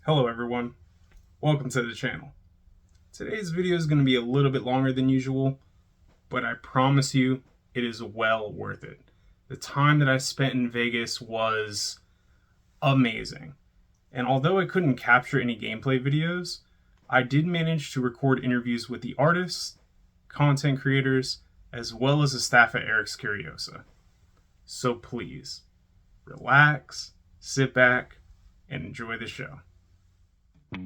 Hello everyone, welcome to the channel. Today's video is going to be a little bit longer than usual, but I promise you it is well worth it. The time that I spent in Vegas was amazing, and although I couldn't capture any gameplay videos, I did manage to record interviews with the artists, content creators, as well as the staff at Erik's Curiosa. So please, relax, sit back, and enjoy the show. I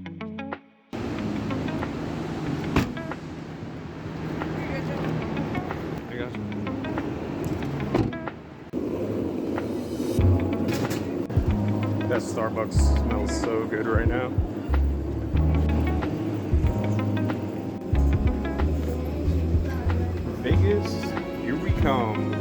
got you. That Starbucks smells so good right now. Vegas, here we come.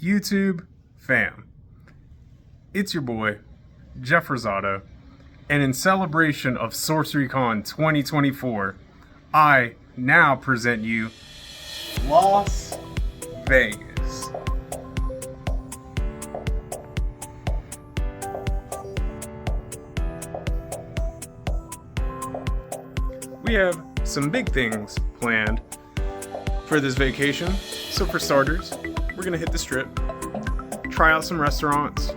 YouTube fam, it's your boy Jeff Rosado, and in celebration of SorceryCon 2024, I now present you Las Vegas. We have some big things planned for this vacation. So for starters, we're gonna hit the strip, try out some restaurants,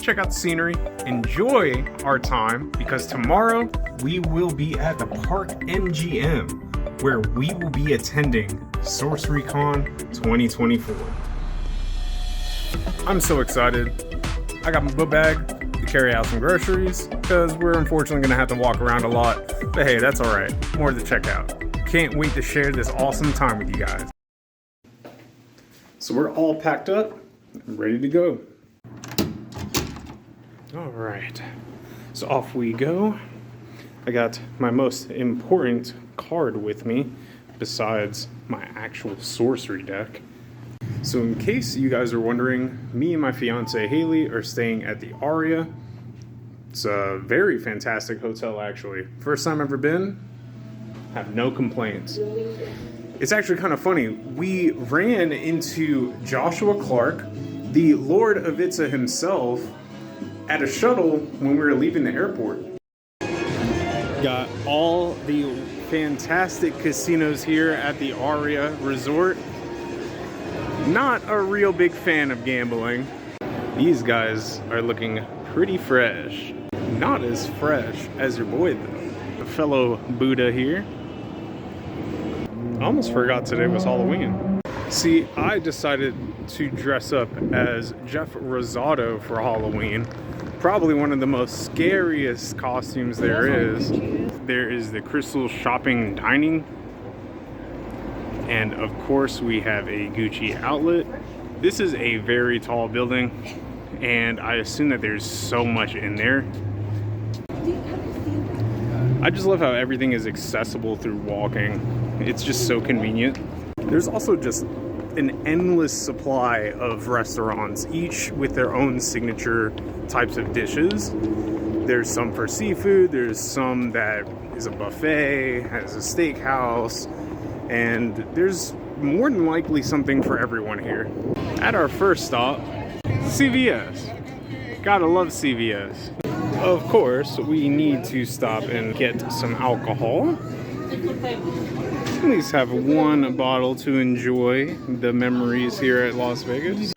check out the scenery, enjoy our time, because tomorrow we will be at the Park MGM, where we will be attending SorceryCon 2024. I'm so excited. I got my book bag to carry out some groceries, because we're unfortunately gonna have to walk around a lot, but hey, that's all right. More to check out. Can't wait to share this awesome time with you guys. So we're all packed up, ready to go. All right, so off we go. I got my most important card with me, besides my actual sorcery deck. So in case you guys are wondering, me and my fiance Haley are staying at the Aria. It's a very fantastic hotel, actually. First time ever been, have no complaints. It's actually kind of funny. We ran into Joshua Clark, the Lord of Itza himself, at a shuttle when we were leaving the airport. Got all the fantastic casinos here at the Aria Resort. Not a real big fan of gambling. These guys are looking pretty fresh. Not as fresh as your boy though. The fellow Buddha here. I almost forgot today was Halloween. See, I decided to dress up as Jeff Rosado for Halloween. Probably one of the most scariest costumes there is. there is the Crystal Shopping Dining. And of course, we have a Gucci outlet. This is a very tall building, and I assume that there's so much in there. I just love how everything is accessible through walking. It's just so convenient. There's also just an endless supply of restaurants, each with their own signature types of dishes. There's some for seafood, there's some that is a buffet, has a steakhouse, and there's more than likely something for everyone here. At our first stop, CVS. Gotta love CVS. Of course, we need to stop and get some alcohol. At least have one bottle to enjoy the memories here at Las Vegas.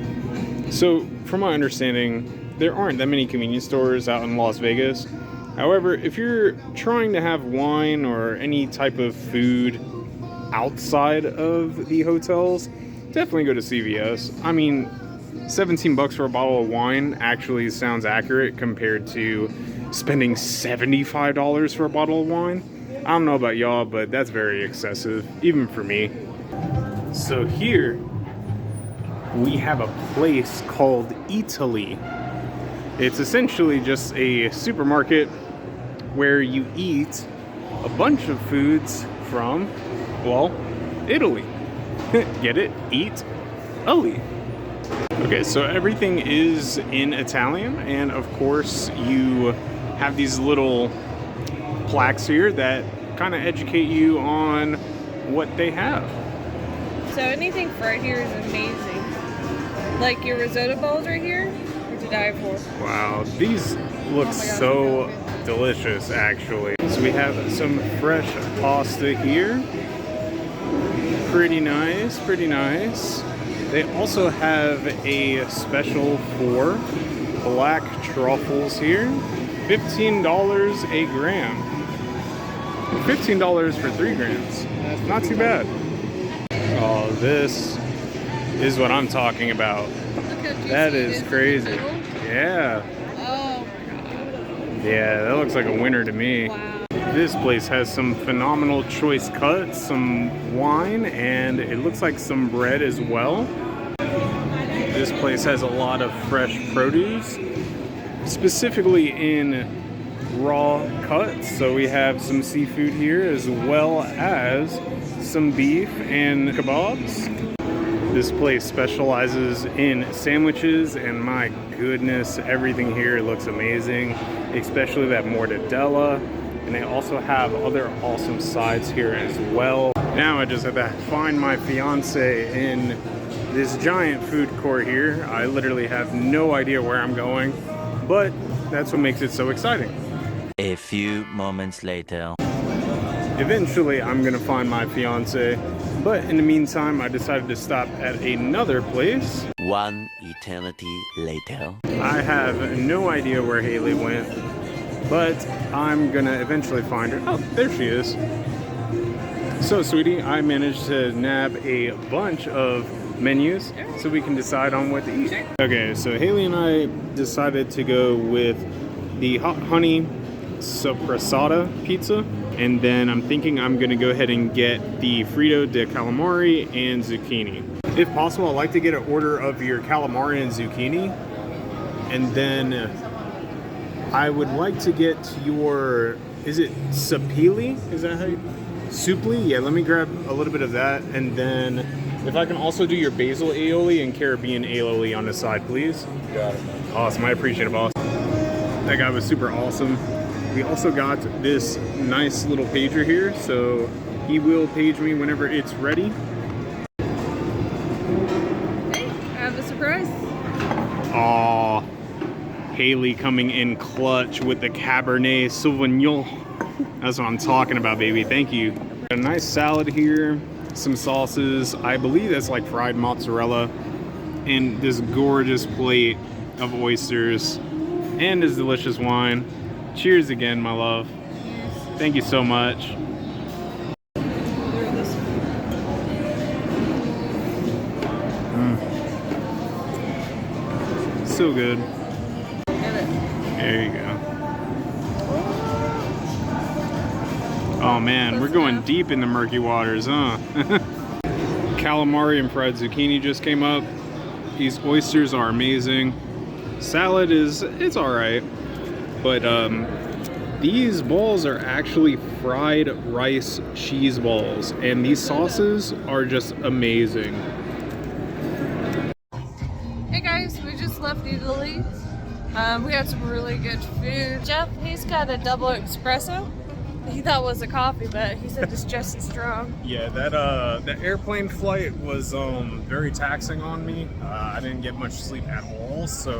So, from my understanding, there aren't that many convenience stores out in Las Vegas. However, if you're trying to have wine or any type of food outside of the hotels, definitely go to CVS. I mean, 17 bucks for a bottle of wine actually sounds accurate compared to spending $75 for a bottle of wine. I don't know about y'all, but that's very excessive, even for me. So here, we have a place called Eataly. It's essentially just a supermarket where you eat a bunch of foods from, well, Italy. Get it? Eat-ally. Okay, so everything is in Italian, and of course you have these little plaques here that kind of educate you on what they have. So anything fried here is amazing. Like your risotto balls right here are to die for. Wow, these look so delicious actually. So we have some fresh pasta here. Pretty nice, pretty nice. They also have a special for black truffles here. $15 a gram. $15 for 3 grams. Not too bad. Oh, this is what I'm talking about. That is crazy. Yeah. Oh my god. Yeah, that looks like a winner to me. Wow. This place has some phenomenal choice cuts, some wine, and it looks like some bread as well. This place has a lot of fresh produce, specifically in raw cuts. So we have some seafood here as well as some beef and kebabs. This place specializes in sandwiches, and my goodness, everything here looks amazing, especially that mortadella. And they also have other awesome sides here as well. Now I just have to find my fiance in this giant food court here. I literally have no idea where I'm going, but that's what makes it so exciting. A few moments later. Eventually I'm gonna find my fiance, but in the meantime I decided to stop at another place. One eternity later. I have no idea where Haley went, but I'm gonna eventually find her. Oh, there she is. So sweetie, I managed to nab a bunch of menus so we can decide on what to eat. Okay, so Haley and I decided to go with the hot honey sopressata pizza, and then I'm thinking I'm gonna go ahead and get the Frito de calamari and zucchini. If possible, I'd like to get an order of your calamari and zucchini, and then I would like to get your, is it sapili? Is that how you, supli? Yeah, let me grab a little bit of that, and then if I can also do your basil aioli and Caribbean aioli on the side, please. Got it, man. Awesome, I appreciate it, boss. That guy was super awesome. We also got this nice little pager here, so he will page me whenever it's ready. Hey, I have a surprise. Aw, Haley coming in clutch with the Cabernet Sauvignon. That's what I'm talking about, baby. Thank you. A nice salad here, some sauces. I believe that's like fried mozzarella, and this gorgeous plate of oysters, and this delicious wine. Cheers again, my love. Thank you so much. So good. There you go. Oh man, we're going deep in the murky waters, huh? Calamari and fried zucchini just came up. These oysters are amazing. Salad it's all right, but these balls are actually fried rice cheese balls, and these sauces are just amazing. Hey guys, we just left Eataly. We had some really good food. Jeff, he's got a double espresso. He thought it was a coffee, but he said it's just as strong. Yeah, that airplane flight was very taxing on me. I didn't get much sleep at all, so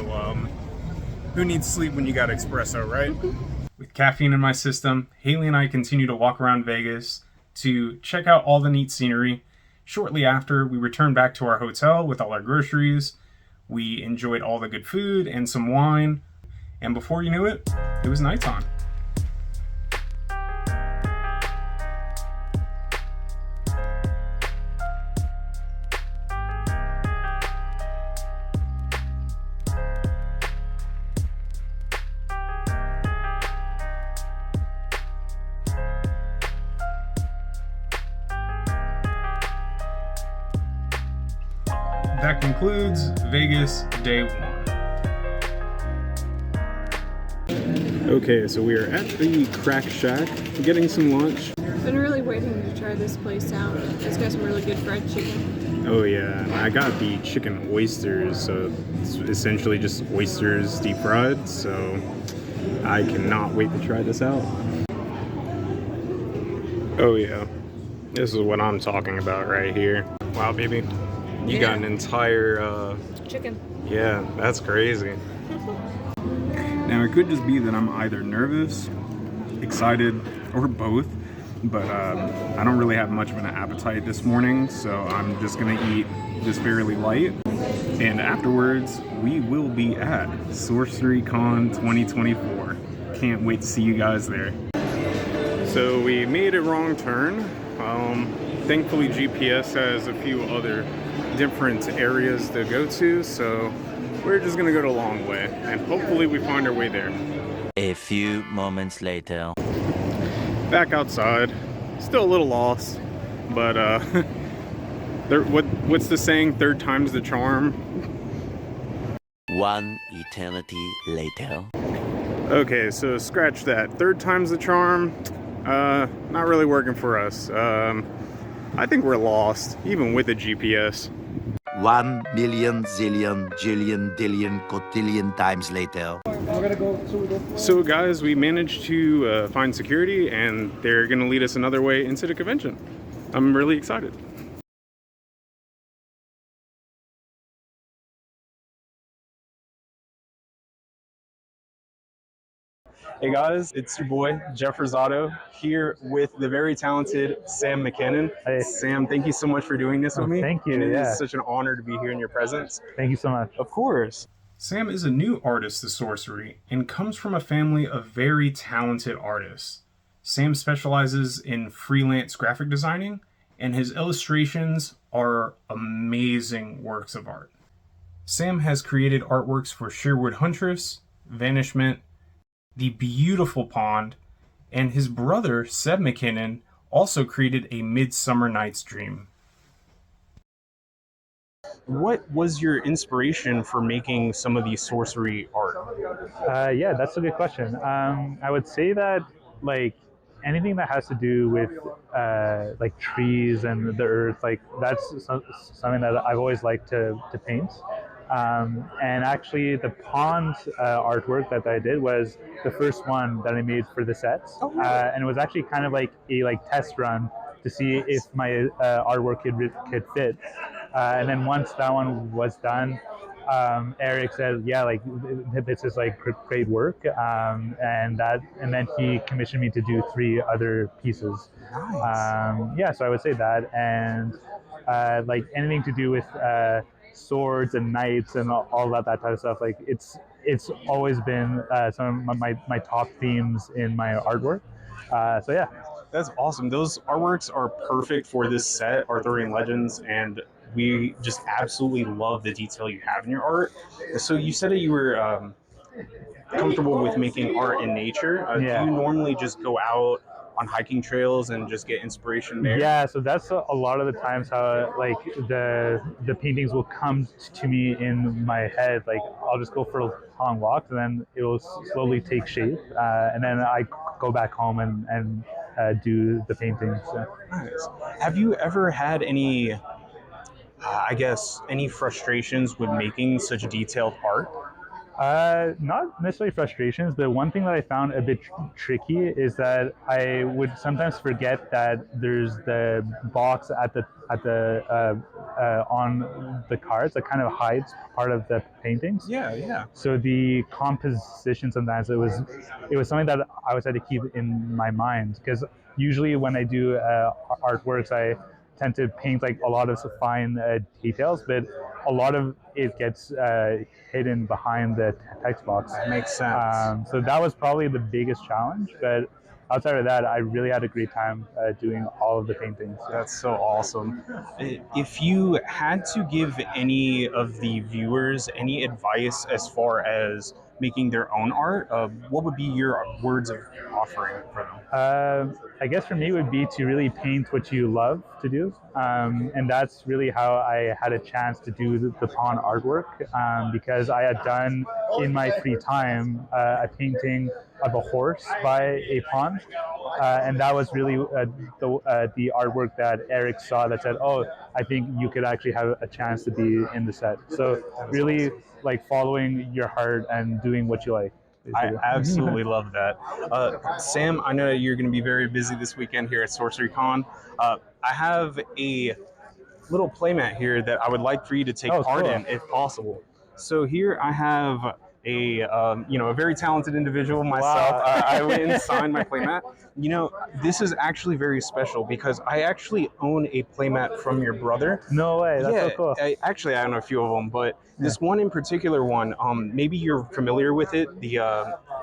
who needs sleep when you got espresso, right? With caffeine in my system, Haley and I continue to walk around Vegas to check out all the neat scenery. Shortly after, we returned back to our hotel with all our groceries. We enjoyed all the good food and some wine, and before you knew it, it was nighttime. That concludes Vegas Day 1. Okay, so we are at the Crack Shack getting some lunch. Been really waiting to try this place out. It's got some really good fried chicken. Oh yeah, I got the chicken oysters, so it's essentially just oysters deep fried, so I cannot wait to try this out. Oh yeah, this is what I'm talking about right here. Wow, baby. You got an entire chicken. Yeah, that's crazy. Now it could just be that I'm either nervous, excited, or both, but I don't really have much of an appetite this morning, so I'm just gonna eat just fairly light. And afterwards, we will be at SorceryCon 2024. Can't wait to see you guys there. So we made a wrong turn. Thankfully GPS has a few other different areas to go to, so we're just gonna go the long way and hopefully we find our way there. A few moments later. Back outside, still a little lost, but what's the saying, third time's the charm? One eternity later. Okay, so scratch that, third time's the charm. Not really working for us. I think we're lost even with the GPS. 1 million zillion jillion dillion cotillion times later. So guys, we managed to find security, and they're gonna lead us another way into the convention. I'm really excited. Hey guys, it's your boy Jeff Rosado here with the very talented Sam Mckinnon. Hey. Sam, thank you so much for doing this with me. Thank you. And it Yeah. is such an honor to be here in your presence. Thank you so much. Of course. Sam is a new artist to sorcery and comes from a family of very talented artists. Sam specializes in freelance graphic designing, and his illustrations are amazing works of art. Sam has created artworks for Sherwood Huntress, Vanishment, The Beautiful Pond, and his brother, Seb Mckinnon, also created A Midsummer Night's Dream. What was your inspiration for making some of these sorcery art? Yeah, that's a good question. I would say that like anything that has to do with like trees and the earth, like that's something that I've always liked to paint. And actually, the pond artwork that I did was the first one that I made for the set, and it was actually kind of like a test run to see if my artwork could fit. And then once that one was done, Erik said, "Yeah, like this is like great work," and then he commissioned me to do 3 other pieces. Nice. Yeah, so I would say that, and like anything to do with swords and knights and all that type of stuff. Like it's always been some of my top themes in my artwork. So yeah. That's awesome. Those artworks are perfect for this set, Arthurian Legends, and we just absolutely love the detail you have in your art. So you said that you were comfortable with making art in nature. Yeah. Do you normally just go out on hiking trails and just get inspiration there? Yeah, so that's a lot of the times how like the paintings will come to me in my head. Like I'll just go for long walks, and then it will slowly take shape, and then I go back home and do the paintings. Nice. Have you ever had any, I guess, any frustrations with making such detailed art? Not necessarily frustrations, but one thing that I found a bit tricky is that I would sometimes forget that there's the box at the on the cards that kind of hides part of the paintings. Yeah. So the composition sometimes it was something that I always had to keep in my mind, because usually when I do artworks I tend to paint like a lot of fine details, but a lot of it gets hidden behind the text box. That makes sense. So that was probably the biggest challenge, but outside of that, I really had a great time doing all of the paintings. That's so awesome. If you had to give any of the viewers any advice as far as making their own art, what would be your words of offering for them? I guess for me it would be to really paint what you love to do, and that's really how I had a chance to do the pawn artwork, because I had done in my free time a painting of a horse by a pawn, and that was really the artwork that Erik saw that said, oh, I think you could actually have a chance to be in the set. So really like following your heart and doing what you like. I absolutely love that. Sam, I know you're going to be very busy this weekend here at SorceryCon. I have a little playmat here that I would like for you to take part in, if possible. So here I have a very talented individual myself. Wow. I went and signed my playmat. This is actually very special because I actually own a playmat from your brother. No way, that's so cool. I own a few of them, but this one in particular one, maybe you're familiar with it, the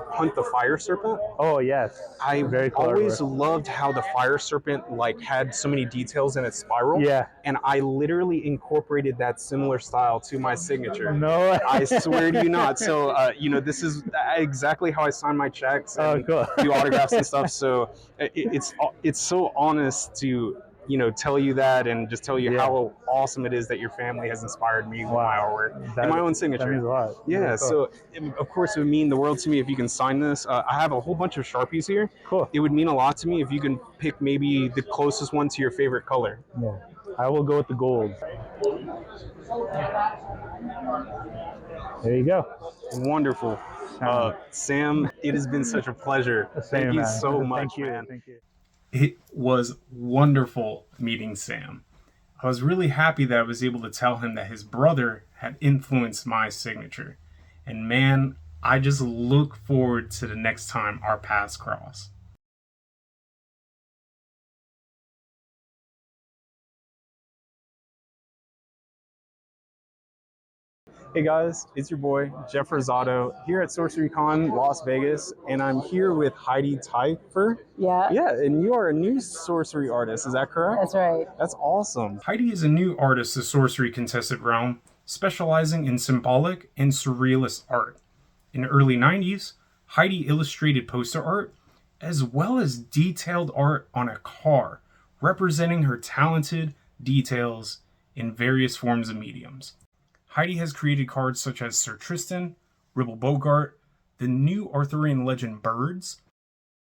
Hunt the Fire Serpent. Oh yes, I very cool always artwork. loved how the fire serpent had so many details in its spiral. Yeah. And I literally incorporated that similar style to my signature. No way. I swear to you not. So this is exactly how I sign my checks and cool. do autographs and stuff. So it's so honest to tell you that and just tell you how awesome it is that your family has inspired me with my artwork and my own signature. That means a lot. Yeah, cool. So of course it would mean the world to me if you can sign this. I have a whole bunch of Sharpies here. Cool. It would mean a lot to me if you can pick maybe the closest one to your favorite color. Yeah, I will go with the gold. There you go. Wonderful. Sam, it has been such a pleasure. Thank you so much, man. Thank you. It was wonderful meeting Sam. I was really happy that I was able to tell him that his brother had influenced my signature. And man, I just look forward to the next time our paths cross. Hey guys, it's your boy, Jeff Rosado, here at SorceryCon Las Vegas, and I'm here with Heidi Taillefer. Yeah. Yeah, and you are a new sorcery artist, is that correct? That's right. That's awesome. Heidi is a new artist to Sorcery Contested Realm, specializing in symbolic and surrealist art. In the early 90s, Heidi illustrated poster art, as well as detailed art on a car, representing her talented details in various forms of mediums. Heidi has created cards such as Sir Tristan, Ribble Bogart, the new Arthurian legend Birds,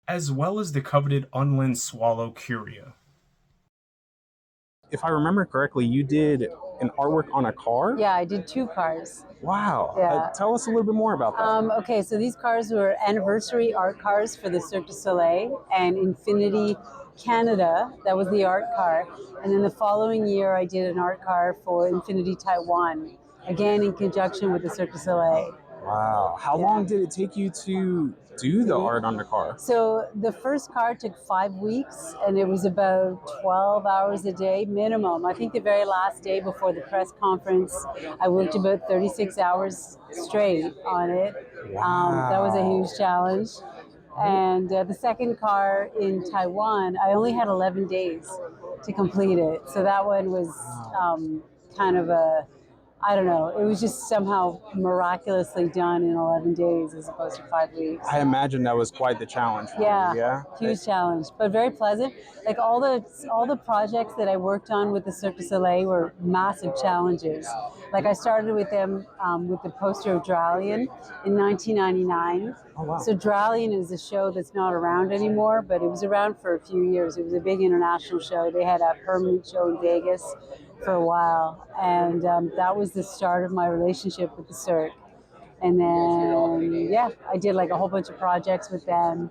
as well as the coveted unlensed swallow Curiosa. If I remember correctly, you did an artwork on a car? Yeah, I did 2 cars. Wow. Yeah. Tell us a little bit more about that. Okay, so these cars were anniversary art cars for the Cirque du Soleil and Infinity Canada. That was the art car. And then the following year, I did an art car for Infinity Taiwan, again in conjunction with the Cirque du Soleil. Wow. How long did it take you to do the art on the car? So the first car took 5 weeks, and it was about 12 hours a day minimum. I think the very last day before the press conference, I worked about 36 hours straight on it. That was a huge challenge. And the second car in Taiwan, I only had 11 days to complete it. So that one was kind of a I don't know. It was just somehow miraculously done in 11 days as opposed to 5 weeks. I imagine that was quite the challenge for you, yeah? Huge challenge, but very pleasant. Like all the projects that I worked on with the Cirque du Soleil were massive challenges. Like I started with them with the poster of Dralion in 1999. Oh, wow. So Dralion is a show that's not around anymore, but it was around for a few years. It was a big international show. They had a permanent show in Vegas for a while, and that was the start of my relationship with the Cirque. And then, I did like a whole bunch of projects with them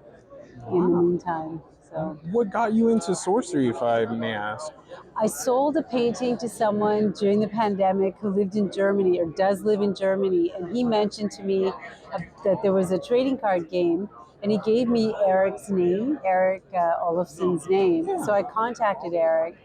in the meantime. So, What got you into sorcery, if I may ask? I sold a painting to someone during the pandemic who lived in Germany or does live in Germany, and he mentioned to me that there was a trading card game, and he gave me Erik's name, Erik Olofsson's name. So I contacted Erik.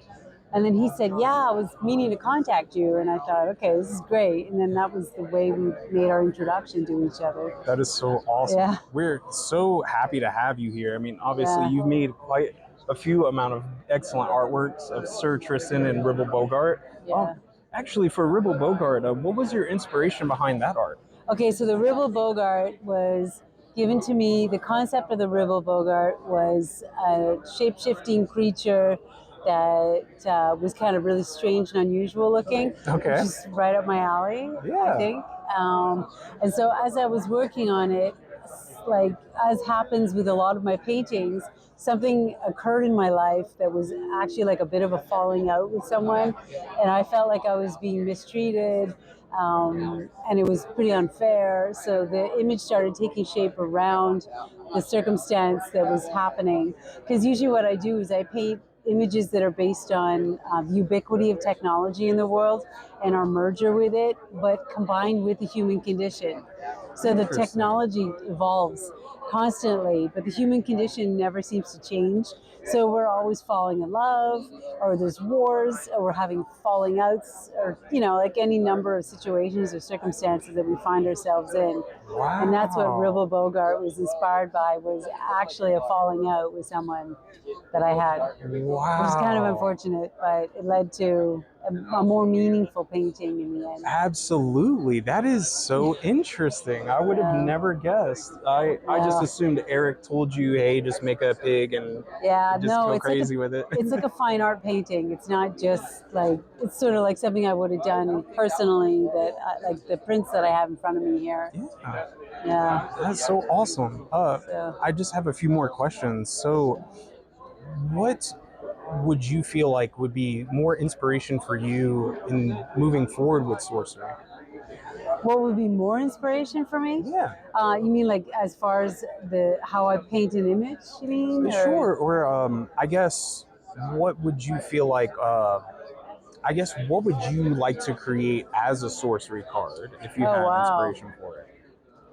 And then he said, I was meaning to contact you. And I thought, okay, this is great. And then that was the way we made our introduction to each other. That is so awesome. Yeah. We're so happy to have you here. I mean, obviously, you've made quite a few amount of excellent artworks of Sir Tristan and Ribble Bogart. Yeah. Actually, for Ribble Bogart, what was your inspiration behind that art? Okay, so the Ribble Bogart was given to me. The concept of the Ribble Bogart was a shape-shifting creature that was kind of really strange and unusual looking, which is right up my alley, I think. And so as I was working on it, like as happens with a lot of my paintings, something occurred in my life that was actually like a bit of a falling out with someone, and I felt like I was being mistreated, and it was pretty unfair. So the image started taking shape around the circumstance that was happening. Because usually what I do is I paint images that are based on the ubiquity of technology in the world and our merger with it, but combined with the human condition. So the technology evolves constantly, but the human condition never seems to change. So we're always falling in love, or there's wars, or we're having falling outs, or, like any number of situations or circumstances that we find ourselves in. Wow. And that's what Ribble Bogart was inspired by, was actually a falling out with someone that I had. Wow. Which is kind of unfortunate, but it led to a more meaningful painting in the end. Absolutely. That is so interesting. I would have never guessed. I just assumed Erik told you, hey, just make a pig and just go crazy with it. It's like a fine art painting. It's not just like, it's sort of like something I would have done personally, like the prints that I have in front of me here. Yeah. That's so awesome. I just have a few more questions. So what would you feel like would be more inspiration for you in moving forward with sorcery? What would be more inspiration for me? Yeah. You mean like as far as how I paint an image, you mean? Sure. Or I guess, what would you feel like, what would you like to create as a sorcery card if you had inspiration for it?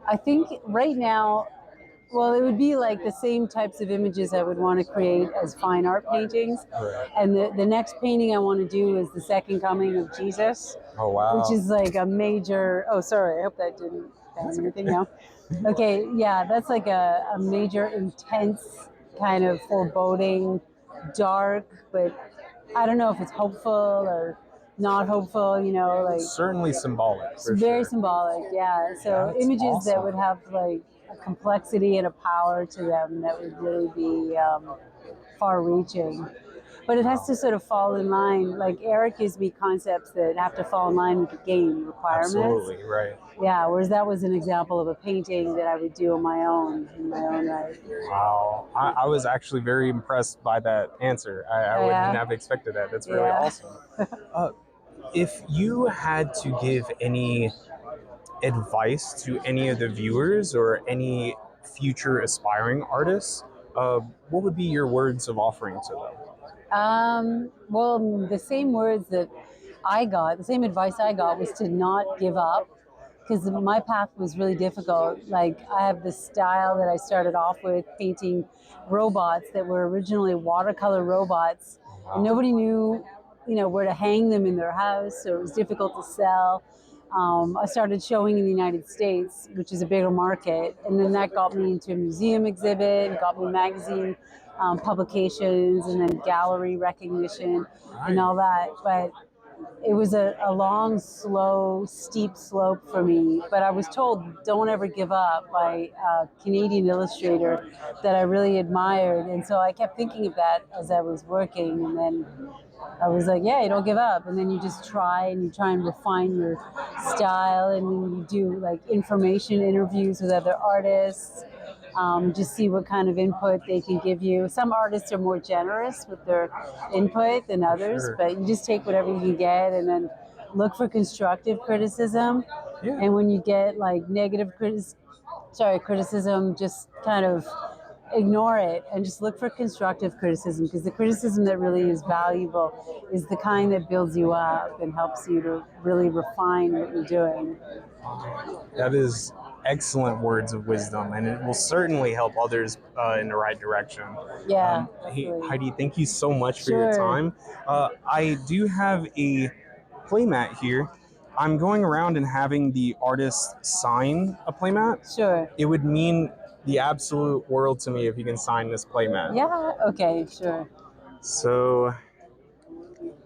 I think right now, well, it would be like the same types of images I would want to create as fine art paintings. Right. And the next painting I want to do is the Second Coming of Jesus. Oh, wow. Which is like a major, I hope that didn't bang anything now. Okay, yeah, that's like a major intense kind of foreboding, dark, but I don't know if it's hopeful or not hopeful, like. Certainly symbolic. Very symbolic, yeah. So That's images awesome. that would have like a complexity and a power to them that would really be far-reaching. But it has to sort of fall in line. Like Erik gives me concepts that have to fall in line with the game requirements. Absolutely, right. Yeah, whereas that was an example of a painting that I would do on my own, in my own right. Wow. I was actually very impressed by that answer. I wouldn't have expected that. That's really awesome. If you had to give any advice to any of the viewers or any future aspiring artists, what would be your words of offering to them? Well, the same words that I got, the same advice I got was to not give up, because my path was really difficult. Like, I have this style that I started off with, painting robots that were originally watercolor robots. Wow. And nobody knew, where to hang them in their house, so it was difficult to sell. I started showing in the United States, which is a bigger market, and then that got me into a museum exhibit, got me magazine publications, and then gallery recognition and all that. But it was a long, slow, steep slope for me. But I was told, don't ever give up, by a Canadian illustrator that I really admired. And so I kept thinking of that as I was working. And then I was like, yeah, you don't give up. And then you just try and refine your style. And then you do like information interviews with other artists. Just see what kind of input they can give you. Some artists are more generous with their input than others, Sure. but you just take whatever you can get and then look for constructive criticism. Yeah. And when you get like negative criticism, just kind of ignore it and just look for constructive criticism, because the criticism that really is valuable is the kind that builds you up and helps you to really refine what you're doing. That is excellent words of wisdom, and it will certainly help others in the right direction. Yeah. Hey, absolutely. Heidi, thank you so much for your Sure. time. I do have a playmat here. I'm going around and having the artist sign a playmat. Sure. It would mean the absolute world to me if you can sign this playmat. Yeah. Okay. Sure. So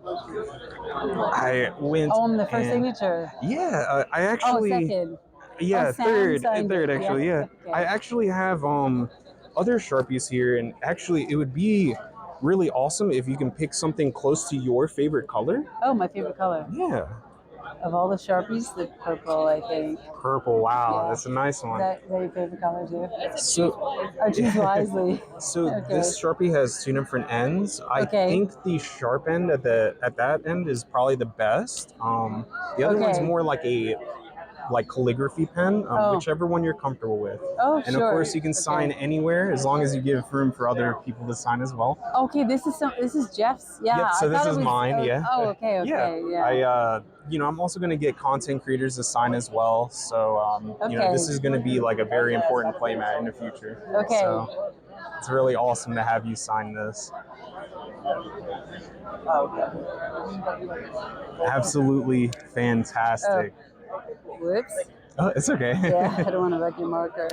I went. Oh, I'm the first and- signature. Yeah, I actually. Oh, second. Yeah, Oh, Sam third signed it. actually. Yeah, Okay. I actually have other Sharpies here, and actually it would be really awesome if you can pick something close to your favorite color. Oh, my favorite color Yeah, of all the Sharpies, the purple, I think. purple. Wow, Yeah. that's a nice Is one. that your favorite color too? So, I choose wisely. so Okay. this Sharpie has two different ends. I Okay. think the sharp end at that end is probably the best. The other one's Okay. more like a calligraphy pen, Oh. whichever one you're comfortable with. Oh, And sure. of course, you can Okay. sign anywhere as long as you give room for other people to sign as well. Okay, this is Jeff's. Yeah. Yep, so I this thought it is was, mine. Yeah. Oh, okay. Yeah. I, I'm also going to get content creators to sign as well. So, Okay. this is going to be like a very important playmat in the future. Okay. So it's really awesome to have you sign this. Absolutely fantastic. Whoops. Oh, it's okay. Yeah, I don't want to wreck your marker.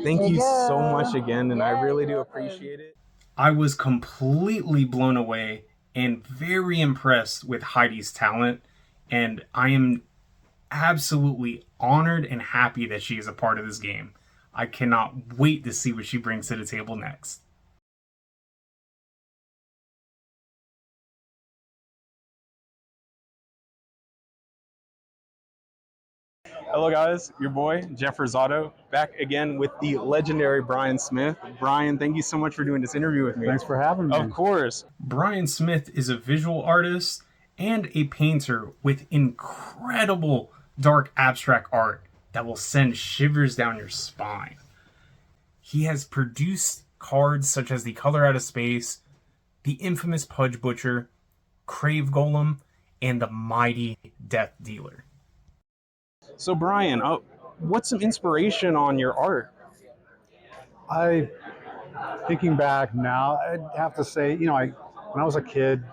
Thank There you you go. so much again, and I Yeah, really you're do welcome. appreciate it. I was completely blown away and very impressed with Heidi's talent, and I am absolutely honored and happy that she is a part of this game. I cannot wait to see what she brings to the table next. Hello guys, your boy, Jeff Rosado, back again with the legendary Bryon Smith. Bryon, thank you so much for doing this interview with me. Thanks for having me. Of course. Bryon Smith is a visual artist and a painter with incredible dark abstract art that will send shivers down your spine. He has produced cards such as the Color Out of Space, the infamous Pudge Butcher, Crave Golem, and the mighty Death Dealer. So Bryon, what's some inspiration on your art? Thinking back now, I'd have to say, when I was a kid,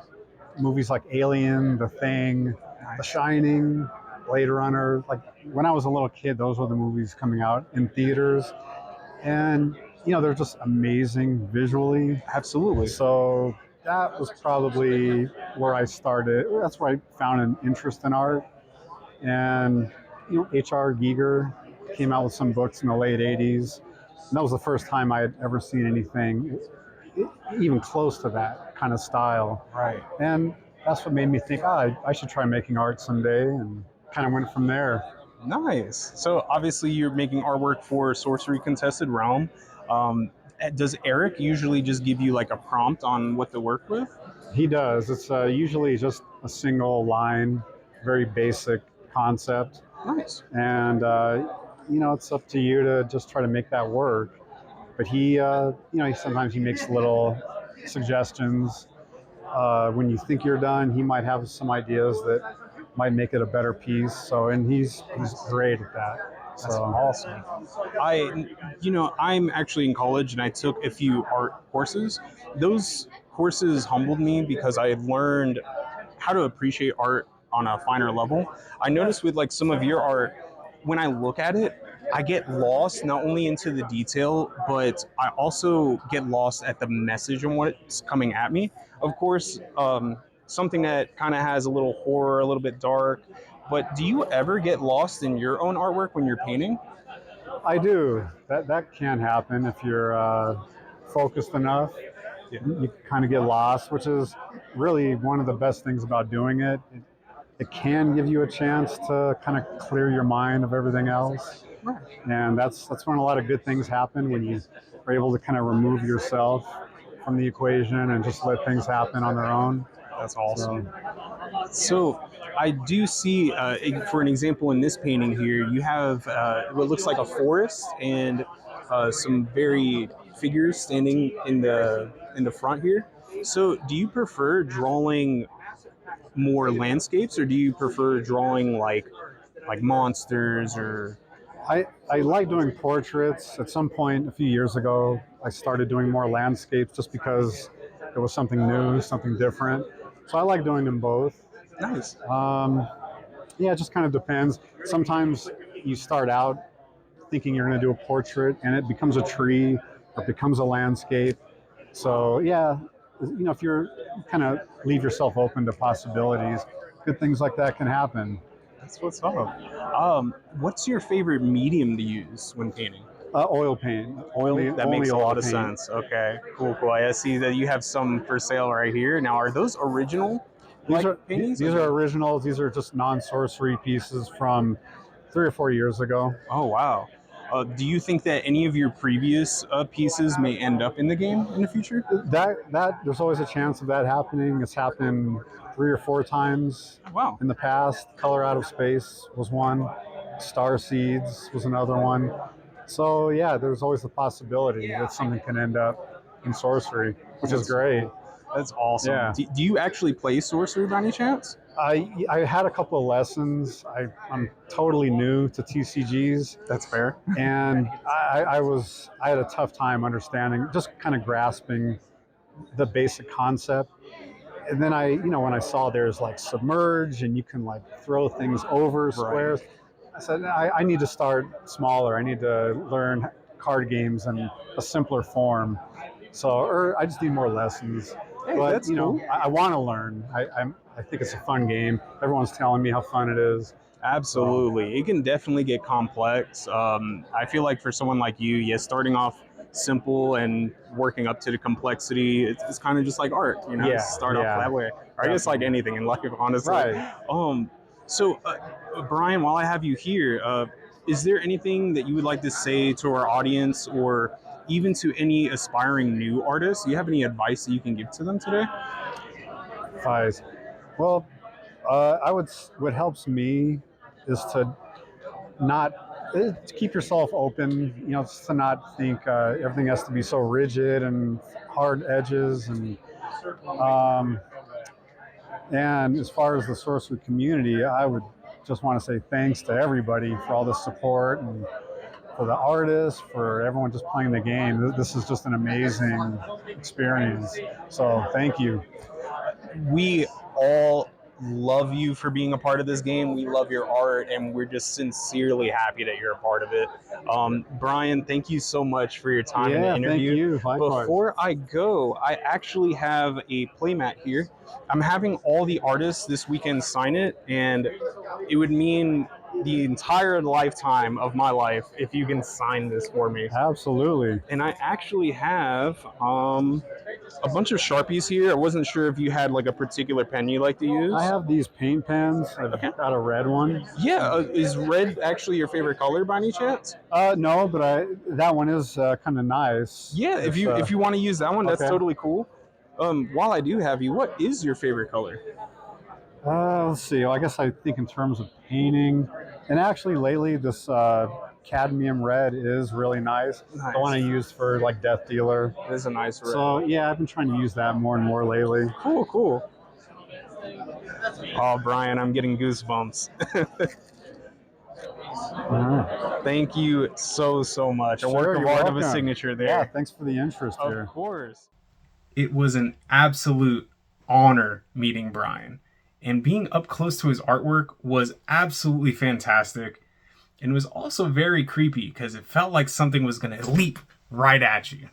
movies like Alien, The Thing, The Shining, Blade Runner, like when I was a little kid, those were the movies coming out in theaters. And, they're just amazing visually. Absolutely. So that was probably where I started. That's where I found an interest in art. And, H.R. Giger came out with some books in the late 80s. And that was the first time I had ever seen anything even close to that kind of style. Right. And that's what made me think, I should try making art someday, and kind of went from there. Nice. So obviously you're making artwork for Sorcery Contested Realm. Does Erik usually just give you like a prompt on what to work with? He does. It's usually just a single line, very basic concept. Nice. And, it's up to you to just try to make that work. But he sometimes he makes little suggestions. When you think you're done, he might have some ideas that might make it a better piece. So, and he's great at that. That's awesome. I'm actually in college and I took a few art courses. Those courses humbled me because I learned how to appreciate art on a finer level. I noticed with like some of your art, when I look at it, I get lost not only into the detail, but I also get lost at the message and what's coming at me. Of course, something that kind of has a little horror, a little bit dark. But do you ever get lost in your own artwork when you're painting? I do. That can happen if you're focused enough. You kind of get lost, which is really one of the best things about doing it. It can give you a chance to kind of clear your mind of everything else. And that's when a lot of good things happen, when you are able to kind of remove yourself from the equation and just let things happen on their own. That's awesome. So I do see, for an example, in this painting here, you have what looks like a forest and some very figures standing in the front here. So do you prefer drawing more landscapes, or do you prefer drawing like monsters or? I like doing portraits. At some point a few years ago, I started doing more landscapes just because it was something new, something different. So I like doing them both. Nice. Yeah, it just kind of depends. Sometimes you start out thinking you're going to do a portrait and it becomes a tree or it becomes a landscape. So yeah, if you're kind of leave yourself open to possibilities, good things like that can happen. That's what's up. What's your favorite medium to use when painting? Oil paint. That makes a lot of paint. sense. Okay, cool. I see that you have some for sale right here. Now, are those original? These are originals. These are just non-sorcery pieces from 3 or 4 years ago. Oh, wow. Do you think that any of your previous pieces may end up in the game in the future? That there's always a chance of that happening. It's happened 3 or 4 times in the past. Color Out of Space was one. Star Seeds was another one. So yeah, there's always the possibility that something can end up in sorcery, which is great. That's awesome. Yeah. Do you actually play sorcery by any chance? I had a couple of lessons. I'm totally new to TCGs. That's fair. And I had a tough time understanding, just kind of grasping the basic concept. And then when I saw there's like submerge and you can like throw things over squares, I said, I need to start smaller. I need to learn card games in a simpler form. So I just need more lessons. Hey, but that's cool. I want to learn. I think it's a fun game. Everyone's telling me how fun it is. Absolutely. It can definitely get complex. I feel like for someone like you, starting off simple and working up to the complexity, it's kind of just like art, start off that way. Or I guess like anything in life, honestly. Right. So, Bryon, while I have you here, is there anything that you would like to say to our audience or even to any aspiring new artists? Do you have any advice that you can give to them today? Advice. Well, what helps me is to keep yourself open, just to not think everything has to be so rigid and hard edges. And as far as the sorcery community, I would just want to say thanks to everybody for all the support and for the artists, for everyone just playing the game. This is just an amazing experience. So thank you. We all love you for being a part of this game. We love your art, and we're just sincerely happy that you're a part of it. Bryon, thank you so much for your time in the interview. Thank you. Likewise. Before I go, I actually have a playmat here. I'm having all the artists this weekend sign it, and it would mean the entire lifetime of my life if you can sign this for me. Absolutely. And I actually have a bunch of Sharpies here. I wasn't sure if you had like a particular pen you like to use. I have these paint pens. I've got a red one. Yeah, is red actually your favorite color by any chance? No, but that one is kind of nice. Yeah, if you want to use that one, that's totally cool. While I do have you, what is your favorite color? Let's see. Well, I guess I think in terms of painting, and actually lately this cadmium red is really nice. The one I use for like Death Dealer. It is a nice red. So yeah, I've been trying to use that more and more lately. Cool. Oh, Bryon, I'm getting goosebumps. Thank you so much. Sure, I worked hard of a welcome. signature there. Yeah, thanks for the interest here. Of course. It was an absolute honor meeting Bryon, and being up close to his artwork was absolutely fantastic. And it was also very creepy because it felt like something was going to leap right at you.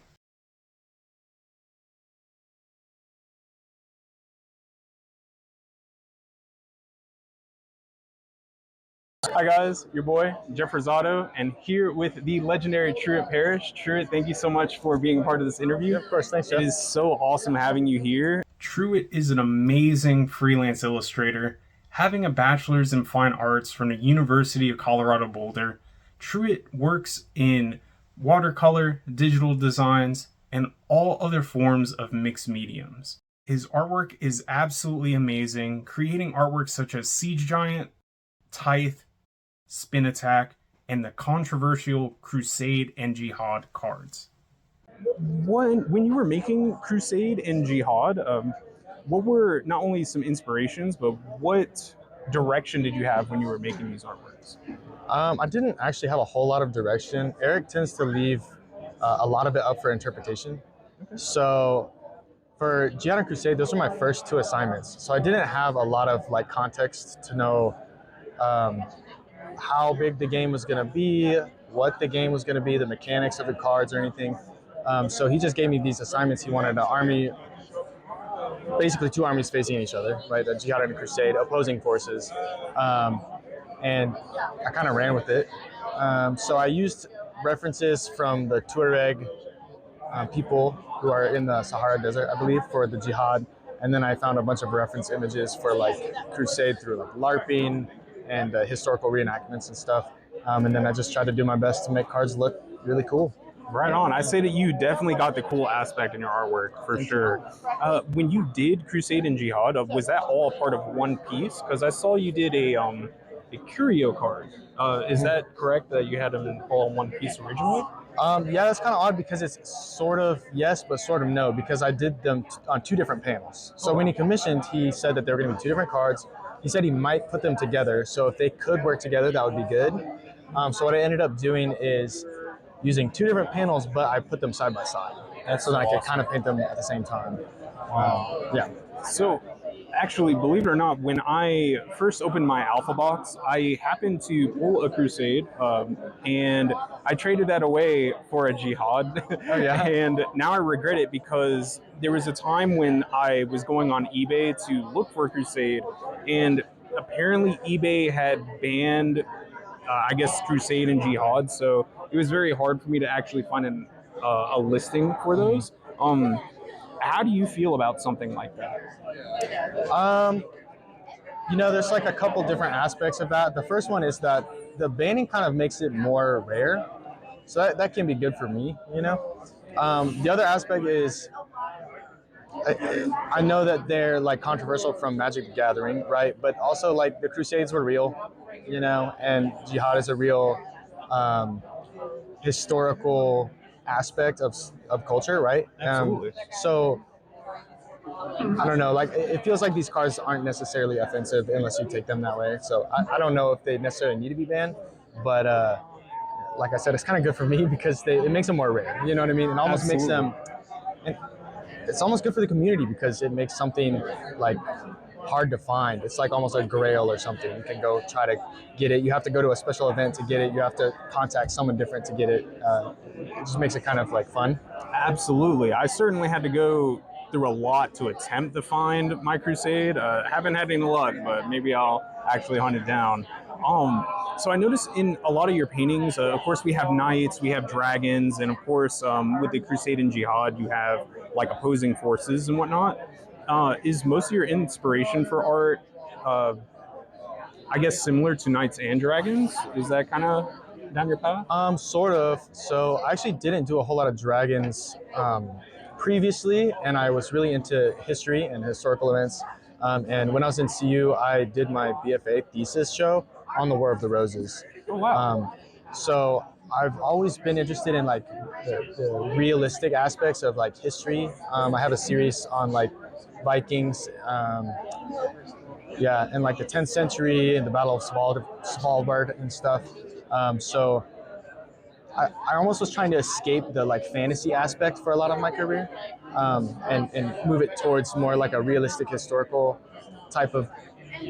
Hi guys, your boy Jeff Rosado, and here with the legendary Truitt Parrish. Truitt, thank you so much for being a part of this interview. Yeah, of course, thanks, Jeff. It is so awesome having you here. Truitt is an amazing freelance illustrator. Having a bachelor's in fine arts from the University of Colorado Boulder, Truitt works in watercolor, digital designs, and all other forms of mixed mediums. His artwork is absolutely amazing, creating artwork such as Siege Giant, Tithe, Spin Attack, and the controversial Crusade and Jihad cards. When you were making Crusade and Jihad, what were not only some inspirations, but what direction did you have when you were making these artworks? I didn't actually have a whole lot of direction. Erik tends to leave a lot of it up for interpretation. Okay. So for Jihad and Crusade, those were my first 2 assignments. So I didn't have a lot of like context to know how big the game was going to be, what the game was going to be, the mechanics of the cards or anything. So he just gave me these assignments. He wanted an army, basically 2 armies facing each other, right? A Jihad and a Crusade, opposing forces. And I kind of ran with it. So I used references from the Tuareg people who are in the Sahara Desert, I believe, for the Jihad. And then I found a bunch of reference images for like Crusade through like LARPing and historical reenactments and stuff. And then I just tried to do my best to make cards look really cool. Right on. I say that you definitely got the cool aspect in your artwork for sure. When you did Crusade and Jihad, was that all part of one piece? Because I saw you did a Curio card. Is that correct that you had them all in one piece originally? Yeah, that's kind of odd because it's sort of yes, but sort of no, because I did them on 2 different panels. So when he commissioned, he said that they were going to be 2 different cards. He said he might put them together. So if they could work together, that would be good. So what I ended up doing is using 2 different panels, but I put them side by side. And so then I could kind of paint them at the same time. Yeah. So actually, believe it or not, when I first opened my alpha box, I happened to pull a Crusade, and I traded that away for a Jihad. Oh, yeah? And now I regret it because there was a time when I was going on eBay to look for a Crusade, and apparently eBay had banned, I guess, Crusade and Jihad, so it was very hard for me to actually find a listing for those. How do you feel about something like that? There's like a couple different aspects of that. The first one is that the banning kind of makes it more rare. So that can be good for me, The other aspect is I know that they're like controversial from Magic the Gathering, right? But also like the Crusades were real, and Jihad is a real historical aspect of culture, right? Absolutely. So I don't know, like it feels like these cards aren't necessarily offensive unless you take them that way. So I don't know if they necessarily need to be banned, but like I said, it's kind of good for me because it makes them more rare. You know what I mean? It almost makes them. And it's almost good for the community because it makes something like hard to find. It's like almost a grail or something. You can go try to get it. You have to go to a special event to get it. You have to contact someone different to get it. It just makes it kind of like fun. Absolutely. I certainly had to go through a lot to attempt to find my Crusade. Haven't had any luck, but maybe I'll actually hunt it down. So I noticed in a lot of your paintings, of course, we have knights, we have dragons, and of course, with the Crusade and Jihad, you have like opposing forces and whatnot. Is most of your inspiration for art, I guess, similar to knights and dragons? Is that kind of down your path? Sort of. So I actually didn't do a whole lot of dragons previously, and I was really into history and historical events. And when I was in CU, I did my BFA thesis show on the War of the Roses. Oh, wow. So I've always been interested in like the realistic aspects of like history. I have a series on like Vikings, and like the 10th century and the Battle of Svalbard and stuff. So I almost was trying to escape the like fantasy aspect for a lot of my career, and move it towards more like a realistic historical type of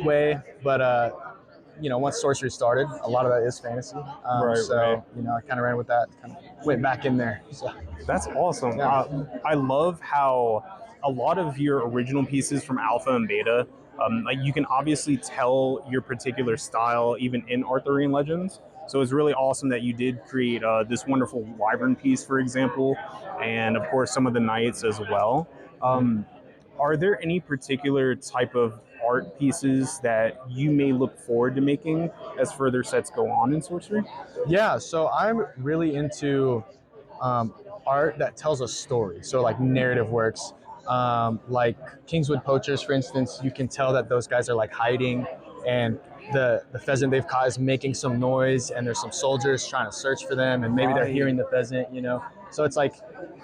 way. But once Sorcery started, a lot of that is fantasy. Right. I kind of ran with that, kind of went back in there. So that's awesome. Yeah. I love how a lot of your original pieces from Alpha and Beta, like you can obviously tell your particular style even in Arthurian Legends. So it's really awesome that you did create this wonderful Wyvern piece, for example, and of course some of the Knights as well. Are there any particular type of art pieces that you may look forward to making as further sets go on in Sorcery? Yeah, so I'm really into art that tells a story. So like narrative works, like Kingswood Poachers, for instance. You can tell that those guys are like hiding, and the pheasant they've caught is making some noise, and there's some soldiers trying to search for them, and maybe they're hearing the pheasant, you know. So it's like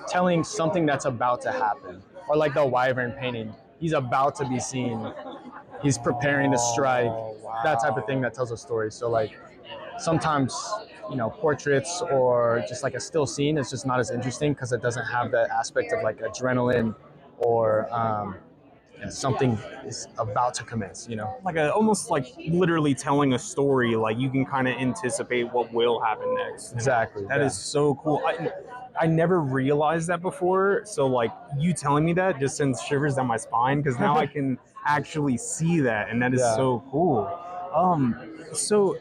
telling something that's about to happen. Or like the Wyvern painting, he's about to be seen, he's preparing to strike, that type of thing that tells a story. So like sometimes, you know, portraits or just like a still scene is just not as interesting because it doesn't have that aspect of like adrenaline or something is about to commence, you know. Like almost like literally telling a story, like you can kind of anticipate what will happen next. Exactly. That is so cool. I never realized that before, so like you telling me that just sends shivers down my spine because now I can actually see that, and that is so cool. So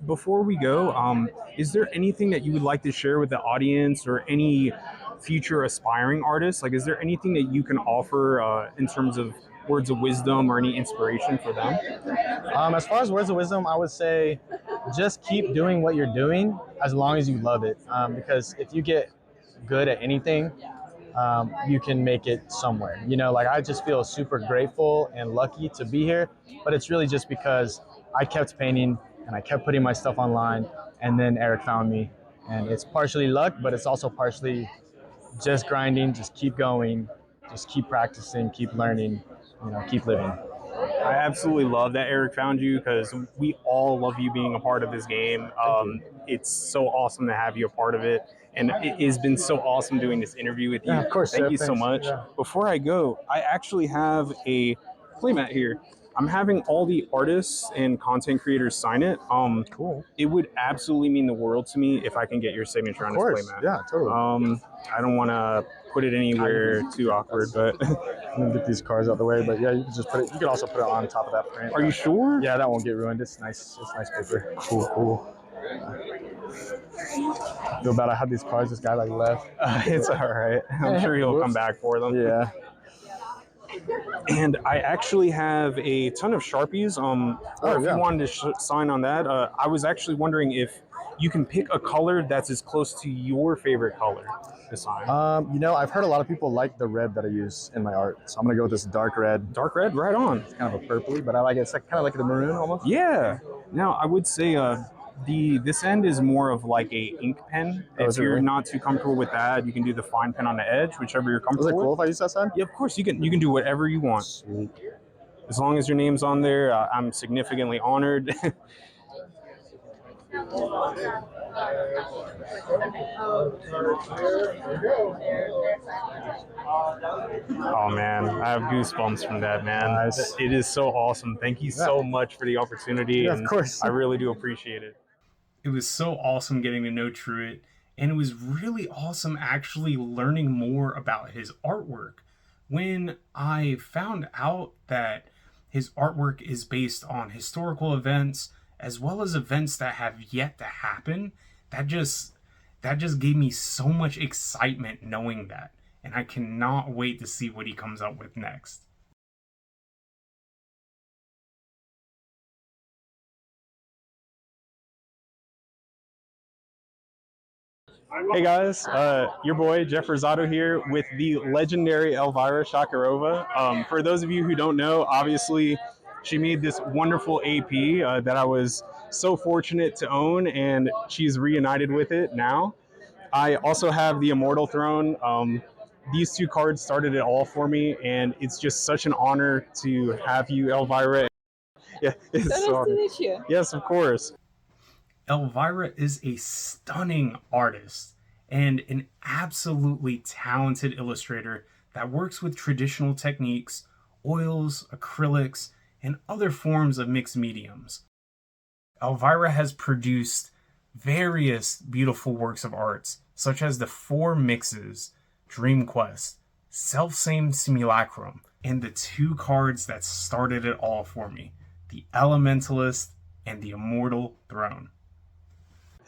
before we go, is there anything that you would like to share with the audience or any future aspiring artists? Like, is there anything that you can offer in terms of words of wisdom or any inspiration for them? As far as words of wisdom, I would say just keep doing what you're doing as long as you love it. Because if you get good at anything, you can make it somewhere. You know, like I just feel super grateful and lucky to be here, but it's really just because I kept painting and I kept putting my stuff online, and then Erik found me. And it's partially luck, but it's also partially just grinding, just keep going, just keep practicing, keep learning, you know, keep living. I absolutely love that Erik found you because we all love you being a part of this game. It's so awesome to have you a part of it. And it has been so awesome doing this interview with you. Yeah, of course. Thank you so much. Yeah. Before I go, I actually have a playmat here. I'm having all the artists and content creators sign it. Cool. It would absolutely mean the world to me if I can get your signature on this playmat. Yeah, totally. I don't want to put it anywhere too awkward, but I'm gonna get these cards out the way. But yeah, you can just put it. You can also put it on top of that print. Are you sure? Yeah, that won't get ruined. It's nice. It's nice paper. Cool. Feel bad I had these cards. This guy like left. It's all right. I'm sure he'll come back for them. Yeah. And I actually have a ton of Sharpies. If you wanted to sign on that, I was actually wondering if you can pick a color that's as close to your favorite color to sign. You know, I've heard a lot of people like the red that I use in my art, so I'm gonna go with this dark red. Dark red, right on. It's kind of a purpley, but I like it. It's like, kind of like the maroon almost. Yeah. Now I would say this end is more of like a ink pen. If you're not too comfortable with that, you can do the fine pen on the edge, whichever you're comfortable with. Is it cool if I use that side? Yeah, of course. You can do whatever you want. Sweet. As long as your name's on there, I'm significantly honored. Oh man, I have goosebumps from that, man. Nice. It is so awesome. Thank you so much for the opportunity. Yeah, of course. I really do appreciate it. It was so awesome getting to know Truitt, and it was really awesome actually learning more about his artwork. When I found out that his artwork is based on historical events as well as events that have yet to happen, that just gave me so much excitement knowing that. And I cannot wait to see what he comes up with next. Hey guys, your boy Jeff Rosado here with the legendary Elvira Shakirova. For those of you who don't know, obviously she made this wonderful AP that I was so fortunate to own, and she's reunited with it now. I also have the Immortal Throne. These two cards started it all for me, and it's just such an honor to have you, Elvira. Yeah, it's so nice to meet you. Yes, of course. Elvira is a stunning artist and an absolutely talented illustrator that works with traditional techniques, oils, acrylics, and other forms of mixed mediums. Elvira has produced various beautiful works of art, such as the 4 mixes, Dream Quest, Selfsame Simulacrum, and the two cards that started it all for me, the Elementalist and the Immortal Throne.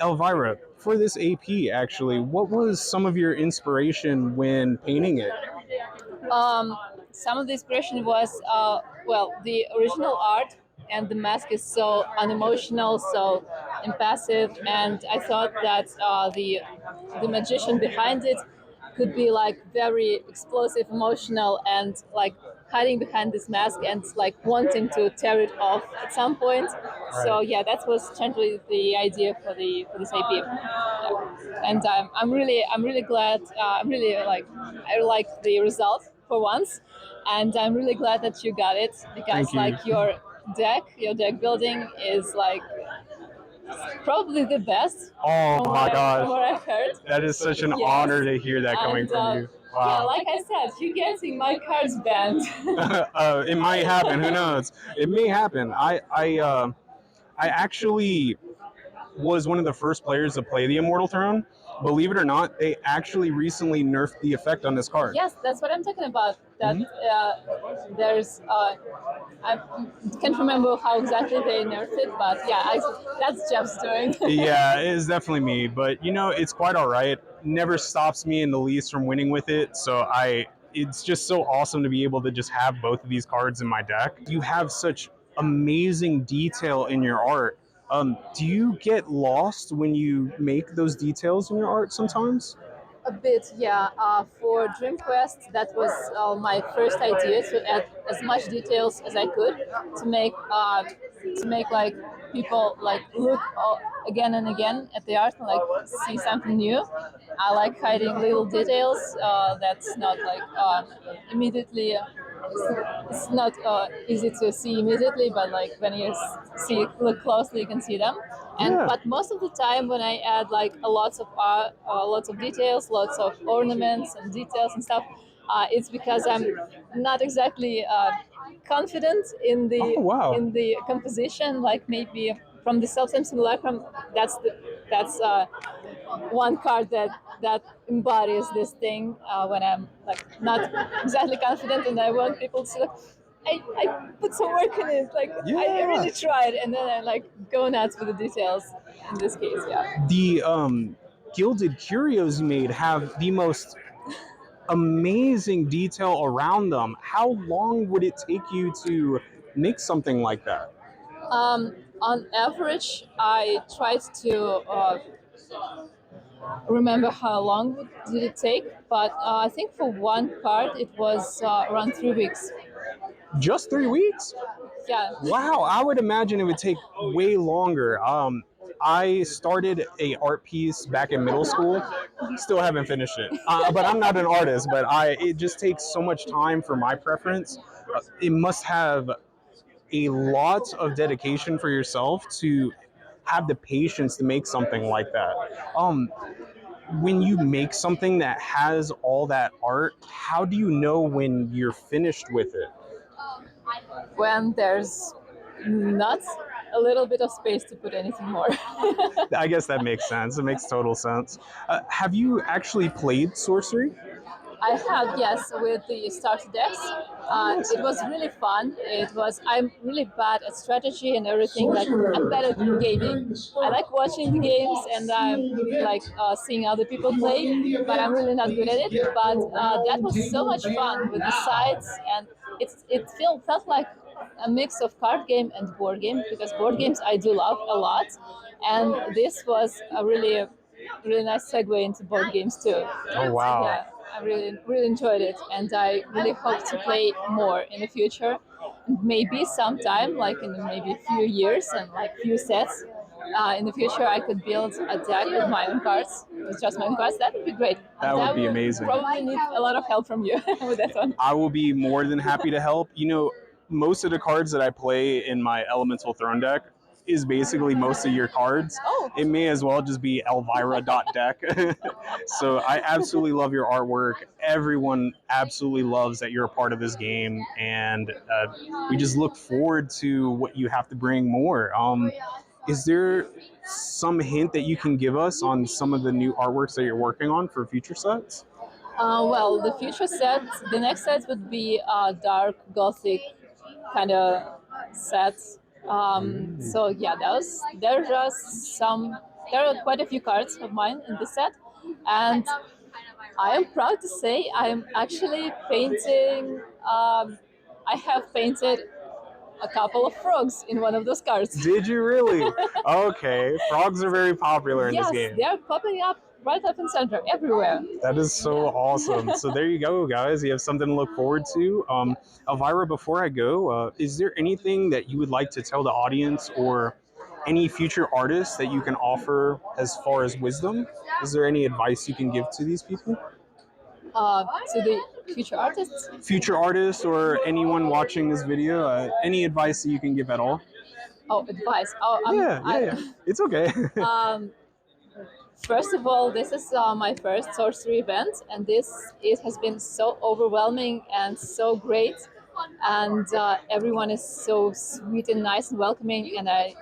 Elvira, for this AP, actually, what was some of your inspiration when painting it? Some of the inspiration was, the original art, and the mask is so unemotional, so impassive, and I thought that the magician behind it could be like very explosive, emotional, and like hiding behind this mask and like wanting to tear it off at some point. So yeah, that was generally the idea for this AP. Yeah. And I'm really glad. I like the result for once, and I'm really glad that you got it, because like your deck building is like probably the best. Oh my gosh. From what I've heard. That is such an honor to hear that coming from you. Wow. Yeah, like I said, you're getting my cards banned. It might happen. Who knows? It may happen. I actually was one of the first players to play the Immortal Throne. Believe it or not, they actually recently nerfed the effect on this card. Yes, that's what I'm talking about. That there's, I can't remember how exactly they nerfed it, but yeah, that's Jeff's doing. Yeah, it is definitely me, but you know, it's quite all right. Never stops me in the least from winning with it. So it's just so awesome to be able to just have both of these cards in my deck. You have such amazing detail in your art. Do you get lost when you make those details in your art sometimes? A bit, yeah. For Dream Quest, that was my first idea, to add as much details as I could to make like people like look again and again at the art and like see something new. I like hiding little details that's not like immediately. It's not easy to see immediately, but like when you look closely, you can see them. But most of the time, when I add like lots of details, lots of ornaments and details and stuff, it's because I'm not exactly confident in the composition. Like maybe from the Selfsame Simulacrum, that's one card that embodies this thing when I'm like not exactly confident, and I want people to see, like, I put some work in it, like I really tried, and then I like go nuts with the details in this case. Yeah. The gilded curios you made have the most amazing detail around them. How long would it take you to make something like that? On average, I tried to remember how long did it take, but I think for one card it was around 3 weeks. Just 3 weeks? Yeah. Wow, I would imagine it would take way longer. I started a art piece back in middle school. Still haven't finished it, but I'm not an artist. But it just takes so much time for my preference. It must have a lot of dedication for yourself to have the patience to make something like that. When you make something that has all that art, how do you know when you're finished with it? When there's not a little bit of space to put anything more. I guess that makes sense. It makes total sense. Have you actually played Sorcery? I have, yes, with the starter decks. It was really fun. I'm really bad at strategy and everything. Like, I'm bad at gaming. I like watching the games and I like seeing other people play, but I'm really not good at it. But that was so much fun with the sides, and it felt like a mix of card game and board game, because board games I do love a lot, and this was a really nice segue into board games too. Oh wow! Yeah, I really enjoyed it, and I really hope to play more in the future. Maybe sometime, like in maybe a few years and like few sets. In the future, I could build a deck with my own cards, with just my own cards. That would be great. That would be amazing. Probably need a lot of help from you with that one. I will be more than happy to help. You know, most of the cards that I play in my Elemental Throne deck is basically most of your cards. Oh. It may as well just be Elvira.deck. So I absolutely love your artwork. Everyone absolutely loves that you're a part of this game, and we just look forward to what you have to bring more. Is there some hint that you can give us on some of the new artworks that you're working on for future sets? Well, the future set, the next set would be a dark gothic kind of set. So yeah, there are quite a few cards of mine in this set, and I am proud to say I'm actually painting. I have painted a couple of frogs in one of those cards. Did you really? Okay, frogs are very popular in this Yes, game. they are popping up right up in center everywhere. That is so awesome. So there you go, guys. You have something to look forward to. Elvira, before I go, is there anything that you would like to tell the audience or any future artists that you can offer as far as wisdom? Is there any advice you can give to these people? To the future artists? Future artists or anyone watching this video, any advice that you can give at all? Oh, advice. Oh, Yeah. It's okay. First of all, this is my first sorcery event, and it has been so overwhelming and so great, and everyone is so sweet and nice and welcoming, and I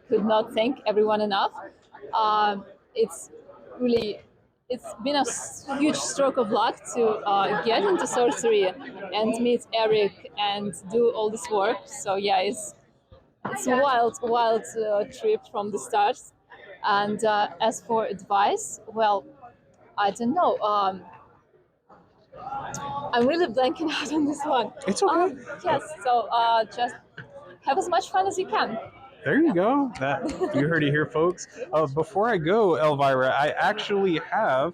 could not thank everyone enough. It's been a huge stroke of luck to get into sorcery and meet Erik and do all this work. So yeah, it's a wild trip from the start. And as for advice, well, I don't know. I'm really blanking out on this one. It's okay. Yes, so just have as much fun as you can. There you go. You heard it here, folks. Before I go, Elvira, I actually have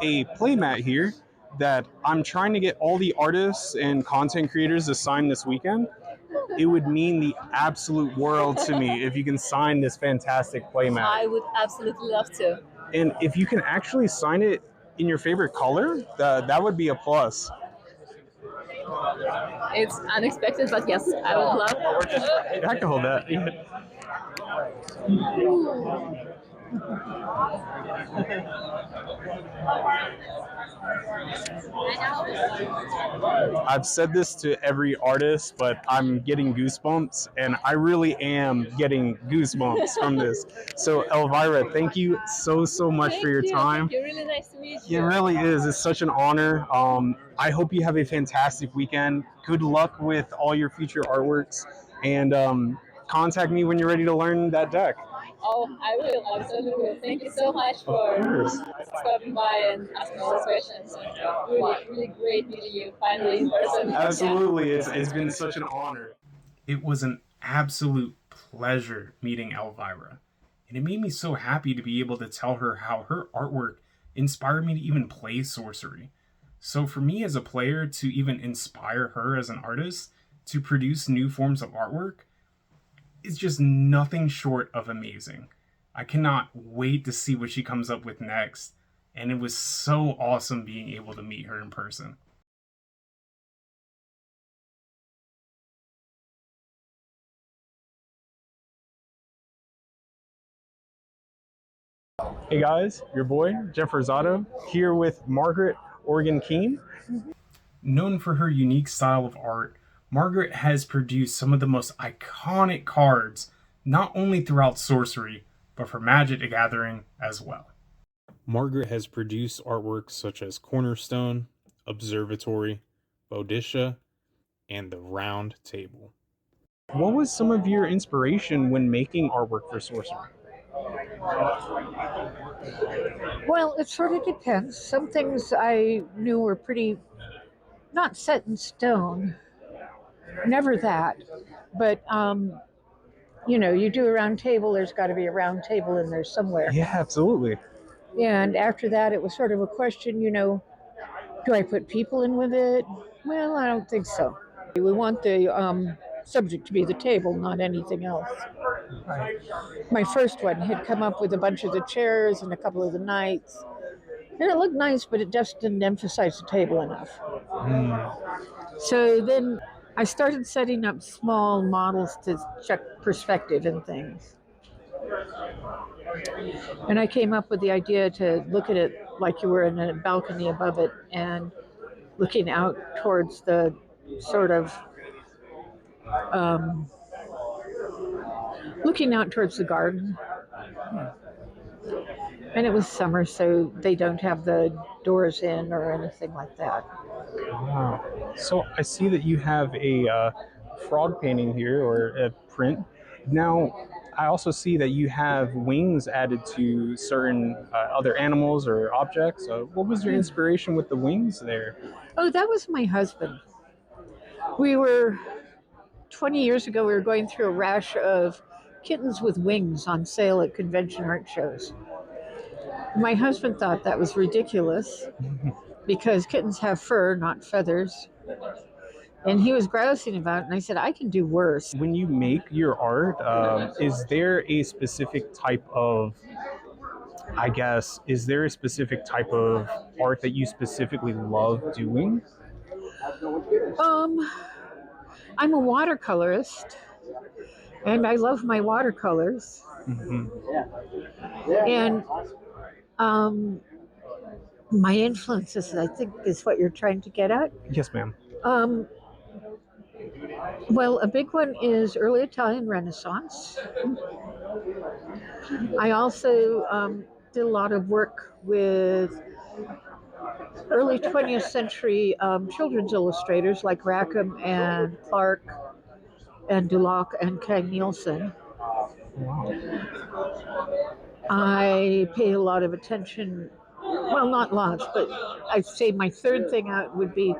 a playmat here that I'm trying to get all the artists and content creators to sign this weekend. It would mean the absolute world to me if you can sign this fantastic playmat. I would absolutely love to. And if you can actually sign it in your favorite color, that would be a plus. It's unexpected, but yes, I would love. I can hold that. I've said this to every artist, but I'm getting goosebumps, and I really am getting goosebumps from this. So, Elvira, thank you so much for your time. Thank you. Really nice to meet you. It really is. It's such an honor. I hope you have a fantastic weekend. Good luck with all your future artworks, and contact me when you're ready to learn that deck. Oh, I will. Absolutely will. Thank you so much for stopping by and asking all those questions. Really great meeting you finally in person. Absolutely. It's been such an honor. It was an absolute pleasure meeting Elvira, and it made me so happy to be able to tell her how her artwork inspired me to even play sorcery. So for me as a player to even inspire her as an artist to produce new forms of artwork, it's just nothing short of amazing. I cannot wait to see what she comes up with next, and it was so awesome being able to meet her in person. Hey guys, your boy, Jeff Rosado, here with Margaret Organ-Kean. Known for her unique style of art, Margaret has produced some of the most iconic cards, not only throughout Sorcery, but for Magic the Gathering as well. Margaret has produced artworks such as Cornerstone, Observatory, Bodisha, and the Round Table. What was some of your inspiration when making artwork for Sorcery? Well, it sort of depends. Some things I knew were pretty not set in stone. Never that. But, you do a round table, there's got to be a round table in there somewhere. Yeah, absolutely. And after that, it was sort of a question, do I put people in with it? Well, I don't think so. We want the subject to be the table, not anything else. My first one had come up with a bunch of the chairs and a couple of the knights. And it looked nice, but it just didn't emphasize the table enough. So then I started setting up small models to check perspective and things. And I came up with the idea to look at it like you were in a balcony above it and looking out towards the sort of looking out towards the garden. And it was summer, so they don't have the doors in or anything like that. Wow. So I see that you have a frog painting here, or a print. Now, I also see that you have wings added to certain other animals or objects. What was your inspiration with the wings there? Oh, that was my husband. We were 20 years ago, we were going through a rash of kittens with wings on sale at convention art shows. My husband thought that was ridiculous because kittens have fur, not feathers. And he was grousing about it, and I said, I can do worse. When you make your art, is there a specific type of, is there a specific type of art that you specifically love doing? I'm a watercolorist, and I love my watercolors. And my influences, I think, is what you're trying to get at. Yes, ma'am. Well, a big one is early Italian Renaissance. I also did a lot of work with early 20th century children's illustrators like Rackham and Clark and Dulac and Kang Nielsen. I pay a lot of attention, well, not lots, but I'd say my third thing out would be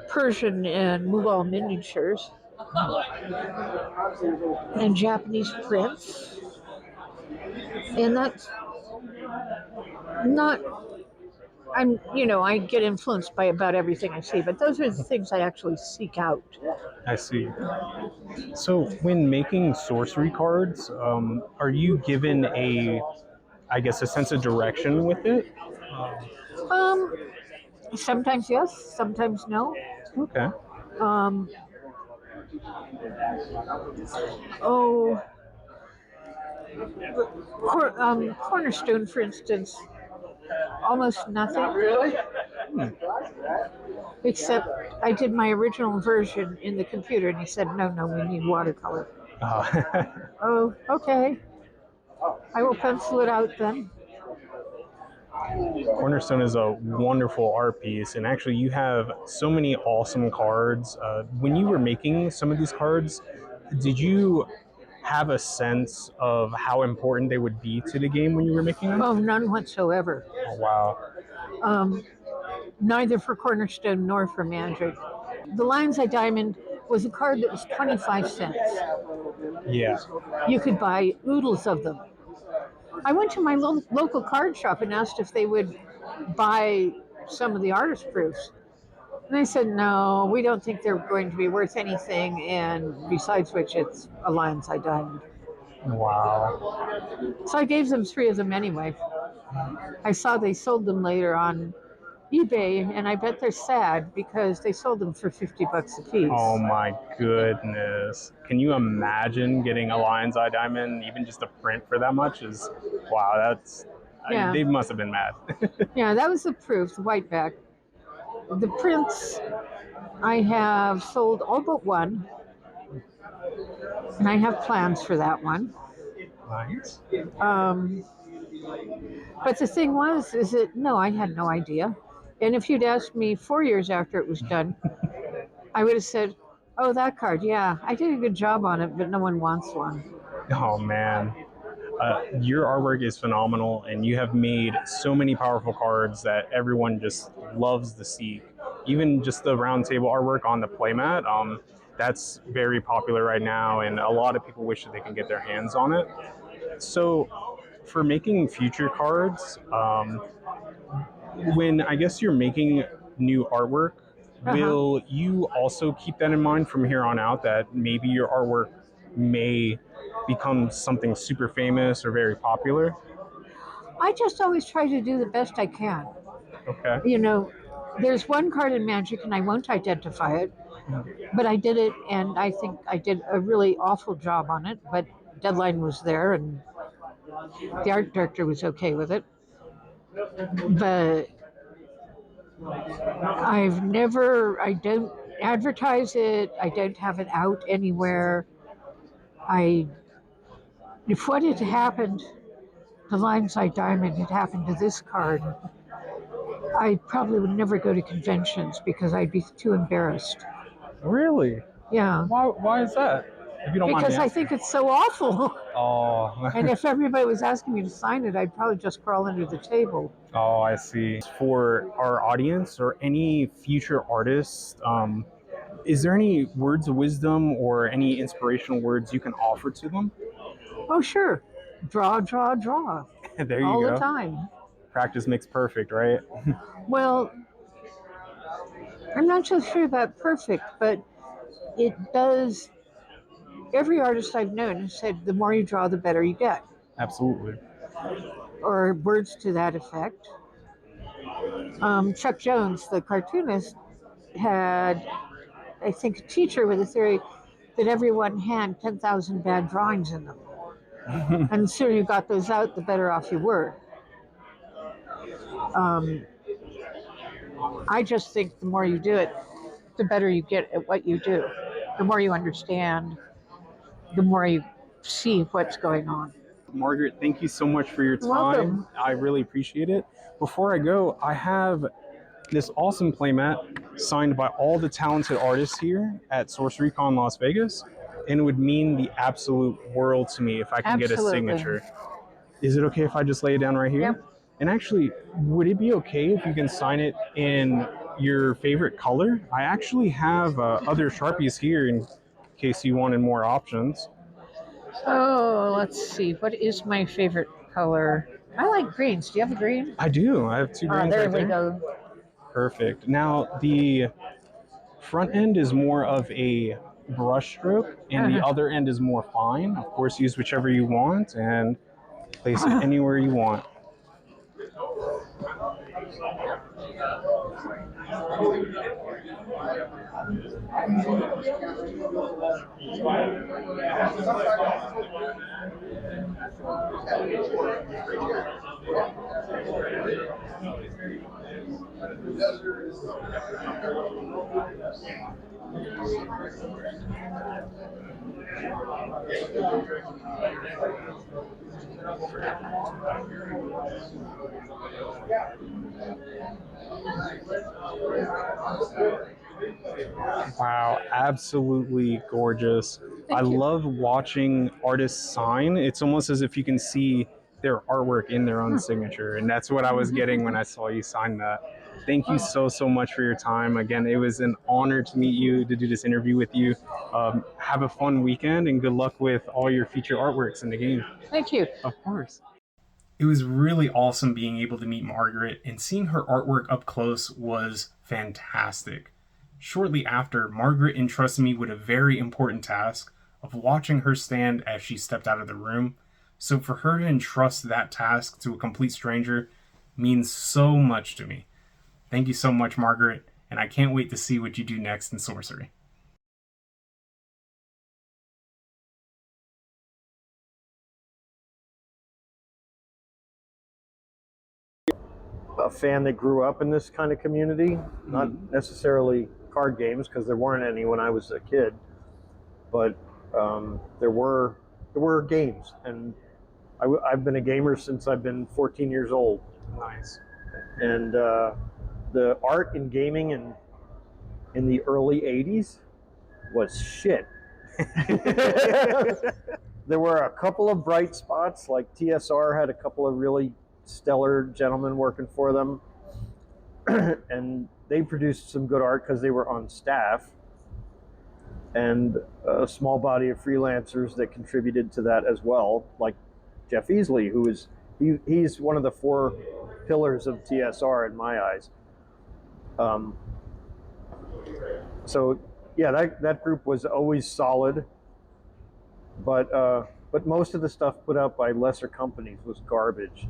Persian and Mughal miniatures and Japanese prints. And that's not, I get influenced by about everything I see, but those are the things I actually seek out. I see. So when making sorcery cards, are you given a sense of direction with it? Sometimes yes, sometimes no. Okay. Cornerstone, for instance, almost nothing. Really? Except I did my original version in the computer, and he said, no, we need watercolor. Oh, okay. I will pencil it out then. Cornerstone is a wonderful art piece, and actually you have so many awesome cards. When you were making some of these cards, did you have a sense of how important they would be to the game when you were making them? Oh, none whatsoever. Oh, wow. Neither for Cornerstone nor for Magic. The Lion's Eye Diamond was a card that was 25 cents. Yeah. You could buy oodles of them. I went to my local card shop and asked if they would buy some of the artist proofs. And they said, no, we don't think they're going to be worth anything. And besides which, it's a Lion's Eye Diamond. Wow. So I gave them 3 of them anyway. I saw they sold them later on eBay, and I bet they're sad because they sold them for $50 a piece. Oh my goodness. Can you imagine getting a Lion's Eye Diamond, even just a print for that much? They must have been mad. Yeah, that was the proof, the whiteback. The prints, I have sold all but one, and I have plans for that one. Nice. But the thing was, I had no idea. And if you'd asked me 4 years after it was done, I would have said, oh, that card, yeah, I did a good job on it, but no one wants one. Oh, man. Your artwork is phenomenal, and you have made so many powerful cards that everyone just loves to see. Even just the round table artwork on the playmat, that's very popular right now, and a lot of people wish that they can get their hands on it. So for making future cards, when you're making new artwork, will you also keep that in mind from here on out, that maybe your artwork may become something super famous or very popular? I just always try to do the best I can. Okay. There's one card in Magic, and I won't identify it, but I did it, and I think I did a really awful job on it, but deadline was there, and the art director was okay with it. But I don't advertise it, I don't have it out anywhere. If what had happened the Lion's Eye Diamond had happened to this card, I probably would never go to conventions because I'd be too embarrassed. Really? Yeah. Why is that? If you don't mind me Because I asking. think it's so awful. Oh. And if everybody was asking me to sign it, I'd probably just crawl under the table. Oh, I see. For our audience or any future artists, is there any words of wisdom or any inspirational words you can offer to them? Oh, sure. Draw, draw, draw. There you all go. the time. Practice makes perfect, right? Well, I'm not so sure about perfect, but it does. Every artist I've known has said the more you draw, the better you get. Absolutely. Or words to that effect. Chuck Jones, the cartoonist, had, I think, a teacher with a theory that everyone had 10,000 bad drawings in them. And the sooner you got those out, the better off you were. I just think the more you do it, the better you get at what you do. The more you understand, the more you see what's going on. Margaret, thank you so much for your time. Welcome. I really appreciate it. Before I go, I have this awesome playmat signed by all the talented artists here at SorceryCon Las Vegas, and it would mean the absolute world to me if I can get a signature. Is it okay if I just lay it down right here? Yep. And actually, would it be okay if you can sign it in your favorite color? I actually have other Sharpies here in case you wanted more options. Oh, let's see. What is my favorite color? I like greens. Do you have a green? I do. I have 2 greens there right we go. Perfect. Now, the front end is more of a brush stroke, and the other end is more fine. Of course, use whichever you want and place it anywhere you want. Wow, absolutely gorgeous. I love watching artists sign. It's almost as if you can see their artwork in their own signature, and that's what I was getting when I saw you sign that. Thank you so much for your time. Again, it was an honor to meet you, to do this interview with you. Have a fun weekend, and good luck with all your future artworks in the game. Thank you. Of course. It was really awesome being able to meet Margaret, and seeing her artwork up close was fantastic. Shortly after, Margaret entrusted me with a very important task of watching her stand as she stepped out of the room. So for her to entrust that task to a complete stranger means so much to me. Thank you so much, Margaret, and I can't wait to see what you do next in Sorcery. A fan that grew up in this kind of community, not necessarily card games because there weren't any when I was a kid, but there were games, and I've been a gamer since I've been 14 years old. Nice. And the art in gaming in the early 80s was shit. There were a couple of bright spots, like TSR had a couple of really stellar gentlemen working for them, and they produced some good art because they were on staff, and a small body of freelancers that contributed to that as well, like Jeff Easley, who is he's one of the 4 pillars of TSR in my eyes. So yeah, that group was always solid, but most of the stuff put out by lesser companies was garbage.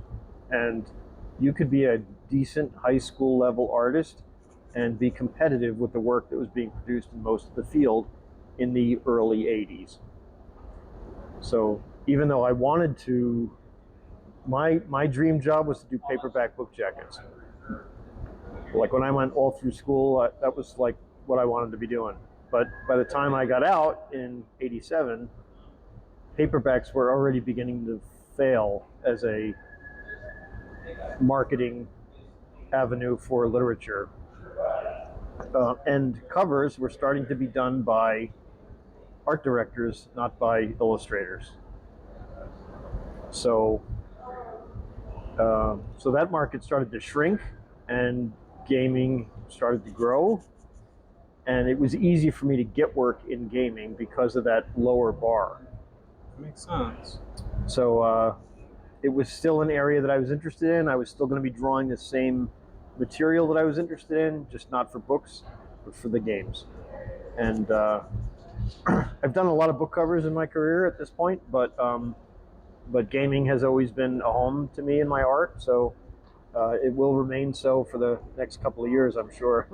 And you could be a decent high school level artist and be competitive with the work that was being produced in most of the field in the early 80s. So even though I wanted to, my dream job was to do paperback book jackets. Like when I went all through school, that was like what I wanted to be doing. But by the time I got out in '87, paperbacks were already beginning to fail as a marketing avenue for literature. And covers were starting to be done by art directors, not by illustrators. So that market started to shrink, and gaming started to grow. And it was easy for me to get work in gaming because of that lower bar. That makes sense. So it was still an area that I was interested in. I was still going to be drawing the same material that I was interested in, just not for books, but for the games. And I've done a lot of book covers in my career at this point, but gaming has always been a home to me in my art. So it will remain so for the next couple of years, I'm sure.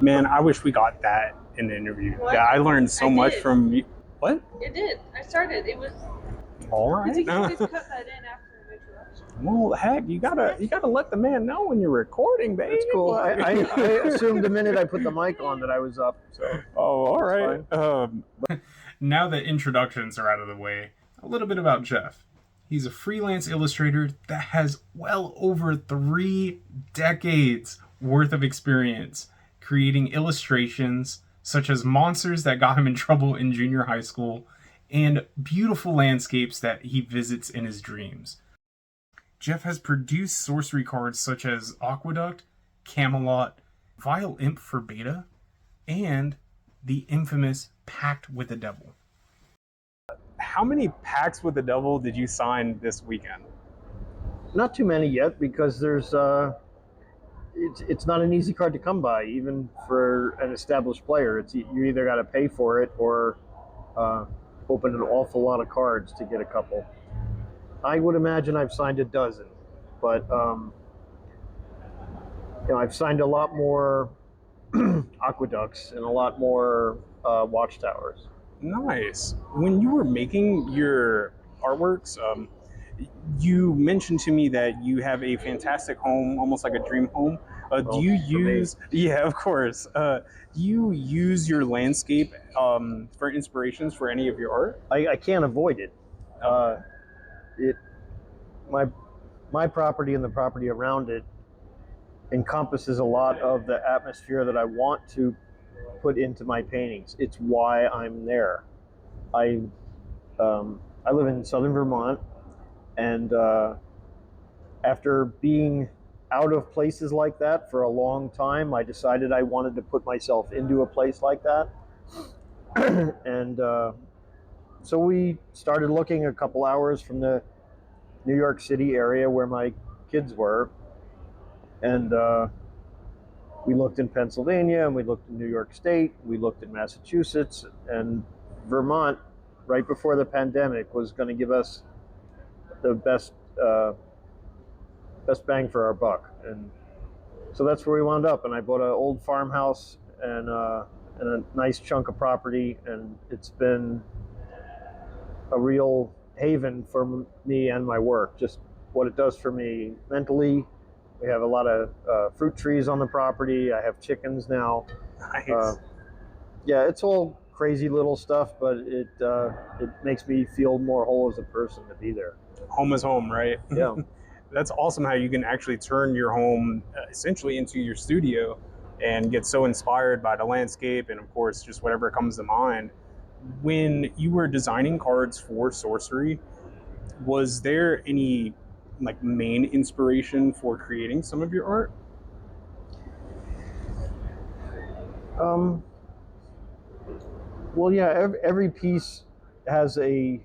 Man, I wish we got that in the interview. What? Yeah, I learned so much did. from you. What? It did. I started. It was. All right. You can just cut that in after the introduction. Well, heck, you gotta let the man know when you're recording, baby. That's cool. I assumed the minute I put the mic on that I was up. So. Oh, all right. Now that introductions are out of the way, a little bit about Jeff. He's a freelance illustrator that has well over 3 decades worth of experience creating illustrations such as monsters that got him in trouble in junior high school and beautiful landscapes that he visits in his dreams. Jeff has produced sorcery cards such as Aqueduct, Camelot, Vile Imp for Beta, and the infamous Pact with the Devil. How many packs with the devil did you sign this weekend? Not too many yet, because there's it's not an easy card to come by, even for an established player. It's you either got to pay for it or open an awful lot of cards to get a couple. I would imagine I've signed a dozen, but I've signed a lot more aqueducts and a lot more watchtowers. Nice. When you were making your artworks, you mentioned to me that you have a fantastic home, almost like a dream home. Do you use? Yeah, of course. Do you use your landscape for inspirations for any of your art? I can't avoid it. My property and the property around it encompasses a lot of the atmosphere that I want to put into my paintings. It's why I'm there. I live in southern Vermont, and after being out of places like that for a long time, I decided I wanted to put myself into a place like that. And so we started looking a couple hours from the New York City area where my kids were, and we looked in Pennsylvania, and we looked in New York State, we looked in Massachusetts, and Vermont, right before the pandemic, was going to give us the best bang for our buck. And so that's where we wound up. And I bought an old farmhouse and a nice chunk of property, and it's been a real haven for me and my work, just what it does for me mentally. We have a lot of fruit trees on the property. I have chickens now. Nice. Yeah, it's all crazy little stuff, but it makes me feel more whole as a person to be there. Home is home, right? Yeah. That's awesome how you can actually turn your home essentially into your studio and get so inspired by the landscape and, of course, just whatever comes to mind. When you were designing cards for Sorcery, was there any main inspiration for creating some of your art? Well, yeah, every piece has a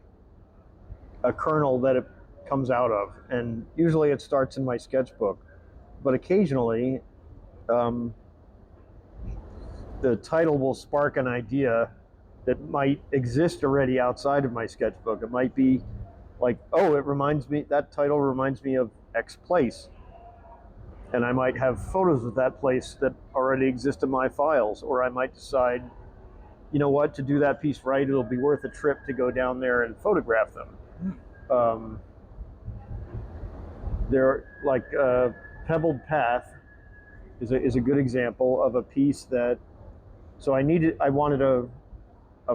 kernel that it comes out of, and usually it starts in my sketchbook, but occasionally the title will spark an idea that might exist already outside of my sketchbook. It might be like, oh, that title reminds me of X place. And I might have photos of that place that already exist in my files. Or I might decide, you know what, to do that piece right, it'll be worth a trip to go down there and photograph them. Pebbled Path is a good example of a piece that, so I wanted a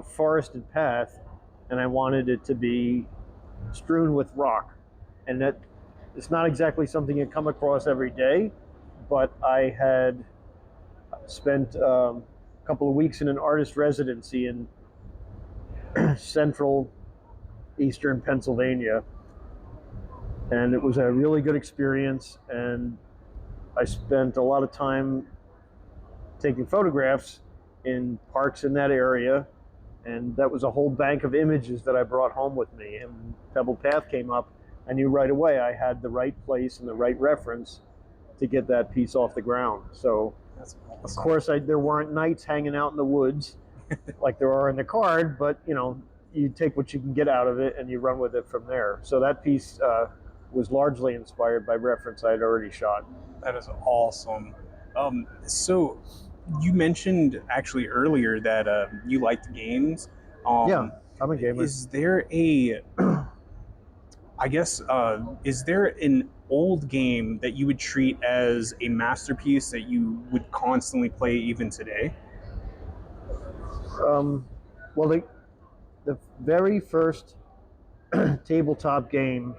forested path, and I wanted it to be strewn with rock, and that it's not exactly something you come across every day, but I had spent a couple of weeks in an artist residency in central eastern Pennsylvania, and it was a really good experience, and I spent a lot of time taking photographs in parks in that area, and that was a whole bank of images that I brought home with me. And when Pebble Path came up, I knew right away I had the right place and the right reference to get that piece off the ground. So That's awesome. of course there weren't knights hanging out in the woods like there are in the card, but you know, you take what you can get out of it and you run with it from there. So that piece was largely inspired by reference I had already shot. That is awesome. So you mentioned actually earlier that you liked games. Yeah, I'm a gamer. Is there a, I guess, is there an old game that you would treat as a masterpiece that you would constantly play even today? Well, the very first tabletop game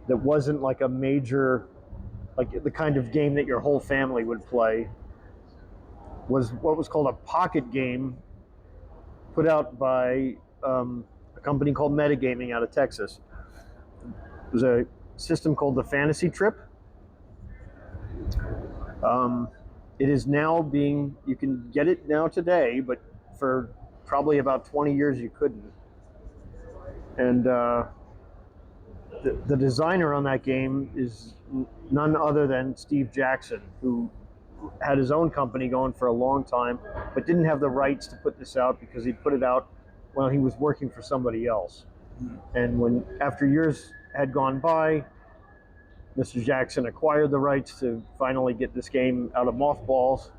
that wasn't like a major, like the kind of game that your whole family would play, was what was called a pocket game put out by a company called Metagaming out of Texas. It was a system called the Fantasy Trip. It is now you can get it now today, but for probably about 20 years you couldn't. And the designer on that game is none other than Steve Jackson, who had his own company going for a long time, but didn't have the rights to put this out because he put it out while he was working for somebody else. And after years had gone by, Mr. Jackson acquired the rights to finally get this game out of mothballs,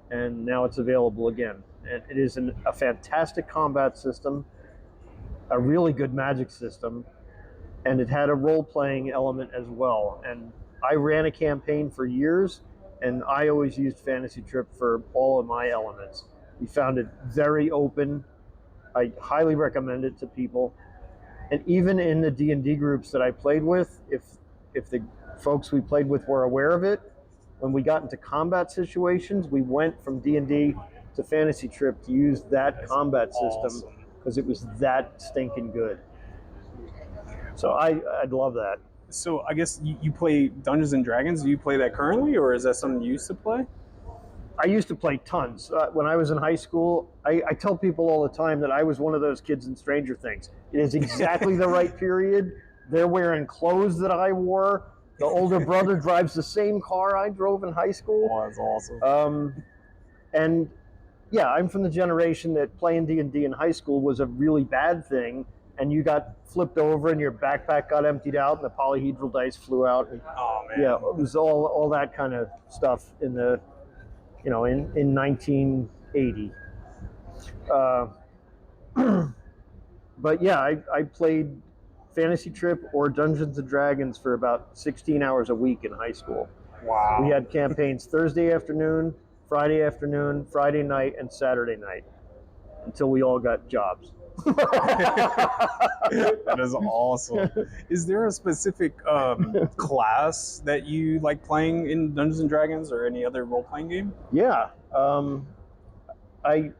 and now it's available again. And it is a fantastic combat system, a really good magic system, and it had a role-playing element as well. And I ran a campaign for years, and I always used Fantasy Trip for all of my elements. We found it very open. I highly recommend it to people. And even in the D&D groups that I played with, if the folks we played with were aware of it, when we got into combat situations, we went from D&D to Fantasy Trip to use that combat system because it was that stinking good. So I'd love that. So I guess you play Dungeons and Dragons. Do you play that currently, or is that something you used to play? I used to play tons. When I was in high school, I tell people all the time that I was one of those kids in Stranger Things. It is exactly the right period. They're wearing clothes that I wore. The older brother drives the same car I drove in high school. Oh, that's awesome. And yeah, I'm from the generation that playing D&D in high school was a really bad thing, and you got flipped over and your backpack got emptied out and the polyhedral dice flew out. And, oh man. Yeah, it was all that kind of stuff in the, in 1980. But yeah, I played Fantasy Trip or Dungeons and Dragons for about 16 hours a week in high school. Wow. We had campaigns Thursday afternoon, Friday afternoon, Friday night, and Saturday night until we all got jobs. That is awesome. Is there a specific class that you like playing in Dungeons and Dragons or any other role-playing game? Yeah, I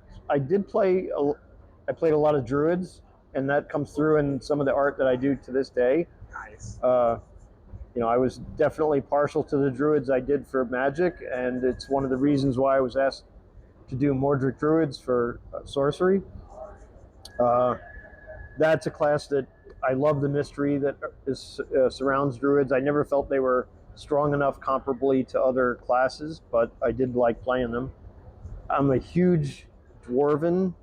did play. I played a lot of druids, and that comes through in some of the art that I do to this day. Nice. I was definitely partial to the druids I did for Magic, and it's one of the reasons why I was asked to do Mordric Druids for Sorcery. That's a class that I love the mystery that surrounds druids. I never felt they were strong enough comparably to other classes, but I did like playing them. I'm a huge Dwarven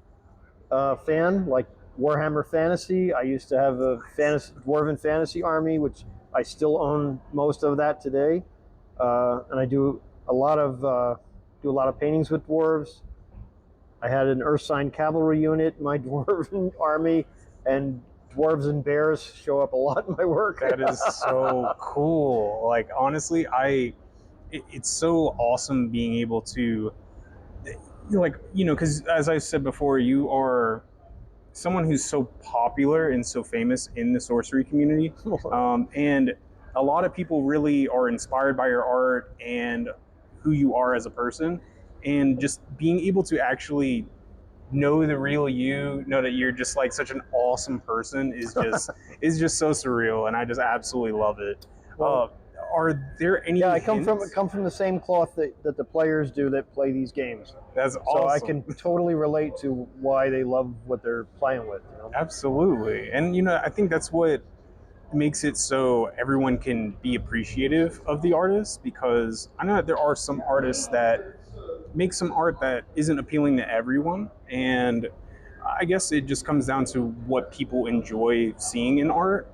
fan, like Warhammer Fantasy. I used to have a Dwarven fantasy army, which I still own most of that today, and I do a lot of paintings with dwarves. I had an Earthsign cavalry unit in my Dwarven army, and dwarves and bears show up a lot in my work. That is so cool. Like, honestly, it's so awesome being able to, because as I said before, you are someone who's so popular and so famous in the sorcery community. And a lot of people really are inspired by your art and who you are as a person, and just being able to actually know the real you, know that you're just like such an awesome person is just so surreal, and I just absolutely love it. Are there any? Yeah, I come from the same cloth that the players do that play these games. That's awesome. So I can totally relate to why they love what they're playing with. You know? Absolutely, and I think that's what makes it so everyone can be appreciative of the artist, because I know that there are some artists that make some art that isn't appealing to everyone, and I guess it just comes down to what people enjoy seeing in art.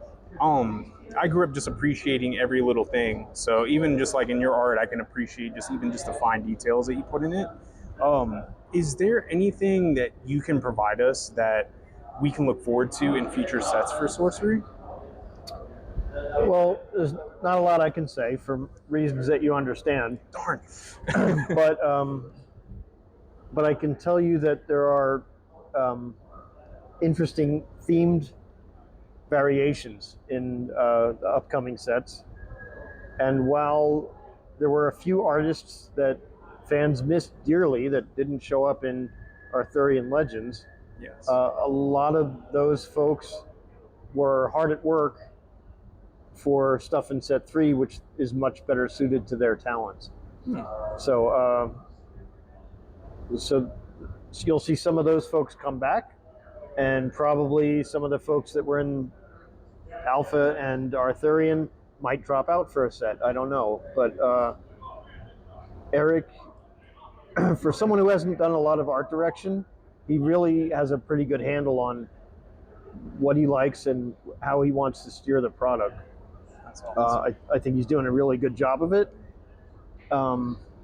I grew up just appreciating every little thing, so even just like in your art, I can appreciate just the fine details that you put in it. Is there anything that you can provide us that we can look forward to in future sets for Sorcery? Well, there's not a lot I can say for reasons that you understand. Darn. But I can tell you that there are interesting themed variations in the upcoming sets. And while there were a few artists that fans missed dearly that didn't show up in Arthurian Legends, yes, a lot of those folks were hard at work for stuff in set 3, which is much better suited to their talents. So you'll see some of those folks come back, and probably some of the folks that were in Alpha and Arthurian might drop out for a set. I don't know. But Erik, for someone who hasn't done a lot of art direction, he really has a pretty good handle on what he likes and how he wants to steer the product. That's awesome. I think he's doing a really good job of it.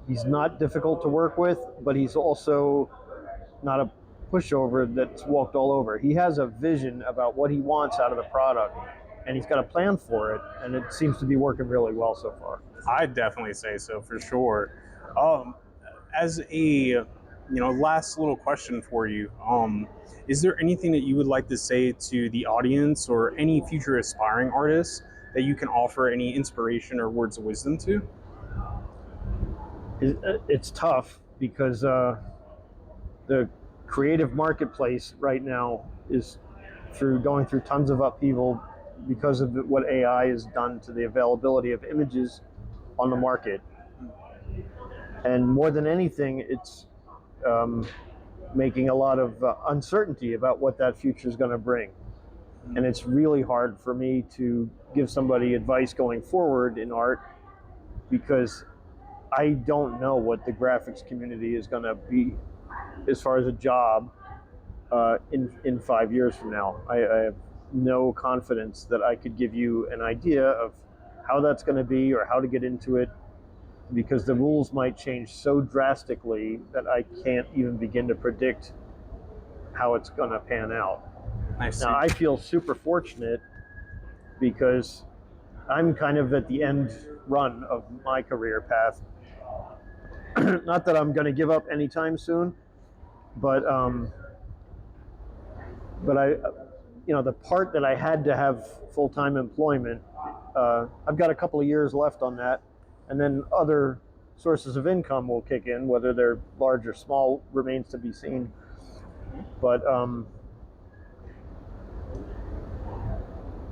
He's not difficult to work with, but he's also not a pushover that's walked all over. He has a vision about what he wants out of the product, and he's got a plan for it, and it seems to be working really well so far. I'd definitely say so, for sure. As a last little question for you, is there anything that you would like to say to the audience or any future aspiring artists that you can offer any inspiration or words of wisdom to? It's tough because the creative marketplace right now is going through tons of upheaval because of what AI has done to the availability of images on the market. And more than anything, it's making a lot of uncertainty about what that future is going to bring. And it's really hard for me to give somebody advice going forward in art, because I don't know what the graphics community is going to be as far as a job in 5 years from now. I have no confidence that I could give you an idea of how that's going to be or how to get into it, because the rules might change so drastically that I can't even begin to predict how it's going to pan out. Now, I feel super fortunate because I'm kind of at the end run of my career path. Not that I'm going to give up anytime soon, but I, the part that I had to have full-time employment, I've got a couple of years left on that, and then other sources of income will kick in. Whether they're large or small remains to be seen. But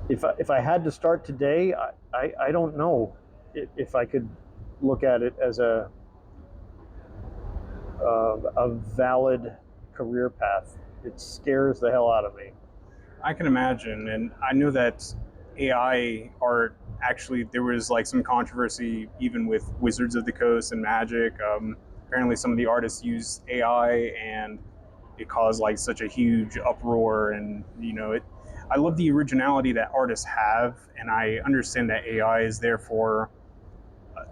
if I had to start today, I don't know if I could look at it as a valid career path. It scares the hell out of me. I can imagine, and I know that AI art, actually there was like some controversy even with Wizards of the Coast and Magic. Apparently some of the artists used AI and it caused like such a huge uproar, and I love the originality that artists have, and I understand that AI is there for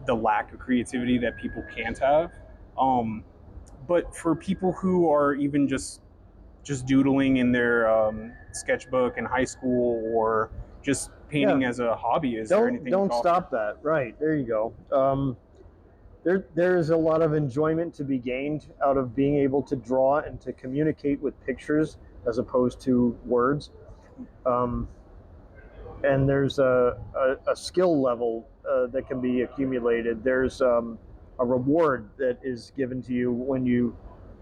the lack of creativity that people can't have. But for people who are even just doodling in their sketchbook in high school, or just painting as a hobby, is there anything? Don't stop that. Right, there you go. There is a lot of enjoyment to be gained out of being able to draw and to communicate with pictures as opposed to words. and there's a skill level that can be accumulated. There's a reward that is given to you when you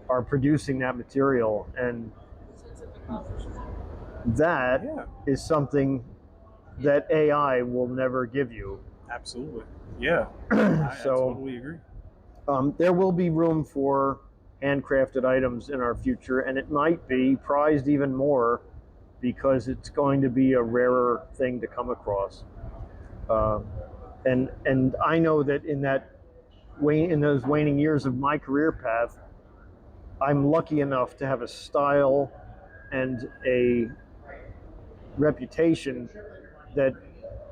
are producing that material, and that is something that AI will never give you. Absolutely. Yeah. I totally agree. There will be room for handcrafted items in our future, and it might be prized even more because it's going to be a rarer thing to come across. And I know that in those waning years of my career path, I'm lucky enough to have a style and a reputation that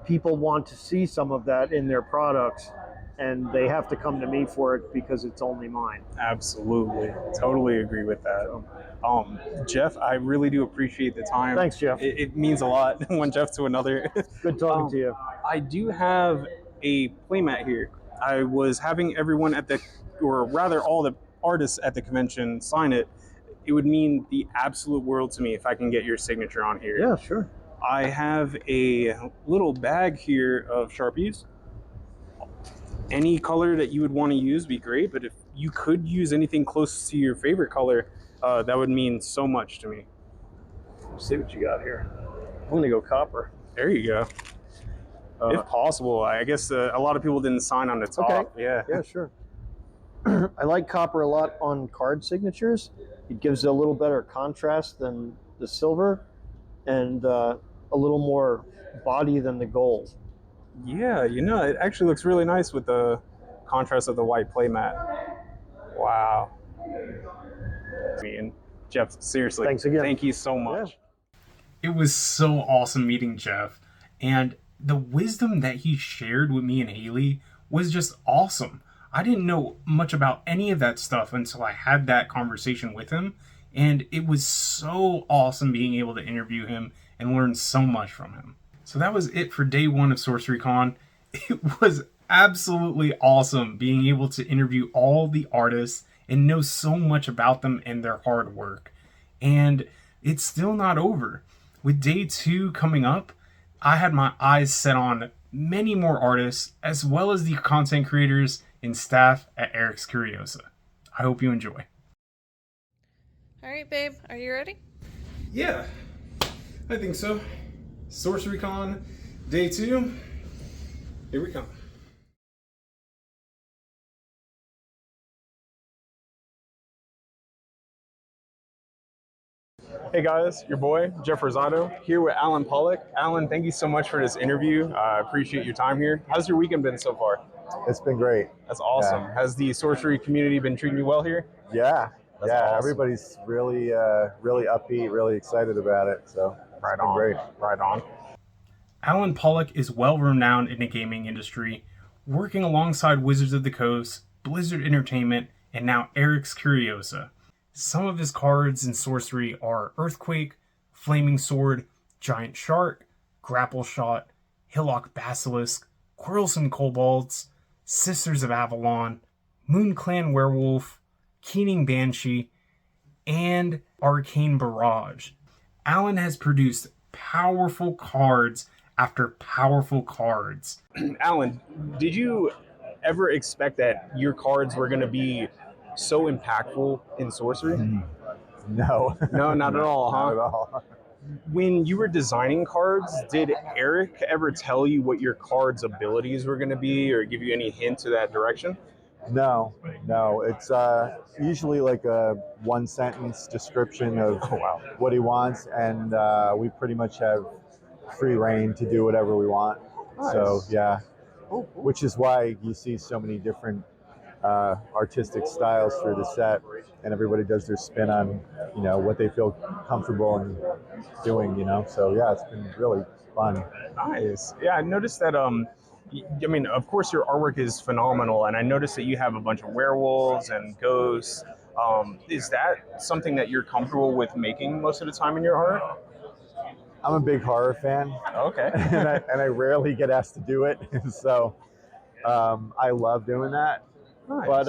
people want to see some of that in their products, and they have to come to me for it because it's only mine. Absolutely. Totally agree with that. Jeff, I really do appreciate the time. Thanks, Jeff. It means a lot, one Jeff to another. Good talking to you. I do have a playmat here. I was having everyone or rather all the artists at the convention sign it. It would mean the absolute world to me if I can get your signature on here. Yeah, sure. I have a little bag here of Sharpies. Any color that you would want to use would be great, but if you could use anything close to your favorite color, that would mean so much to me. Let's see what you got here. I'm going to go copper. There you go. If possible. I guess a lot of people didn't sign on the top. Okay. Yeah, sure. I like copper a lot on card signatures. It gives a little better contrast than the silver, and a little more body than the gold. Yeah, it actually looks really nice with the contrast of the white playmat. Wow. And Jeff, seriously, thanks again. Thank you so much. It was so awesome meeting Jeff, and the wisdom that he shared with me and Haley was just awesome. I didn't know much about any of that stuff until I had that conversation with him, and it was so awesome being able to interview him and learn so much from him. So that was it for day one of SorceryCon. It was absolutely awesome being able to interview all the artists and know so much about them and their hard work. And it's still not over. With day two coming up, I had my eyes set on many more artists, as well as the content creators and staff at Erik's Curiosa. I hope you enjoy. All right, babe, are you ready? Yeah, I think so. SorceryCon day two. Here we come. Hey guys, your boy, Jeff Rosado, here with Alan Pollack. Alan, thank you so much for this interview. I appreciate your time here. How's your weekend been so far? It's been great. That's awesome. Yeah. Has the sorcery community been treating you well here? Yeah. That's awesome. Everybody's really upbeat, really excited about it. So right on. Great. Right on. Alan Pollack is well renowned in the gaming industry, working alongside Wizards of the Coast, Blizzard Entertainment, and now Erik's Curiosa. Some of his cards in Sorcery are Earthquake, Flaming Sword, Giant Shark, Grapple Shot, Hillock Basilisk, Quarrelsome Kobolds, Sisters of Avalon, Moon Clan Werewolf, Keening Banshee, and Arcane Barrage. Alan has produced powerful cards after powerful cards. Alan, did you ever expect that your cards were going to be so impactful in Sorcery? No. No, not at all, huh? Not at all. When you were designing cards, did Erik ever tell you what your cards' abilities were going to be or give you any hint to that direction? No. It's usually like a one-sentence description of what he wants, and we pretty much have free reign to do whatever we want. Nice. So, yeah. Which is why you see so many different artistic styles through the set, and everybody does their spin on what they feel comfortable in doing. So yeah, it's been really fun. Nice. Yeah, I noticed that. I mean, of course, your artwork is phenomenal, and I noticed that you have a bunch of werewolves and ghosts. Is that something that you're comfortable with making most of the time in your art? I'm a big horror fan. Okay. and I rarely get asked to do it, so I love doing that. Nice. But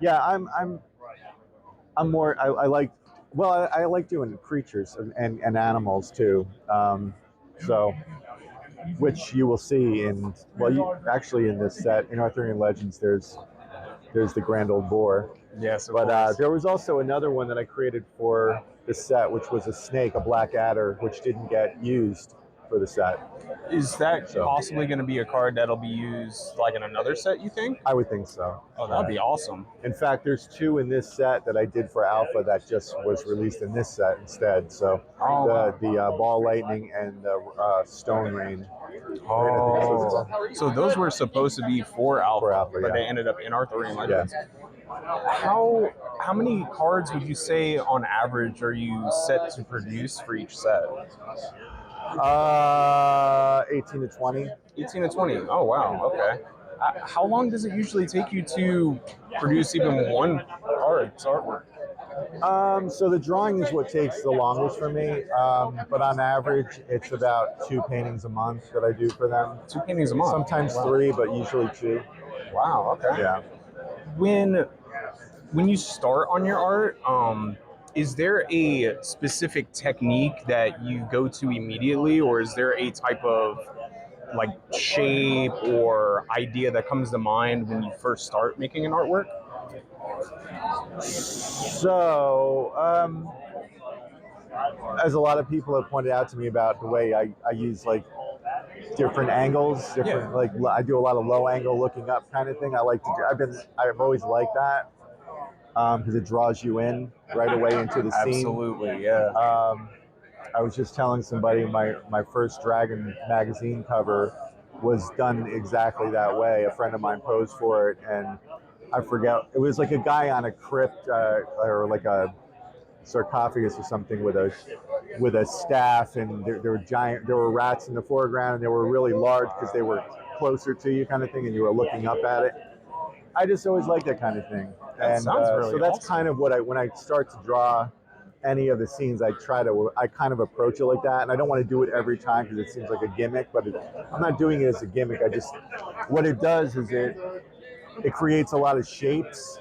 yeah, I'm more. I like doing creatures and animals too. So, which you will see in, well, actually in this set, in Arthurian Legends, there's the Grand Old Boar. Yes, of but course. there was also another one that I created for the set, which was a snake, a black adder, which didn't get used for the set. Is that possibly going to be a card that'll be used like in another set, you think? I would think so. Oh, that'd be awesome. In fact, there's 2 in this set that I did for Alpha that just was released in this set instead. So the Ball Lightning and the Stone Rain. Oh, so those were supposed to be for Alpha, but yeah. they ended up in Arthurian Legends. Yeah. How many cards would you say on average are you set to produce for each set? 18 to 20. 18 to 20. Oh, wow. Okay. How long does it usually take you to produce even one card's artwork? So the drawing is what takes the longest for me, but on average, it's about 2 paintings a month that I do for them. 2 paintings a month? Sometimes 3, but usually 2. Wow, okay. Yeah. When you start on your art, is there a specific technique that you go to immediately, or is there a type of like shape or idea that comes to mind when you first start making an artwork? So, as a lot of people have pointed out to me about the way I use like different angles, like I do a lot of low angle looking up kind of thing. I like to do, I've always liked that because it draws you in right away into the scene. Absolutely, yeah. I was just telling somebody my first Dragon magazine cover was done exactly that way. A friend of mine posed for it, and I forget, it was like a guy on a crypt or like a sarcophagus or something with a staff, and there were rats in the foreground, and they were really large because they were closer to you kind of thing, and you were looking up at it. I just always like that kind of thing. That sounds really so that's awesome. kind of what when I start to draw any of the scenes, I kind of approach it like that, and I don't want to do it every time because it seems like a gimmick, but I'm not doing it as a gimmick. What it does is it creates a lot of shapes.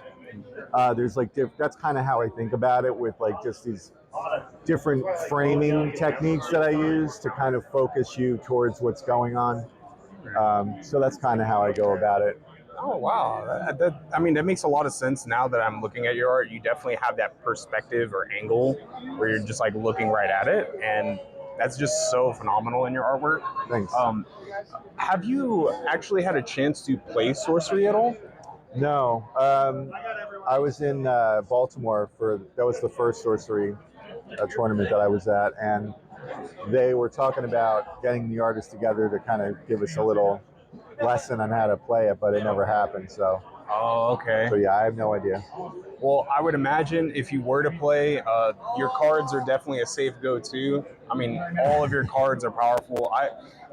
There's like that's kind of how I think about it, with like just these different framing techniques that I use to kind of focus you towards what's going on. So that's kind of how I go about it. Oh, wow. That makes a lot of sense now that I'm looking at your art. You definitely have that perspective or angle where you're just like looking right at it, and that's just so phenomenal in your artwork. Thanks. Have you actually had a chance to play Sorcery at all? No. I was in Baltimore that was the first Sorcery tournament that I was at, and they were talking about getting the artists together to kind of give us a little lesson on how to play it, but it never happened. So. Oh, okay. So yeah, I have no idea. Well, I would imagine if you were to play, your cards are definitely a safe go-to. I mean, all of your cards are powerful.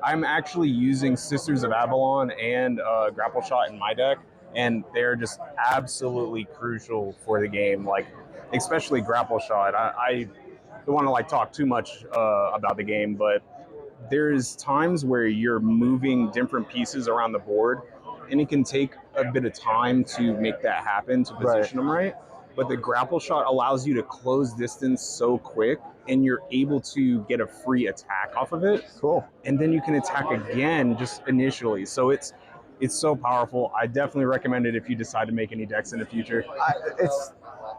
I'm actually using Sisters of Avalon and Grapple Shot in my deck, and they're just absolutely crucial for the game. Like, especially Grapple Shot. I don't want to like talk too much about the game, but there's times where you're moving different pieces around the board, and it can take a bit of time to make that happen, to position them right. But the Grapple Shot allows you to close distance so quick, and you're able to get a free attack off of it. Cool. And then you can attack again just initially. So it's so powerful. I definitely recommend it if you decide to make any decks in the future.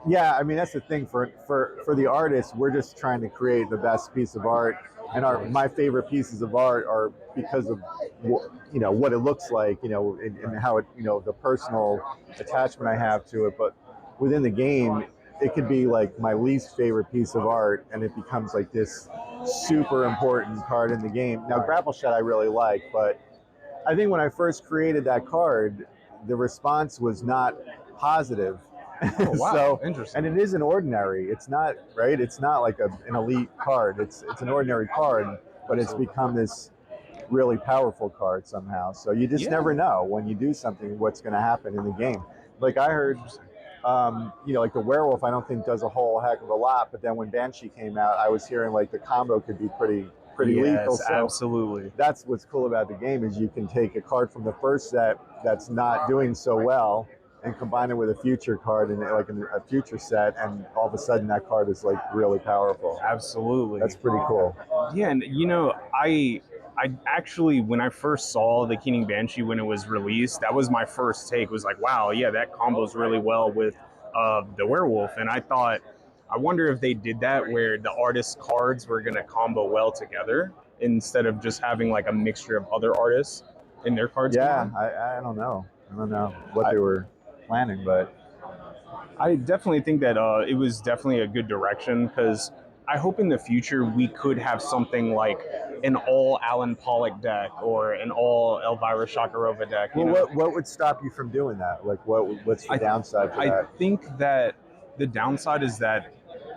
Yeah, I mean, that's the thing for the artists. We're just trying to create the best piece of art, and my favorite pieces of art are because of what it looks like, and how it, the personal attachment I have to it. But within the game, it could be like my least favorite piece of art, and it becomes like this super important card in the game. Now, Grapple Shot I really like, but I think when I first created that card, the response was not positive. Oh, wow. So, interesting. and it is an ordinary. It's not, right? It's not like an elite card. It's an ordinary card, but it's become this really powerful card somehow. So you just never know when you do something what's going to happen in the game. Like I heard, like the werewolf, I don't think does a whole heck of a lot. But then when Banshee came out, I was hearing like the combo could be pretty lethal. So absolutely. That's what's cool about the game is you can take a card from the first set that's not doing so well, and combine it with a future card and like a future set, and all of a sudden that card is like really powerful. Absolutely. That's pretty cool. Yeah, and I actually, when I first saw the Keening Banshee when it was released, that was my first take, was like, wow, yeah, that combos really well with the werewolf. And I wonder if they did that where the artist's cards were going to combo well together instead of just having like a mixture of other artists in their cards. Yeah, I don't know. I don't know what they were planning, but I definitely think that it was definitely a good direction, because I hope in the future we could have something like an all Alan Pollack deck or an all Elvira Shakirova deck. Well, what would stop you from doing that? Like, what's the downside to that? I think that the downside is that,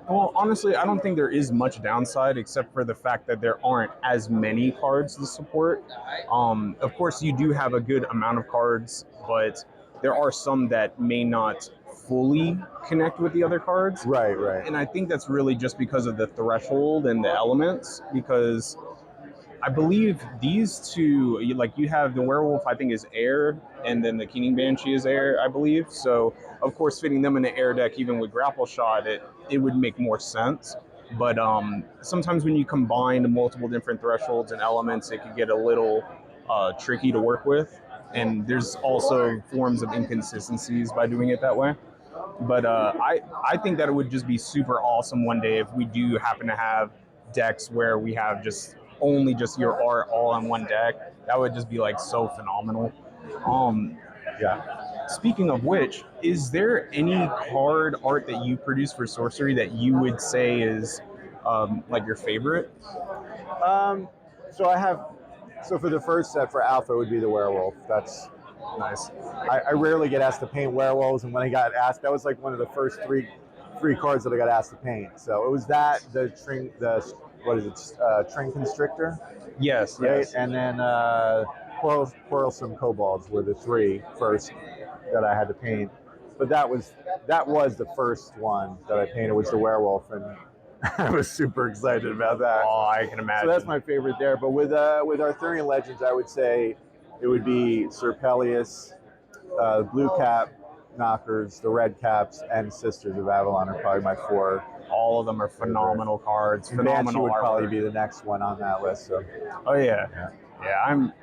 well, honestly, I don't think there is much downside except for the fact that there aren't as many cards to support. Of course, you do have a good amount of cards, but there are some that may not fully connect with the other cards. Right. And I think that's really just because of the threshold and the elements, because I believe these two, like you have the werewolf, I think is air, and then the Keening Banshee is air, I believe. So, of course, fitting them in an air deck, even with grapple shot, it would make more sense. But sometimes when you combine multiple different thresholds and elements, it could get a little tricky to work with. And there's also forms of inconsistencies by doing it that way. But I think that it would just be super awesome one day if we do happen to have decks where we have just your art all on one deck. That would just be like so phenomenal. Yeah. Speaking of which, is there any card art that you produce for Sorcery that you would say is like your favorite? So for the first set for Alpha would be the werewolf. That's nice. I rarely get asked to paint werewolves, and when I got asked, that was like one of the first three cards that I got asked to paint. So it was that, Train Constrictor? Yes, right? yes. And then Quarrelsome Kobolds were the three first that I had to paint. But that was the first one that I painted, was the werewolf, and I was super excited about that. Oh, I can imagine. So that's my favorite there. But with Arthurian Legends, I would say it would be Sir Peleus, Blue Cap Knockers, the Red Caps, and Sisters of Avalon are probably my four. All of them are phenomenal cards. And Banshee Phenomenal would artwork. probably be the next one on that list. So. Oh yeah.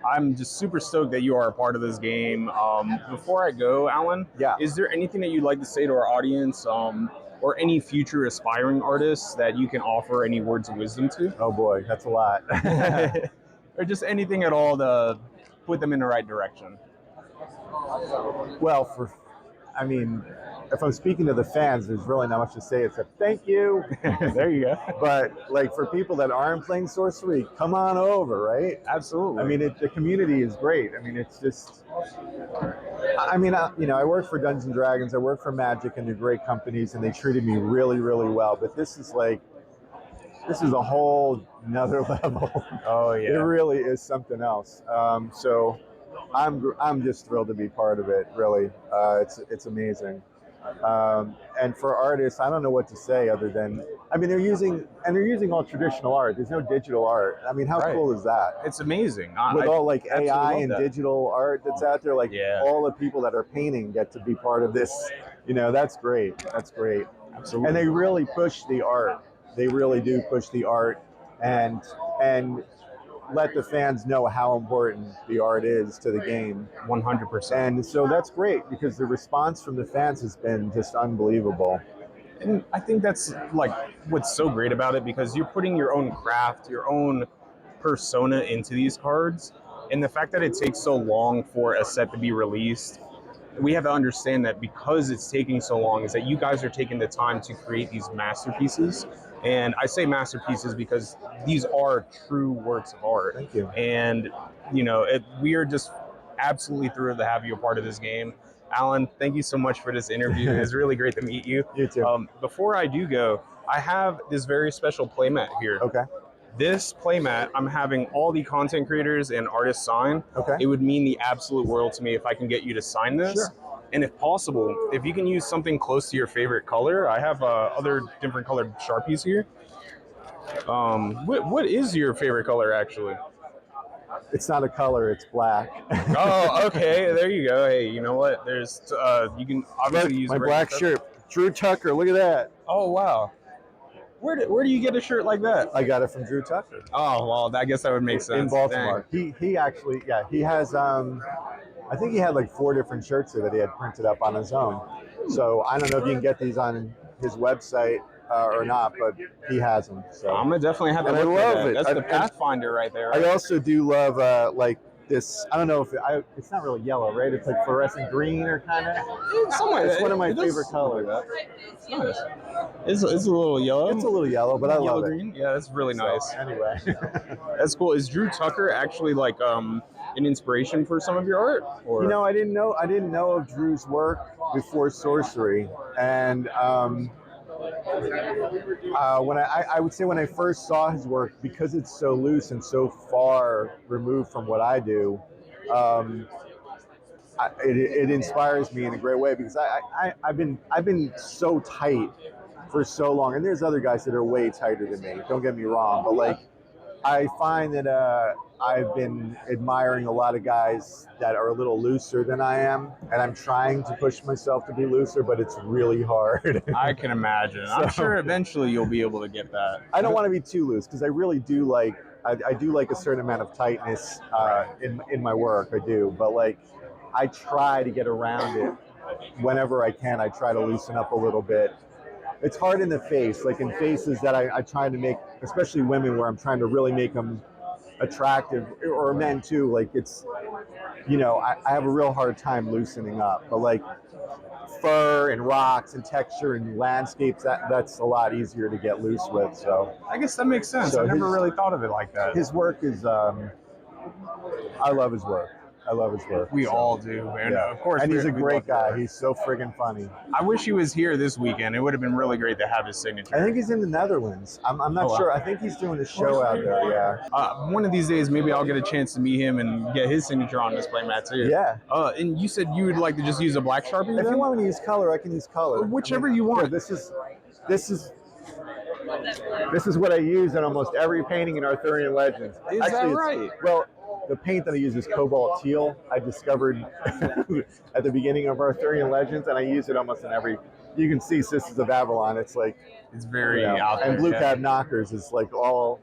I'm just super stoked that you are a part of this game. Before I go, Alan, is there anything that you'd like to say to our audience, or any future aspiring artists that you can offer any words of wisdom to? Oh boy, that's a lot. Or just anything at all to put them in the right direction. Well, if I'm speaking to the fans, there's really not much to say except thank you. There you go. But like for people that aren't playing Sorcery, come on over, right? Absolutely. I mean, the community is great. I mean, it's just. I work for Dungeons and Dragons. I work for Magic, and they're great companies, and they treated me really, really well. But this is a whole nother level. Oh yeah. It really is something else. So I'm just thrilled to be part of it. Really, it's amazing. And for artists, I don't know what to say other than, they're using all traditional art. There's no digital art. I mean, how cool is that? It's amazing. With all like AI and digital art that's out there, like all the people that are painting get to be part of this. That's great. That's great. Absolutely. And they really push the art. They really do push the art and let the fans know how important the art is to the game. 100%. And so that's great because the response from the fans has been just unbelievable. And I think that's like what's so great about it, because you're putting your own craft, your own persona into these cards. And the fact that it takes so long for a set to be released, we have to understand that because it's taking so long is that you guys are taking the time to create these masterpieces. And I say masterpieces because these are true works of art. Thank you. And, we are just absolutely thrilled to have you a part of this game. Alan, thank you so much for this interview. It was really great to meet you. You too. Before I do go, I have this very special playmat here. Okay. This playmat, I'm having all the content creators and artists sign. Okay. It would mean the absolute world to me if I can get you to sign this. Sure. And if possible, if you can use something close to your favorite color, I have other different colored Sharpies here. What is your favorite color, actually? It's not a color; it's black. Oh, okay. There you go. Hey, you know what? There's you can obviously use my regular black stuff. shirt. Drew Tucker. Look at that. Oh wow. Where do you get a shirt like that? I got it from Drew Tucker. Oh well, I guess that would make sense. In Baltimore. Dang. He actually he has I think he had like 4 different shirts there that he had printed up on his own. So I don't know if you can get these on his website or not, but he has them. So I'm gonna definitely have to and look I for love that. it. That's the Pathfinder right there. Right? I also do love like this. I don't know if it's not really yellow, right? It's like fluorescent green or kind of. It's one of my favorite colors. It's nice. It's a little yellow. It's a little yellow, but I love it. Green. Yeah, that's really nice. Anyway, that's cool. Is Drew Tucker actually like an inspiration for some of your art? Or? You know, I didn't know of Drew's work before Sorcery, and when I would say when I first saw his work, because it's so loose and so far removed from what I do, it inspires me in a great way, because I've been so tight for so long, and there's other guys that are way tighter than me. Don't get me wrong, but like I find that I've been admiring a lot of guys that are a little looser than I am, and I'm trying to push myself to be looser, but it's really hard. I can imagine. I'm sure eventually you'll be able to get that. I don't want to be too loose, because I really do like I do like a certain amount of tightness in my work. I do, but like I try to get around it whenever I can. I try to loosen up a little bit. It's hard in the face, like in faces that I try to make, especially women, where I'm trying to really make them attractive, or men too. Like it's, you know, I have a real hard time loosening up. But like fur and rocks and texture and landscapes, that's a lot easier to get loose with. So I guess that makes sense. I never really thought of it like that. His work is, I love his work. I love his work. We all do, and of course. And he's a great guy. He's so friggin' funny. I wish he was here this weekend. It would have been really great to have his signature. I think he's in the Netherlands. I'm not sure. I think he's doing a show out there. Yeah. One of these days, maybe I'll get a chance to meet him and get his signature on this playmat too. Yeah. And you said you would like to just use a black Sharpie. If you want me to use color, I can use color. Whichever you want. Yeah, this is what I use in almost every painting in Arthurian Legends. Is that right? Well, the paint that I use is cobalt teal. I discovered at the beginning of Arthurian Legends, and I use it almost in every. You can see Sisters of Avalon. It's like it's very out there. And Blue Cab Knockers is like all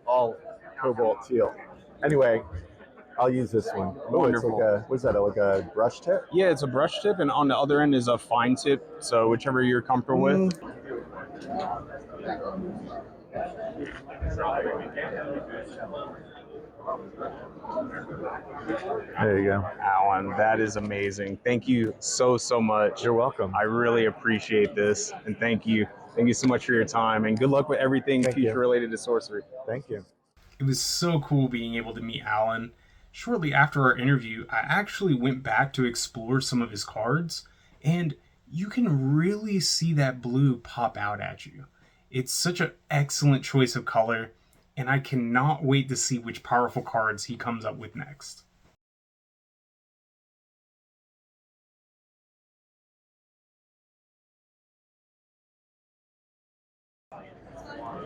cobalt teal. Anyway, I'll use this one. Wonderful. It's like what's that? Like a brush tip? Yeah, it's a brush tip, and on the other end is a fine tip. So whichever you're comfortable with. There you go. Alan, that is amazing. Thank you so much. You're welcome. I really appreciate this, and thank you. Thank you so much for your time, and good luck with everything future related to sorcery. Thank you. It was so cool being able to meet Alan. Shortly after our interview, I actually went back to explore some of his cards, and you can really see that blue pop out at you. It's such an excellent choice of color, and I cannot wait to see which powerful cards he comes up with next.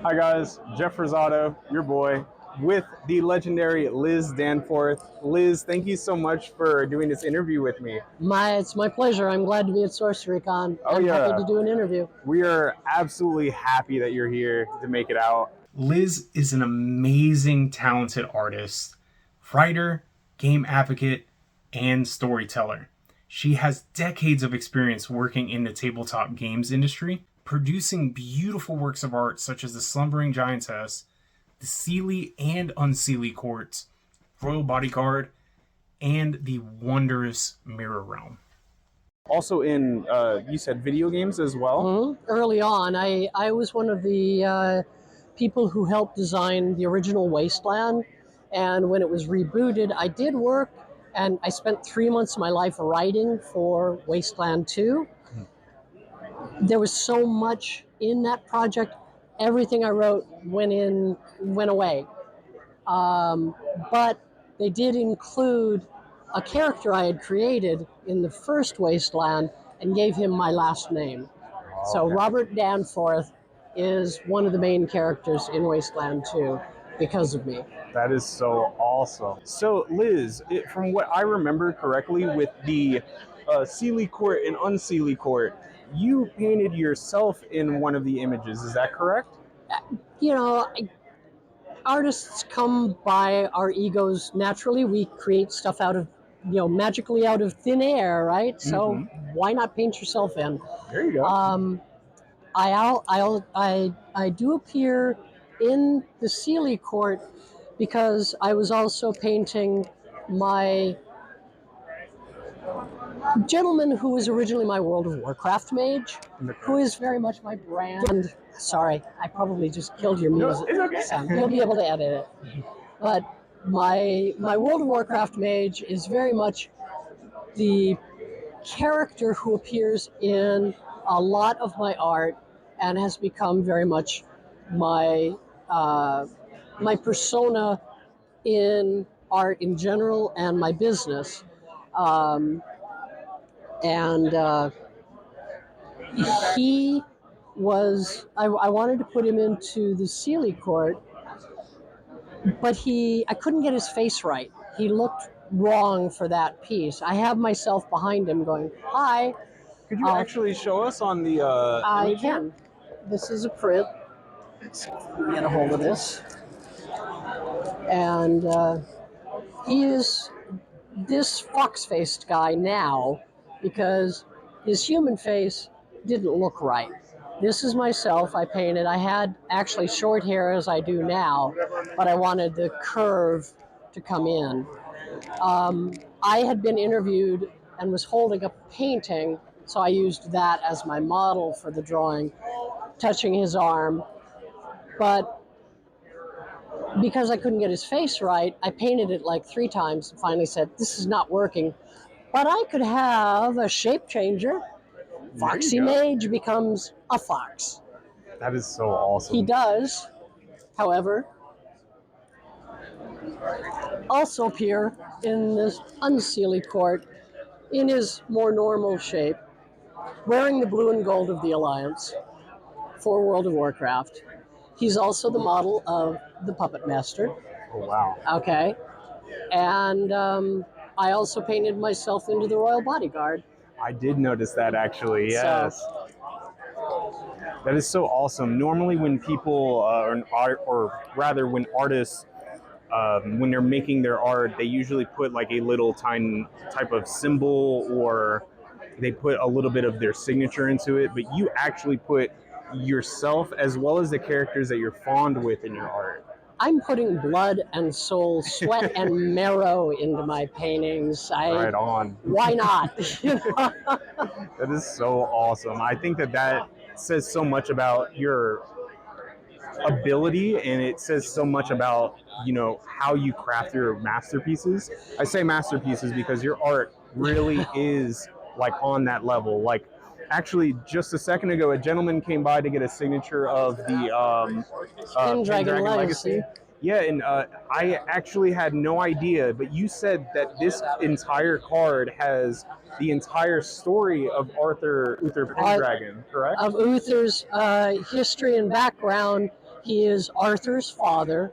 Hi guys, Jeff Rosado, your boy, with the legendary Liz Danforth. Liz, thank you so much for doing this interview with me. It's my pleasure. I'm glad to be at SorceryCon. I'm happy to do an interview. We are absolutely happy that you're here to make it out. Liz is an amazing, talented artist, writer, game advocate, and storyteller. She has decades of experience working in the tabletop games industry, producing beautiful works of art such as the Slumbering Giantess, the Seelie and Unseelie Courts, Royal Bodyguard, and the wondrous Mirror Realm. Also in, you said video games as well? Mm-hmm. Early on, I was one of the people who helped design the original Wasteland, and when it was rebooted, I did work, and I spent 3 months of my life writing for Wasteland 2. There was so much in that project. Everything I wrote went away. But they did include a character I had created in the first Wasteland and gave him my last name. So Robert Danforth is one of the main characters in Wasteland 2. because of me. That is so awesome. So, Liz, from what I remember correctly, with the Sealy Court and Unsealy Court, you painted yourself in one of the images. Is that correct? You know, artists come by our egos naturally. We create stuff out of, magically out of thin air, right? So why not paint yourself in? There you go. I do appear in the Sealy Court because I was also painting my gentleman who was originally my World of Warcraft mage, who is very much my brand. Sorry, I probably just killed your music. No, it's okay. Sound. You'll be able to edit it. But my World of Warcraft mage is very much the character who appears in a lot of my art and has become very much my my persona in art in general and my business. He was, I wanted to put him into the Sealy Court, but I couldn't get his face right. He looked wrong for that piece. I have myself behind him going, hi. Could you actually show us on the I image? can. This is a print. Let's see if we can get a hold of this. And he is this fox-faced guy now because his human face didn't look right. This is myself. I painted. I had actually short hair as I do now, but I wanted the curve to come in. I had been interviewed and was holding up a painting, so I used that as my model for the drawing, touching his arm. But because I couldn't get his face right, I painted it like 3 times and finally said, this is not working. But I could have a shape changer. Foxy Mage becomes a fox. That is so awesome. He does, however, also appear in this Unsealy Court in his more normal shape, wearing the blue and gold of the Alliance for World of Warcraft. He's also the model of the Puppet Master. Oh, wow. Okay. And I also painted myself into the Royal Bodyguard. I did notice that, actually, yes. That is so awesome. Normally when people, or rather when artists, when they're making their art, they usually put like a little tiny type of symbol, or they put a little bit of their signature into it, but you actually put yourself as well as the characters that you're fond with in your art. I'm putting blood and soul, sweat and marrow into my paintings. Right on. Why not? That is so awesome. I think that says so much about your ability, and it says so much about, how you craft your masterpieces. I say masterpieces because your art really is like on that level. Like, actually, just a second ago, a gentleman came by to get a signature of the Dragon Legacy. Yeah, and I actually had no idea, but you said that this entire card has the entire story of Uther Pendragon, correct? Of Uther's history and background. He is Arthur's father,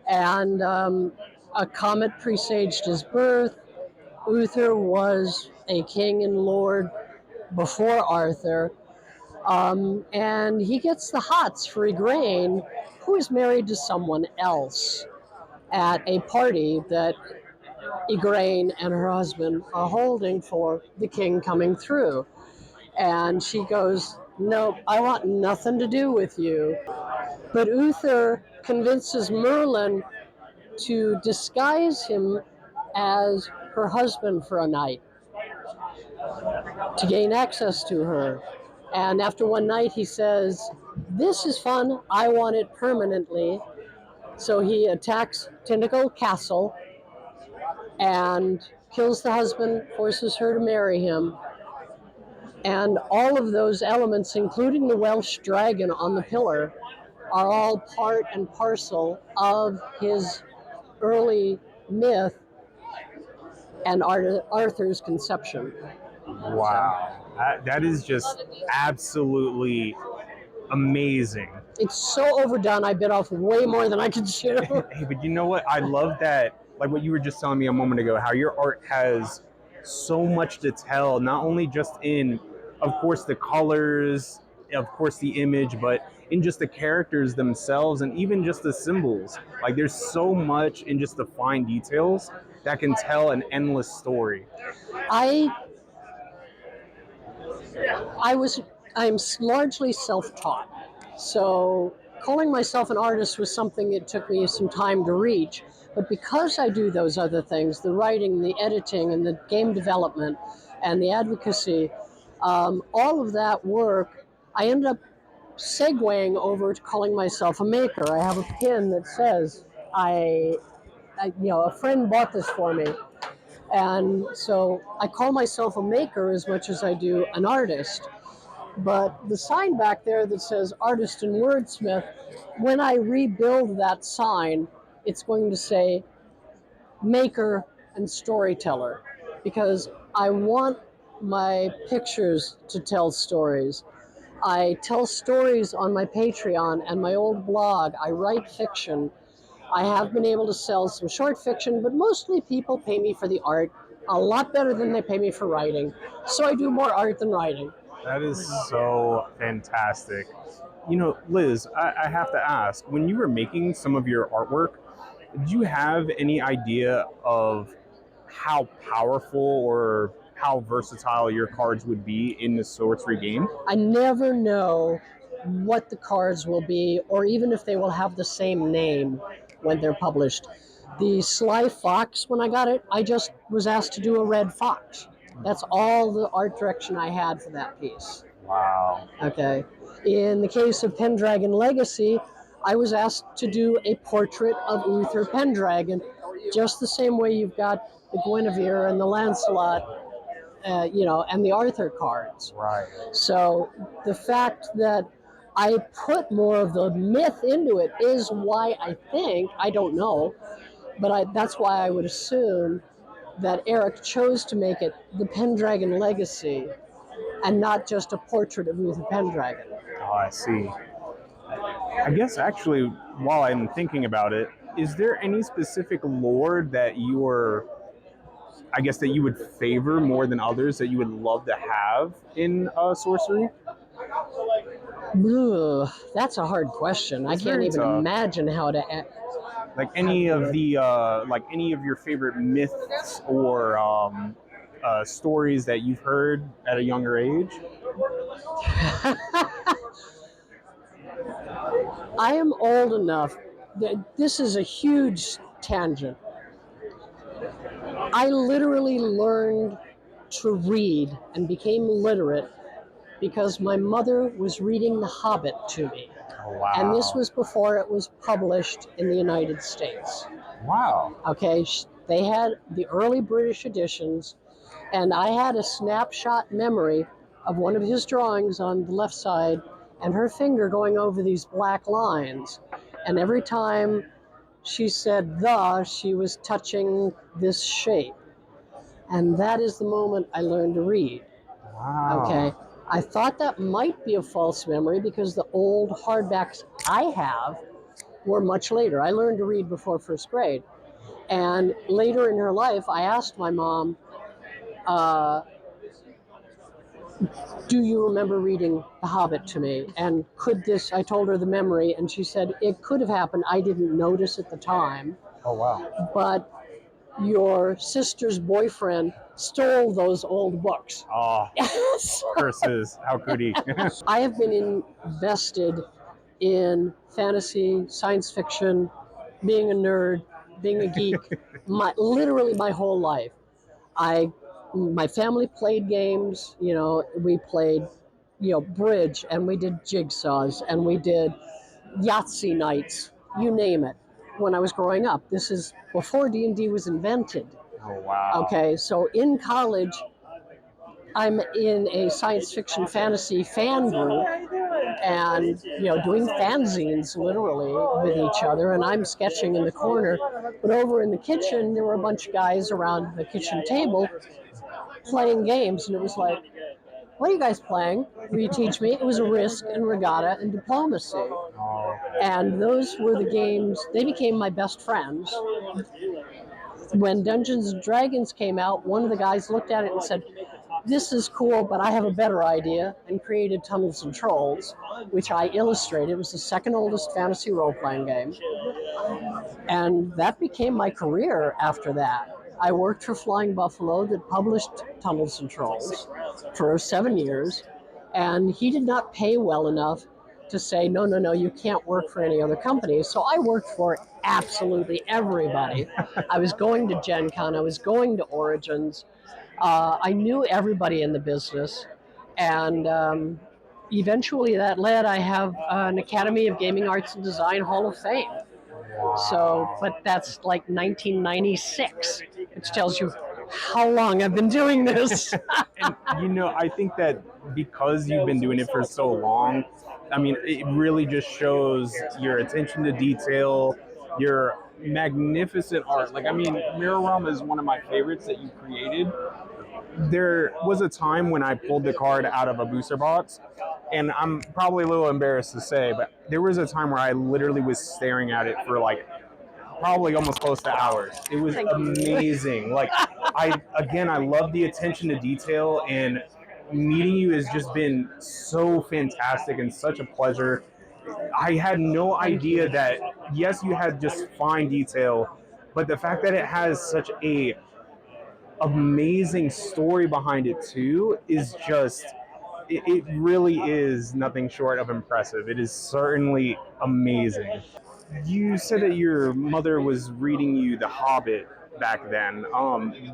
and a comet presaged his birth. Uther was a king and lord before Arthur, and he gets the hots for Igraine, who is married to someone else, at a party that Igraine and her husband are holding for the king coming through. And she goes, nope, I want nothing to do with you. But Uther convinces Merlin to disguise him as her husband for a night, to gain access to her. And after one night, he says, this is fun, I want it permanently. So he attacks Tyndagal Castle and kills the husband, forces her to marry him. And all of those elements, including the Welsh dragon on the pillar, are all part and parcel of his early myth and Arthur's conception. Wow. That is just absolutely amazing. It's so overdone. I bit off way more than I could chew. Hey, but you know what? I love that, like what you were just telling me a moment ago, how your art has so much to tell, not only just in, of course, the colors, of course, the image, but in just the characters themselves and even just the symbols. Like there's so much in just the fine details that can tell an endless story. I'm largely self-taught. So calling myself an artist was something that took me some time to reach. But because I do those other things, the writing, the editing, and the game development, and the advocacy, all of that work, I ended up segueing over to calling myself a maker. I have a pin that says, a friend bought this for me. And so I call myself a maker as much as I do an artist. But the sign back there that says artist and wordsmith, when I rebuild that sign, it's going to say maker and storyteller, because I want my pictures to tell stories. I tell stories on my Patreon and my old blog. I write fiction. I have been able to sell some short fiction, but mostly people pay me for the art a lot better than they pay me for writing. So I do more art than writing. That is so fantastic. You know, Liz, I have to ask, when you were making some of your artwork, did you have any idea of how powerful or how versatile your cards would be in the sorcery game? I never know what the cards will be, or even if they will have the same name when they're published. The Sly Fox, when I got it, I just was asked to do a red fox. That's all the art direction I had for that piece. Wow. Okay. In the case of Pendragon Legacy, I was asked to do a portrait of Uther Pendragon, just the same way you've got the Guinevere and the Lancelot, and the Arthur cards. Right. So the fact that I put more of the myth into it is why I don't know, but that's why I would assume that Erik chose to make it the Pendragon Legacy and not just a portrait of Uther Pendragon. Oh, I see. I guess actually, while I'm thinking about it, is there any specific lore that you would favor more than others that you would love to have in sorcery? Ugh, that's a hard question. I can't even imagine how to. Like any of your favorite myths or stories that you've heard at a younger age? I am old enough. This is a huge tangent. I literally learned to read and became literate because my mother was reading The Hobbit to me. Oh, wow. And this was before it was published in the United States. Wow. Okay, they had the early British editions, and I had a snapshot memory of one of his drawings on the left side and her finger going over these black lines. And every time she said she was touching this shape. And that is the moment I learned to read. Wow. Okay. I thought that might be a false memory because the old hardbacks I have were much later. I learned to read before first grade. And later in her life, I asked my mom, do you remember reading The Hobbit to me? And I told her the memory, and she said, it could have happened. I didn't notice at the time. Oh, wow. But your sister's boyfriend stole those old books. Oh, curses. How could he? I have been invested in fantasy, science fiction, being a nerd, being a geek, literally my whole life. My family played games, we played, bridge, and we did jigsaws, and we did Yahtzee nights, you name it, when I was growing up. This is before D&D was invented. Oh, wow. Okay, so in college, I'm in a science fiction fantasy fan group and, doing fanzines literally with each other, and I'm sketching in the corner. But over in the kitchen, there were a bunch of guys around the kitchen table playing games, and it was like, what are you guys playing? Will you teach me? It was a Risk and Regatta and Diplomacy. And those were the games, they became my best friends. When Dungeons and Dragons came out, one of the guys looked at it and said, this is cool, but I have a better idea, and created Tunnels and Trolls, which I illustrated. It was the second oldest fantasy role-playing game. And that became my career after that. I worked for Flying Buffalo that published Tunnels and Trolls for 7 years, and he did not pay well enough to say, no, you can't work for any other company. So I worked for absolutely everybody. I was going to Gen Con, I was going to Origins. I knew everybody in the business, and eventually that led, I have an Academy of Gaming Arts and Design Hall of Fame. So, but that's like 1996, which tells you how long I've been doing this. And, you know, I think that because you've been doing it for so long, I mean, it really just shows your attention to detail, your magnificent art. Like, I mean, Mirror Realm is one of my favorites that you created. There was a time when I pulled the card out of a booster box, and I'm probably a little embarrassed to say, but there was a time where I literally was staring at it for like probably almost close to hours. It was amazing. Like, I love the attention to detail, and meeting you has just been so fantastic and such a pleasure. I had no idea that, yes, you had just fine detail, but the fact that it has such a amazing story behind it too is just, it really is nothing short of impressive. It is certainly amazing. You said that your mother was reading you The Hobbit back then.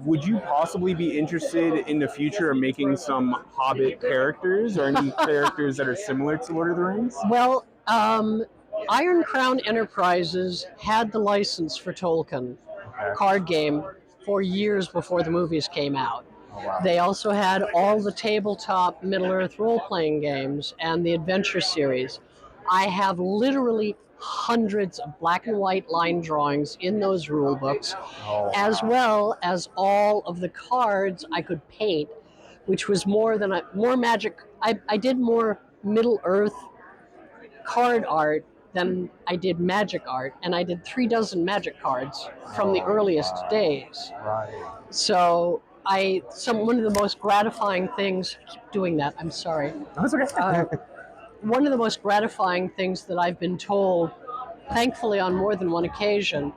Would you possibly be interested in the future of making some Hobbit characters, or any characters that are similar to Lord of the Rings? Well, Iron Crown Enterprises had the license for Tolkien card game for years before the movies came out. They also had all the tabletop Middle-earth role-playing games and the adventure series. I have literally hundreds of black and white line drawings in those rule books, as well as all of the cards I could paint, which was more magic. I did more Middle-earth card art than I did magic art, and I did 36 magic cards from the earliest days. So one of the most gratifying things, I keep doing that, I'm sorry. That's okay. One of the most gratifying things that I've been told, thankfully on more than one occasion,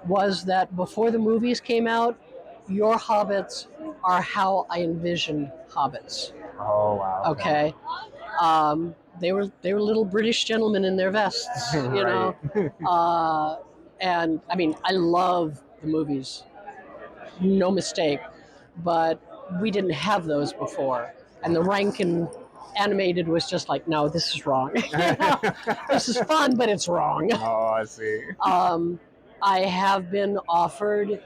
was that before the movies came out, your hobbits are how I envisioned hobbits. Oh, wow. Okay. They were little British gentlemen in their vests, you know. And I mean, I love the movies, no mistake, but we didn't have those before. And the Rankin animated was just like, no, this is wrong. You know? This is fun, but it's wrong. Oh, I see. I have been offered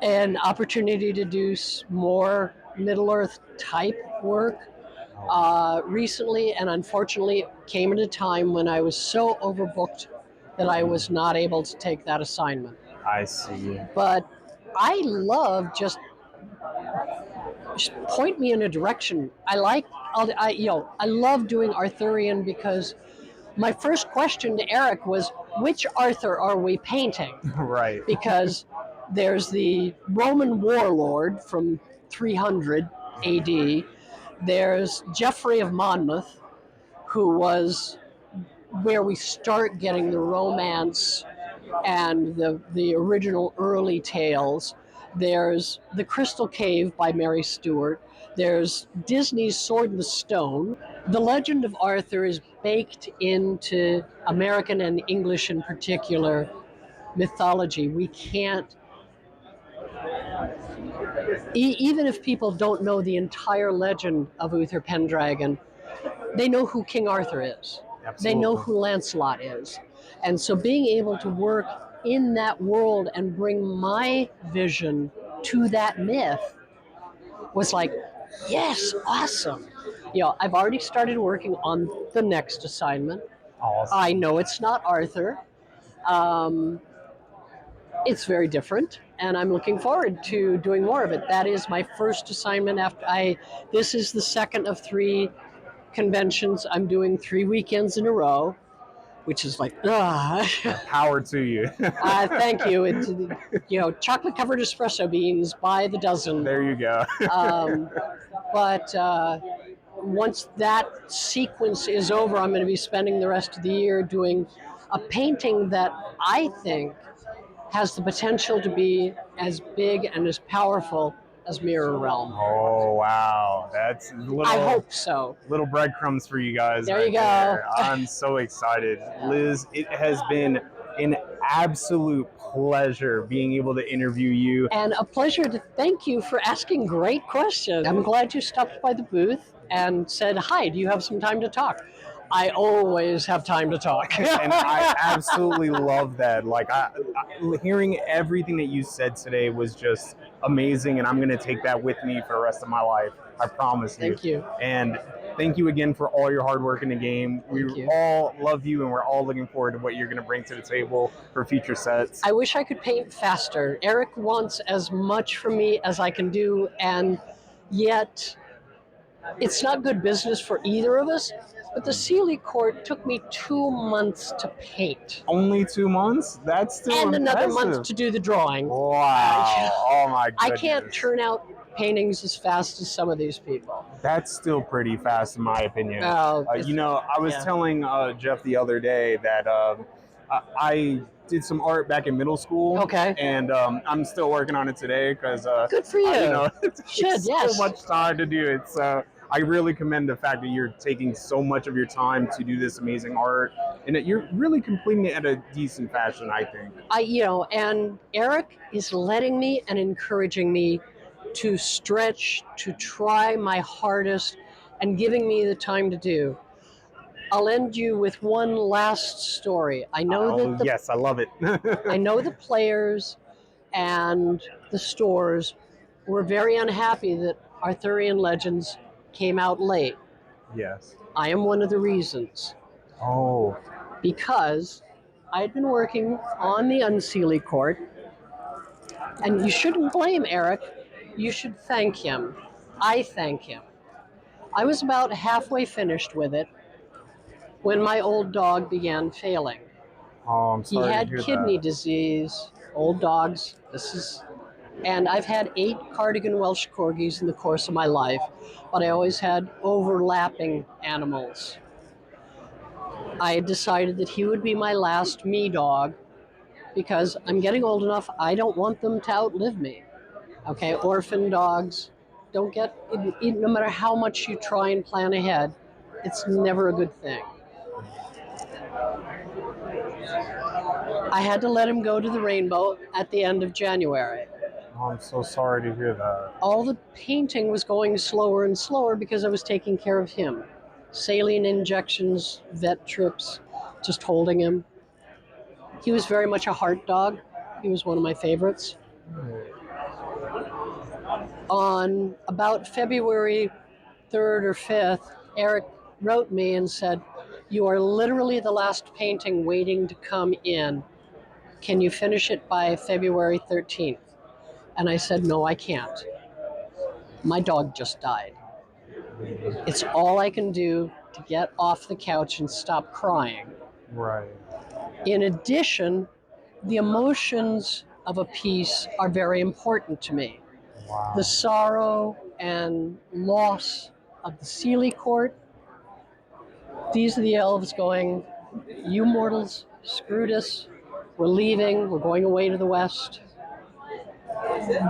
an opportunity to do more Middle-earth type work recently, and unfortunately it came at a time when I was so overbooked that I was not able to take that assignment. I see. But I love just point me in a direction. I love doing Arthurian, because my first question to Erik was, which Arthur are we painting? Right. Because there's the Roman warlord from 300 AD. There's Geoffrey of Monmouth, who was where we start getting the romance and the original early tales. There's The Crystal Cave by Mary Stuart. There's Disney's Sword in the Stone. The legend of Arthur is baked into American and English in particular mythology. We can't, even if people don't know the entire legend of Uther Pendragon, they know who King Arthur is. Absolutely. They know who Lancelot is. And so being able to work in that world and bring my vision to that myth was like, yes, awesome. You know, I've already started working on the next assignment. Awesome. I know it's not Arthur. It's very different, and I'm looking forward to doing more of it. That is my first assignment this is the second of 3 conventions. I'm doing 3 weekends in a row, which is like, Power to you. Thank you. It's, chocolate covered espresso beans by the dozen. There you go. But once that sequence is over, I'm going to be spending the rest of the year doing a painting that I think has the potential to be as big and as powerful as Mirror Realm. Oh, wow. That's little, I hope so. Little breadcrumbs for you guys. There right you go. there. I'm so excited. Liz, it has been an absolute pleasure being able to interview you. And a pleasure to thank you for asking great questions. I'm glad you stopped by the booth and said, hi, do you have some time to talk? I always have time to talk. And I absolutely love that. Like, hearing everything that you said today was just amazing, and I'm going to take that with me for the rest of my life. I promise you. Thank you. And thank you again for all your hard work in the game. We all love you, and we're all looking forward to what you're going to bring to the table for future sets. I wish I could paint faster. Erik wants as much from me as I can do, and yet it's not good business for either of us. But the Sealy court took me 2 months to paint. Only 2 months? That's still And impressive. another month to do the drawing. Wow. Oh my goodness. I can't turn out paintings as fast as some of these people. That's still pretty fast in my opinion. Oh, I was telling Jeff the other day that I did some art back in middle school. Okay. And I'm still working on it today because good for you. It's so much time to do it. So I really commend the fact that you're taking so much of your time to do this amazing art, and that you're really completing it at a decent fashion, I think. And Erik is letting me and encouraging me to stretch, to try my hardest, and giving me the time to do. I'll end you with one last story. I know yes, I love it. I know the players and the stores were very unhappy that Arthurian Legends came out late. Yes. I am one of the reasons. Oh. Because I'd been working on the Unseelie court, and you shouldn't blame Erik. You should thank him. I thank him. I was about halfway finished with it when my old dog began failing. Oh, I'm sorry. He had to hear kidney that. disease. Old dogs. And I've had 8 Cardigan Welsh Corgis in the course of my life, but I always had overlapping animals. I had decided that he would be my last me dog because I'm getting old enough, I don't want them to outlive me. Okay, orphan dogs don't get, no matter how much you try and plan ahead, it's never a good thing. I had to let him go to the rainbow at the end of January. Oh, I'm so sorry to hear that. All the painting was going slower and slower because I was taking care of him. Saline injections, vet trips, just holding him. He was very much a heart dog. He was one of my favorites. On about February 3rd or 5th, Erik wrote me and said, "You are literally the last painting waiting to come in. Can you finish it by February 13th? And I said, no, I can't. My dog just died. It's all I can do to get off the couch and stop crying. Right. In addition, the emotions of a piece are very important to me. Wow. The sorrow and loss of the Sealy court. These are the elves going, you mortals screwed us. We're leaving. We're going away to the west.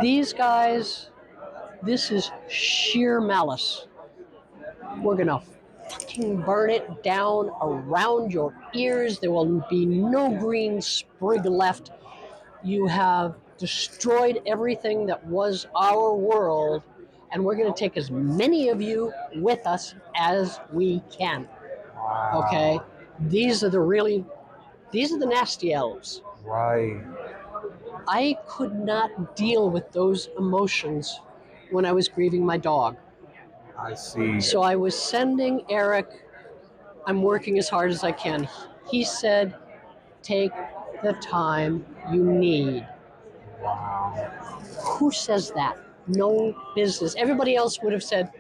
These guys, this is sheer malice. We're going to fucking burn it down around your ears. There will be no green sprig left. You have destroyed everything that was our world, and we're going to take as many of you with us as we can. Wow. Okay? These are the nasty elves. Right. I could not deal with those emotions when I was grieving my dog. I see. So I was sending Erik, I'm working as hard as I can. He said, take the time you need. Who says that? No business. Everybody else would have said,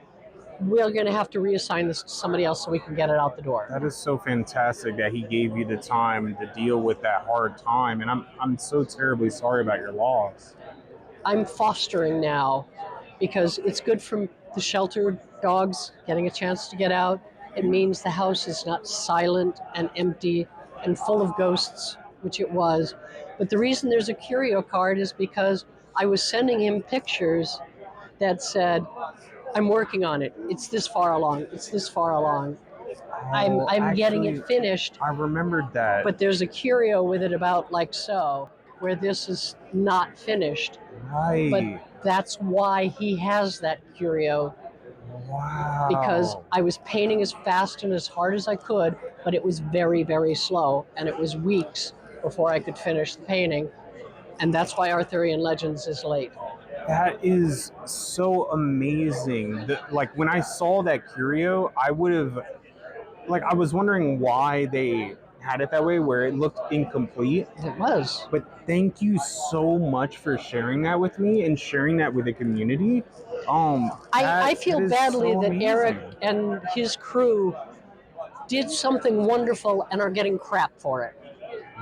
we're going to have to reassign this to somebody else so we can get it out the door. That is so fantastic that he gave you the time to deal with that hard time, and I'm so terribly sorry about your loss. I'm fostering now because it's good for the sheltered dogs getting a chance to get out. It means the house is not silent and empty and full of ghosts, which it was. But the reason there's a curio card is because I was sending him pictures that said, I'm working on it. It's this far along. It's this far along. I'm getting it finished. I remembered that. But there's a curio with it about like so, where this is not finished. Right. But that's why he has that curio. Wow. Because I was painting as fast and as hard as I could, but it was very, very slow. And it was weeks before I could finish the painting. And that's why Arthurian Legends is late. That is so amazing. Like when I saw that curio, I would have, like, I was wondering why they had it that way, where it looked incomplete. It was. But thank you so much for sharing that with me and sharing that with the community. I feel badly so that amazing. Erik and his crew did something wonderful and are getting crap for it.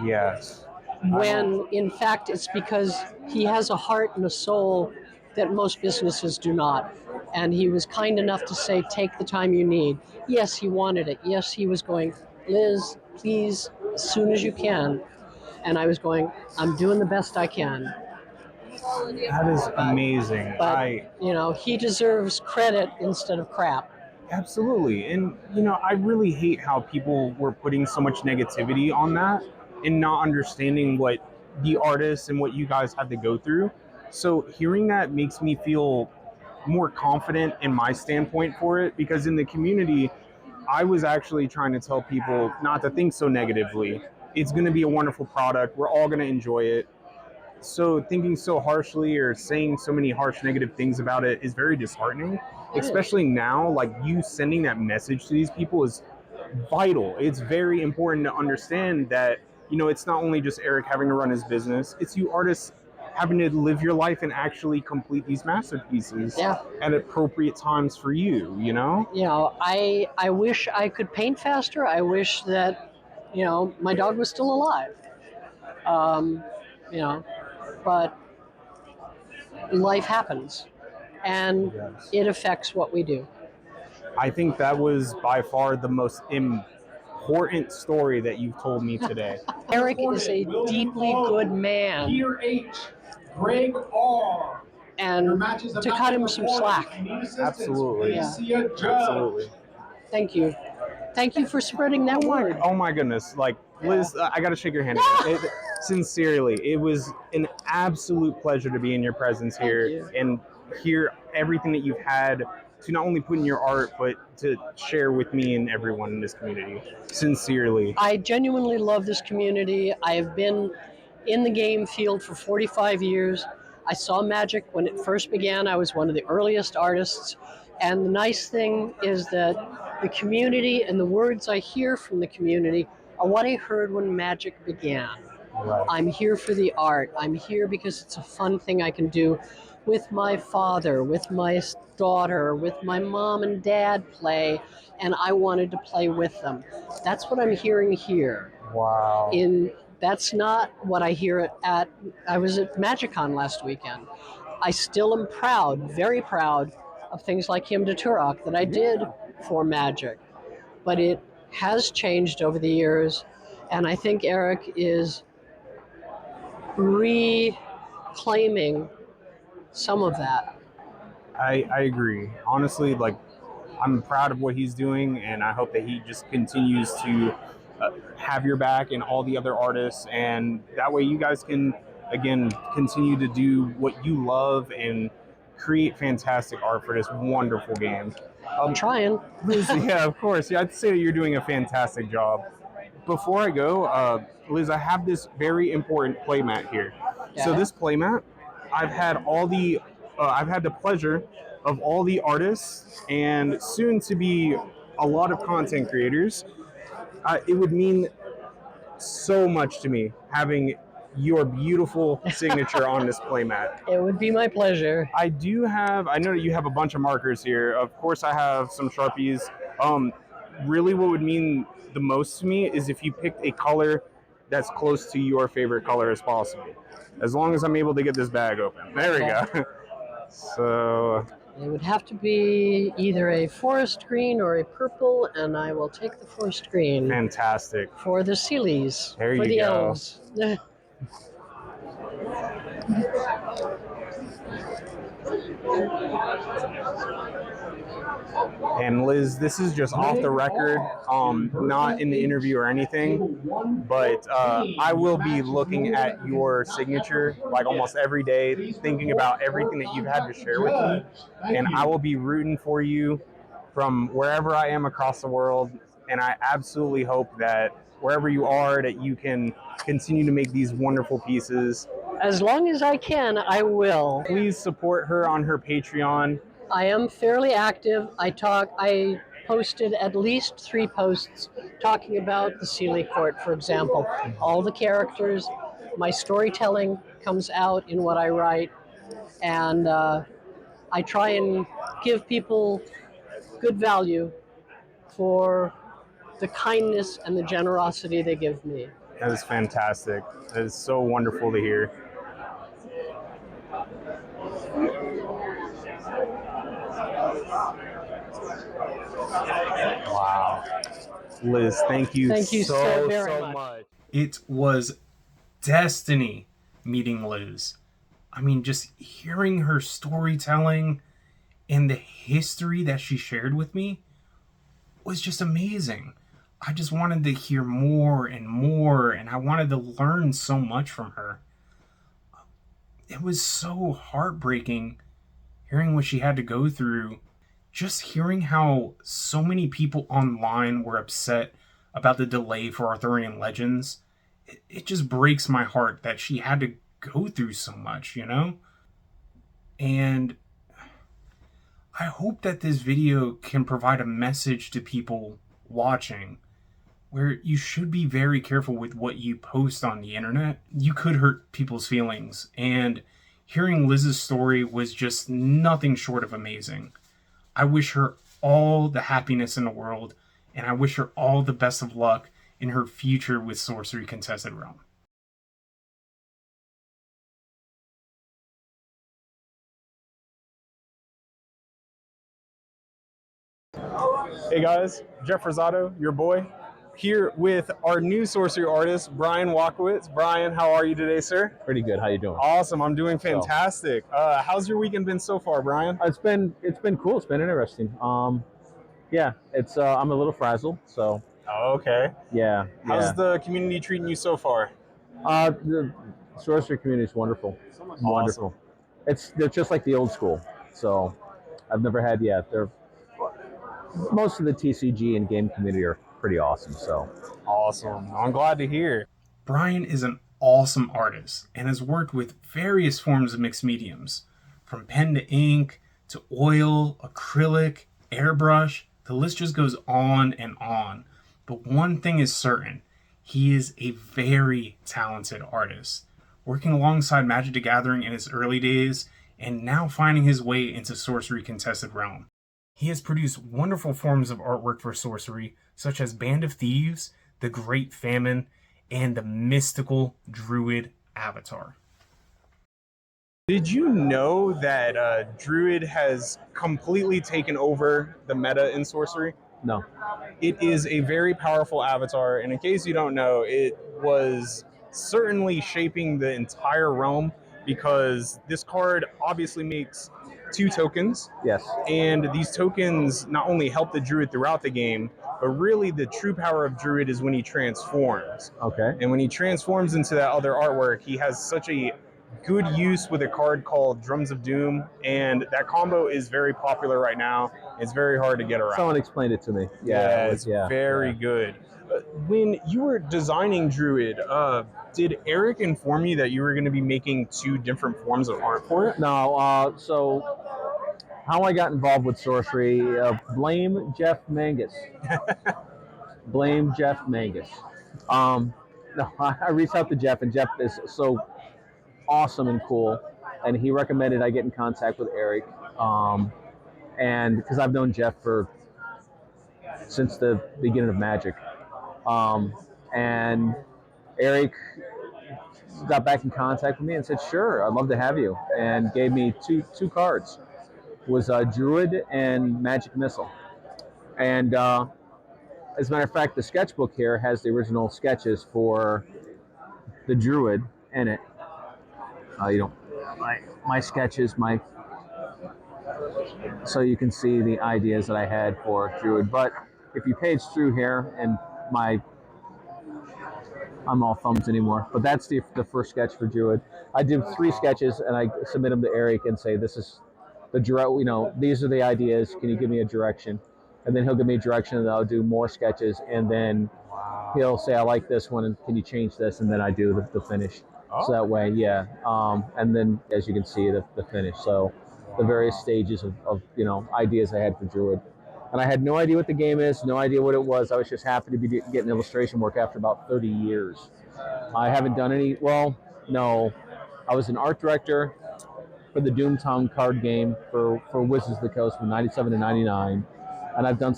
Yes. When in fact it's because he has a heart and a soul that most businesses do not. And he was kind enough to say, take the time you need. Yes, he wanted it. Yes, he was going, Liz, please, as soon as you can. And I was going, I'm doing the best I can. That is amazing. But, you know, he deserves credit instead of crap. Absolutely. And, you know, I really hate how people were putting so much negativity on that and not understanding what the artists and what you guys had to go through. So hearing that makes me feel more confident in my standpoint for it, because in the community, I was actually trying to tell people not to think so negatively. It's going to be a wonderful product. We're all going to enjoy it. So thinking so harshly or saying so many harsh negative things about it is very disheartening, especially now. Like, you sending that message to these people is vital. It's very important to understand that, you know, it's not only just Erik having to run his business, it's you artists having to live your life and actually complete these masterpieces at appropriate times for you, you know? You know, I wish I could paint faster. I wish that, you know, my dog was still alive. You know, but life happens and it affects what we do. I think that was by far the most important story that you've told me today. Erik is a deeply good man. Peter H. Greg R. And to cut him some slack. Absolutely. Yeah. Absolutely. Thank you. Thank you for spreading that word. Oh my goodness. Like, Liz, I got to shake your hand. Sincerely, it was an absolute pleasure to be in your presence here and hear everything that you've had to not only put in your art, but to share with me and everyone in this community. Sincerely. I genuinely love this community. I have been in the game field for 45 years. I saw magic when it first began. I was one of the earliest artists. And the nice thing is that the community and the words I hear from the community are what I heard when magic began. Right. I'm here for the art. I'm here because it's a fun thing I can do with my father, with my daughter, with my mom and dad play, and I wanted to play with them. That's what I'm hearing here. Wow. That's not what I hear I was at MagicCon last weekend. I still am proud, very proud, of things like Hymn to Turok that I did for Magic. But it has changed over the years, and I think Erik is reclaiming some of that. I agree. Honestly, like, I'm proud of what he's doing, and I hope that he just continues to have your back and all the other artists, and that way you guys can, again, continue to do what you love and create fantastic art for this wonderful game. I'm trying. Liz, yeah, of course. Yeah, I'd say that you're doing a fantastic job. Before I go, Liz, I have this very important playmat here. Yeah. So this playmat, I've had the pleasure of all the artists and soon to be a lot of content creators. It would mean so much to me having your beautiful signature on this playmat. It would be my pleasure. I know that you have a bunch of markers here. Of course, I have some Sharpies. Really what would mean the most to me is if you picked a color that's close to your favorite color as possible. As long as I'm able to get this bag open. There we go. So it would have to be either a forest green or a purple, and I will take the forest green. Fantastic. For the Sealies. There for you the go. elves. And Liz, this is just off the record, not in the interview or anything, but I will be looking at your signature like almost every day, thinking about everything that you've had to share with me, and I will be rooting for you from wherever I am across the world, and I absolutely hope that wherever you are, that you can continue to make these wonderful pieces. As long as I can, I will. Please support her on her Patreon. I am fairly active. I posted at least 3 posts talking about the Sealy Court, for example. All the characters, my storytelling comes out in what I write, and I try and give people good value for the kindness and the generosity they give me. That is fantastic. That is so wonderful to hear. Wow. Liz, thank you so very much. It was destiny meeting Liz. I mean, just hearing her storytelling and the history that she shared with me was just amazing. I just wanted to hear more and more, and I wanted to learn so much from her. It was so heartbreaking hearing what she had to go through. Just hearing how so many people online were upset about the delay for Arthurian Legends, it just breaks my heart that she had to go through so much, you know? And I hope that this video can provide a message to people watching, where you should be very careful with what you post on the internet. You could hurt people's feelings, and hearing Liz's story was just nothing short of amazing. I wish her all the happiness in the world, and I wish her all the best of luck in her future with Sorcery Contested Realm. Hey guys, Jeff Rosado, your boy, here with our new sorcery artist, Bryon Wackwitz. Bryon, how are you today, sir? Pretty good. How you doing? Awesome. I'm doing fantastic. How's your weekend been so far, Bryon? It's been cool. It's been interesting. Yeah, it's I'm a little frazzled, so. Oh, okay. Yeah. How's the community treating you so far? The sorcery community is wonderful. Awesome. Wonderful. They're just like the old school. So, I've never had most of the TCG and game community are pretty awesome. So. Awesome. I'm glad to hear. Bryon is an awesome artist and has worked with various forms of mixed mediums, from pen to ink to oil, acrylic, airbrush. The list just goes on and on. But one thing is certain, he is a very talented artist, working alongside Magic the Gathering in his early days and now finding his way into Sorcery Contested Realm. He has produced wonderful forms of artwork for Sorcery, such as Band of Thieves, The Great Famine, and the mystical Druid Avatar. Did you know that Druid has completely taken over the meta in Sorcery? No. It is a very powerful avatar, and in case you don't know, it was certainly shaping the entire realm, because this card obviously makes 2 tokens. Yes. And these tokens not only help the Druid throughout the game, but really the true power of Druid is when he transforms. Okay. And when he transforms into that other artwork, he has such a good use with a card called Drums of Doom, and that combo is very popular right now. It's very hard to get around. Someone explained it to me. It's very good. When you were designing Druid, did Erik inform you that you were going to be making 2 different forms of art for it? No. So how I got involved with sorcery, blame Jeff Meges. Blame Jeff Meges. no, I reached out to Jeff, and Jeff is so awesome and cool, and he recommended I get in contact with Erik, and because I've known Jeff since the beginning of Magic, and Erik got back in contact with me and said, "Sure, I'd love to have you," and gave me two cards. It was Druid and Magic Missile, and as a matter of fact, the sketchbook here has the original sketches for the Druid in it. My sketches, so you can see the ideas that I had for Druid. But if you page through here, and I'm all thumbs anymore, but that's the first sketch for Druid. I do 3 sketches, and I submit them to Erik and say, this is these are the ideas. Can you give me a direction? And then he'll give me a direction, and I'll do more sketches, and then he'll say, I like this one, and can you change this? And then I do the finish. So that way, yeah. And then, as you can see, the finish. So the various stages of ideas I had for Druid. And I had no idea what the game is, no idea what it was. I was just happy to be getting illustration work after about 30 years. I haven't done any, no. I was an art director for the Doomtown card game for Wizards of the Coast from 97 to 99. And I've done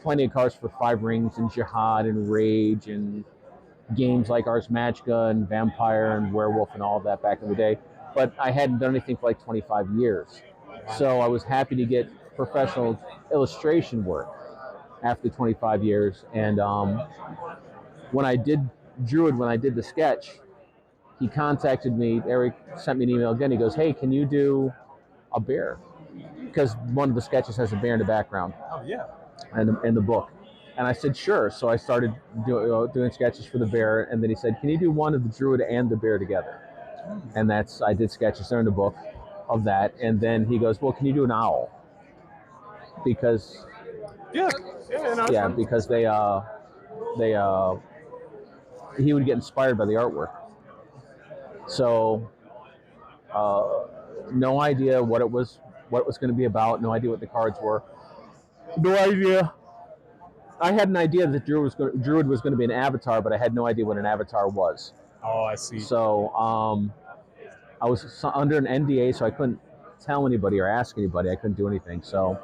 plenty of cards for 5 Rings and Jihad and Rage and games like Ars Magica and Vampire and Werewolf and all of that back in the day. But I hadn't done anything for like 25 years. So I was happy to get professional illustration work after 25 years. And when I did Druid, when I did the sketch, he contacted me. Erik sent me an email again. He goes, hey, can you do a bear? Because one of the sketches has a bear in the background. Oh, yeah. In the book. And I said, sure. So I started doing sketches for the bear. And then he said, can you do one of the Druid and the bear together? And I did sketches there in the book of that. And then he goes, well, can you do an owl? Because because he would get inspired by the artwork. So no idea what it was going to be about. No idea what the cards were. No idea. I had an idea that Druid was going to be an avatar, but I had no idea what an avatar was. Oh, I see. So I was under an NDA, so I couldn't tell anybody or ask anybody. I couldn't do anything. So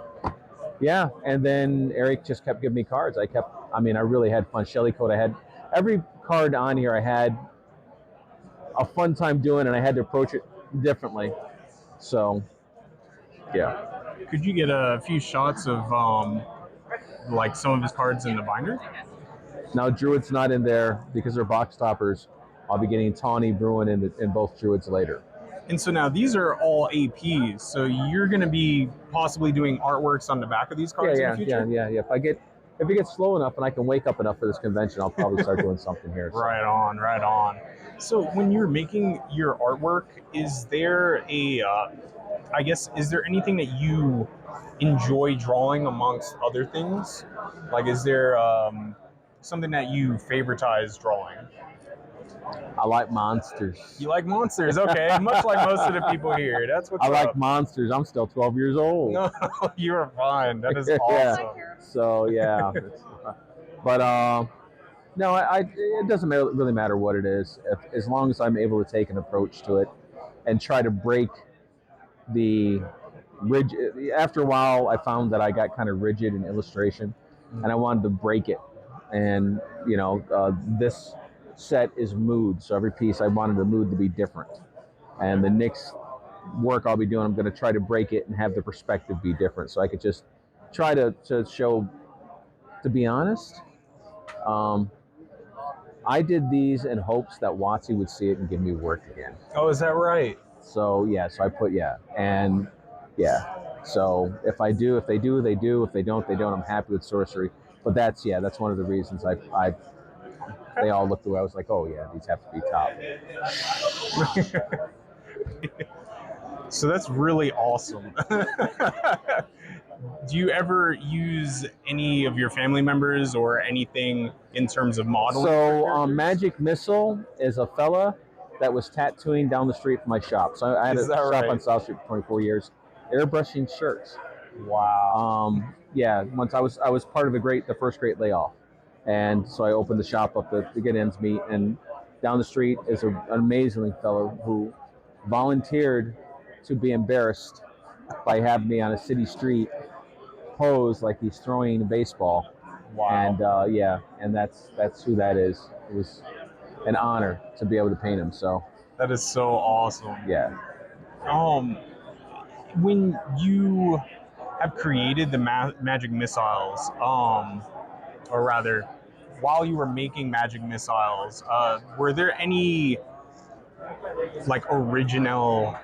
yeah, and then Erik just kept giving me cards. I really had fun. Shelly Code, I had every card on here I had a fun time doing, and I had to approach it differently. So yeah. Could you get a few shots of like some of his cards in the binder? Now Druid's not in there because they're box toppers. I'll be getting Tawny, Bruin, and both Druids later. And so now these are all APs. So you're going to be possibly doing artworks on the back of these cards in the future? Yeah. If it gets slow enough and I can wake up enough for this convention, I'll probably start doing something here. So. Right on. So when you're making your artwork, is there is there anything that you enjoy drawing amongst other things? Like, is there something that you favoritize drawing? I like monsters. You like monsters, okay. Much like most of the people here. That's what's I up. like monsters. I'm still 12 years old. No, you're fine. That is awesome. So, yeah. But, no, it doesn't really matter what it is. As long as I'm able to take an approach to it and try to break the rigid. After a while, I found that I got kind of rigid in illustration, and I wanted to break it. And, this set is mood, so every piece I wanted the mood to be different. And the next work I'll be doing, I'm going to try to break it and have the perspective be different, so I could just try to show. To be honest, I did these in hopes that WotC would see it and give me work again. Oh, is that right? So so I put and so if they do, they do. If they don't, they don't. I'm happy with Sorcery, but that's one of the reasons they all looked away. I was like, oh yeah, these have to be top. So that's really awesome. Do you ever use any of your family members or anything in terms of modeling? So Magic Missile is a fella that was tattooing down the street from my shop. So I had a shop on South Street for 24 years, airbrushing shirts. Wow. Once I was part of the first great layoff. And so I opened the shop up to get ends meet, and down the street is an amazing fellow who volunteered to be embarrassed by having me on a city street pose like he's throwing a baseball. Wow. And and that's who that is. It was an honor to be able to paint him. So that is so awesome. Yeah. When you have created the magic missiles, or rather, while you were making magic missiles, were there any like original?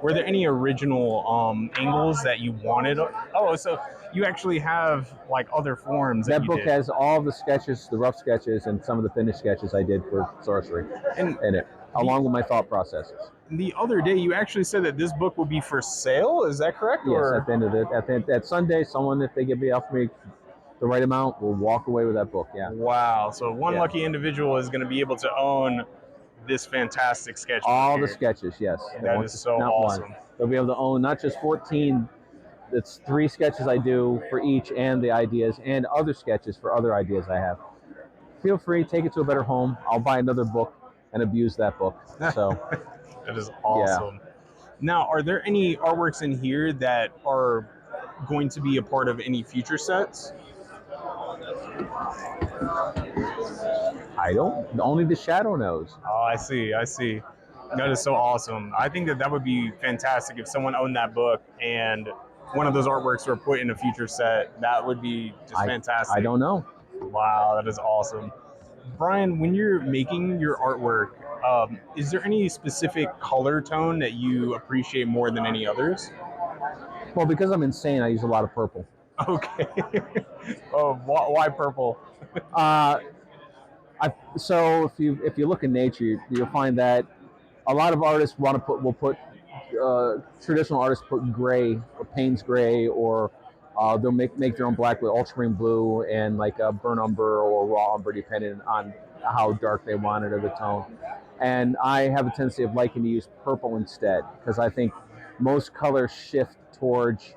Were there any original angles that you wanted? Oh, so you actually have like other forms. That you book did. has all the sketches, the rough sketches, and some of the finished sketches I did for Sorcery in it, along with my thought processes. The other day, you actually said that this book will be for sale. Is that correct? Yes, or? at the end of it, at Sunday, someone, if they give me off me the right amount, will walk away with that book. Yeah. Wow. So one lucky individual is going to be able to own this fantastic sketch. All the sketches, yes. That is so not awesome. One. They'll be able to own not just 14. It's 3 sketches I do for each, and the ideas, and other sketches for other ideas I have. Feel free, take it to a better home. I'll buy another book and abuse that book. So that is awesome. Yeah. Now, are there any artworks in here that are going to be a part of any future sets? I don't. Only the shadow knows. Oh, I see. That is so awesome. I think that would be fantastic if someone owned that book and one of those artworks were put in a future set. That would be just fantastic. I don't know. Wow, that is awesome. Bryon, when you're making your artwork, is there any specific color tone that you appreciate more than any others? Well, because I'm insane, I use a lot of purple. Okay. Oh, why purple? So if you look in nature, you'll find that a lot of artists will put traditional artists put gray or Payne's gray, or they'll make their own black with ultramarine blue and like a burnt umber or raw umber, depending on how dark they want it or the tone. And I have a tendency of liking to use purple instead, because I think most colors shift towards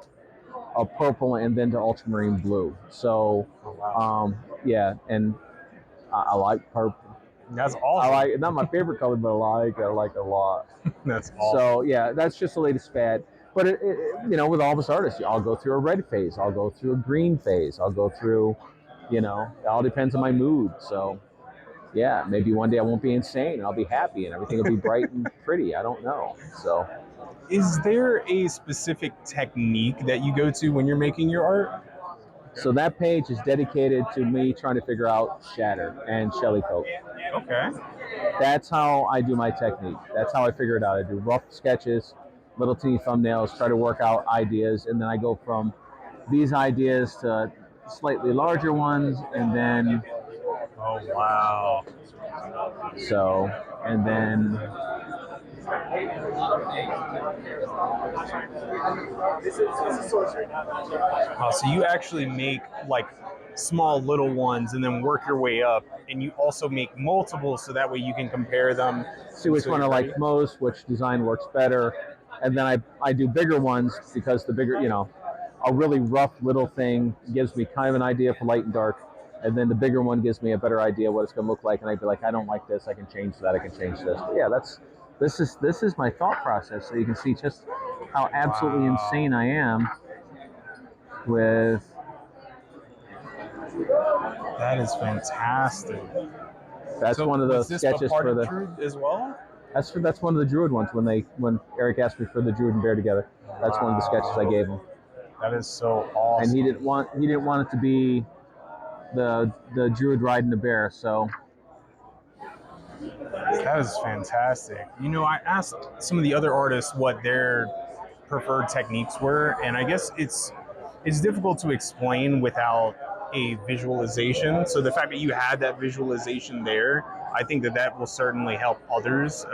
a purple and then to ultramarine blue. So yeah, and I like purple. That's awesome. I like it. Not my favorite color, but I like it a lot. That's awesome. So yeah, that's just the latest fad. But it, with all of us artists, I'll go through a red phase, I'll go through a green phase, I'll go through, it all depends on my mood. So yeah, maybe one day I won't be insane, I'll be happy, and everything will be bright and pretty. I don't know. So, is there a specific technique that you go to when you're making your art? So that page is dedicated to me trying to figure out shatter and Shelly coat. Okay. That's how I do my technique. That's how I figure it out. I do rough sketches, little teeny thumbnails, try to work out ideas, and then I go from these ideas to slightly larger ones, and then... Oh, wow. So, and then... So you actually make like small little ones and then work your way up, and you also make multiple so that way you can compare them. See which one I like most, which design works better, and then I do bigger ones, because the bigger, a really rough little thing gives me kind of an idea for light and dark, and then the bigger one gives me a better idea what it's going to look like, and I'd be like, I don't like this, I can change that, I can change this. But yeah, this is my thought process, so you can see just how absolutely insane I am with... That is fantastic. That's one of the sketches for the Druid as well. That's one of the Druid ones when Erik asked me for the Druid and Bear together. That's one of the sketches I gave him. That is so awesome. And he didn't want it to be the Druid riding the bear, so... That is fantastic. I asked some of the other artists what their preferred techniques were, and I guess it's difficult to explain without a visualization. So the fact that you had that visualization there, I think that will certainly help others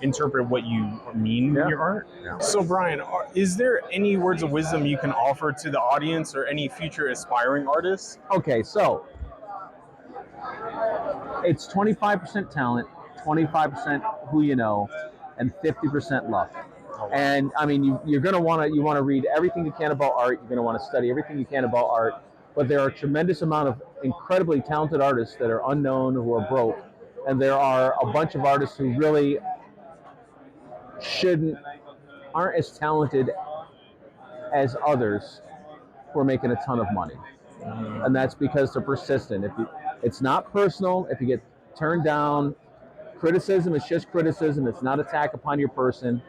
interpret what you mean in your art. Yeah. So Bryon, is there any words of wisdom you can offer to the audience or any future aspiring artists? Okay, so it's 25% talent, 25% who you know, and 50% luck. And I mean, you're going to want to read everything you can about art. You're going to want to study everything you can about art. But there are a tremendous amount of incredibly talented artists that are unknown, who are broke, And there are a bunch of artists who really aren't as talented as others who are making a ton of money. And that's because they're persistent. It's not personal. If you get turned down, criticism is just criticism. It's not attack upon your person.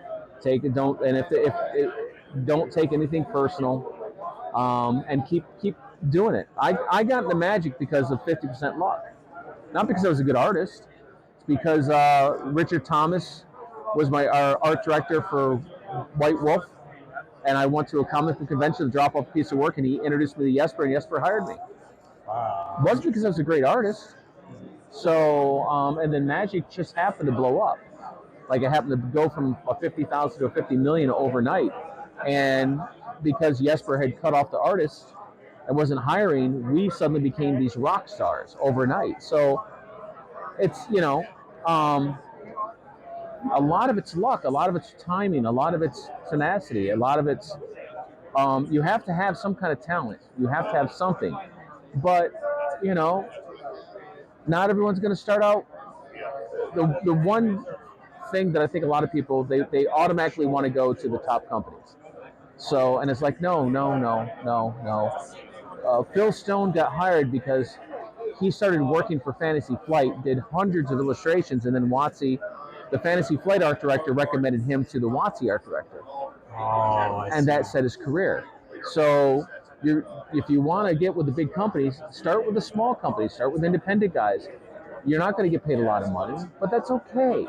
Don't take anything personal, and keep doing it. I got into magic because of 50% luck, not because I was a good artist. It's because Richard Thomas was our art director for White Wolf, and I went to a comic book convention to drop off a piece of work, and he introduced me to Jesper, and Jesper hired me. Wow. It wasn't because I was a great artist. So, and then magic just happened to blow up. Like, it happened to go from a 50,000 to a 50 million overnight. And because Jesper had cut off the artists and wasn't hiring, we suddenly became these rock stars overnight. So it's, a lot of it's luck, a lot of it's timing, a lot of it's tenacity, a lot of it's, you have to have some kind of talent. You have to have something. But, not everyone's going to start out. The one thing that I think a lot of people, they automatically want to go to the top companies. So, and it's like, no. Phil Stone got hired because he started working for Fantasy Flight, did hundreds of illustrations, and then WotC, the Fantasy Flight art director, recommended him to the WotC art director. And that set his career. So if you want to get with the big companies, start with the small companies, start with independent guys. You're not going to get paid a lot of money, but that's okay.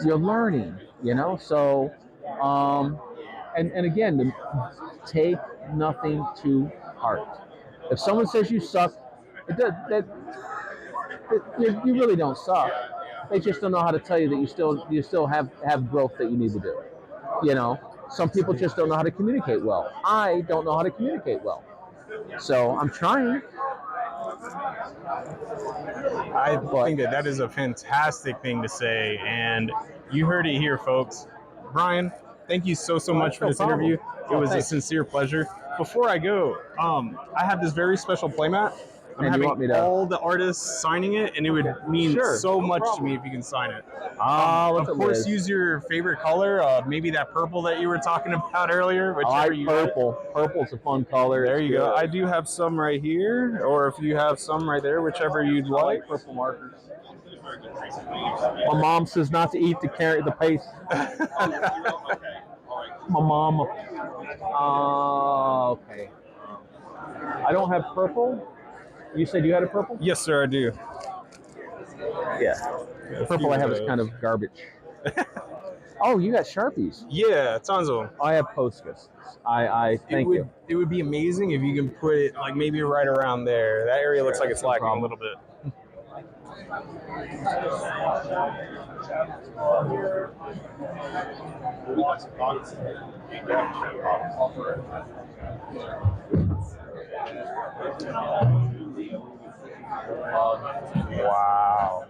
You're learning, So, and again, take nothing to heart. If someone says you suck, you really don't suck. They just don't know how to tell you that you still have growth that you need to do. Some people just don't know how to communicate well. I don't know how to communicate well. So I'm trying. I think that is a fantastic thing to say, and you heard it here, folks. Bryon, thank you so much for this interview. It was a sincere pleasure. Before I go, I have this very special playmat. I'm having all the artists signing it, and it would mean so much to me if you can sign it. Of course, use your favorite color, maybe that purple that you were talking about earlier. I like purple. Purple's a fun color. There you go. I do have some right here, or if you have some right there, whichever you'd like. Purple markers. My mom says not to eat the paste. My mom. Okay. I don't have purple. You said you had a purple? Yes, sir, I do. Yeah. The purple I have is kind of garbage. Oh, you got Sharpies? Yeah, tons of them. I have Poscas. I thank you. It would be amazing if you can put it like maybe right around there. That area looks like it's lacking a little bit. Wow.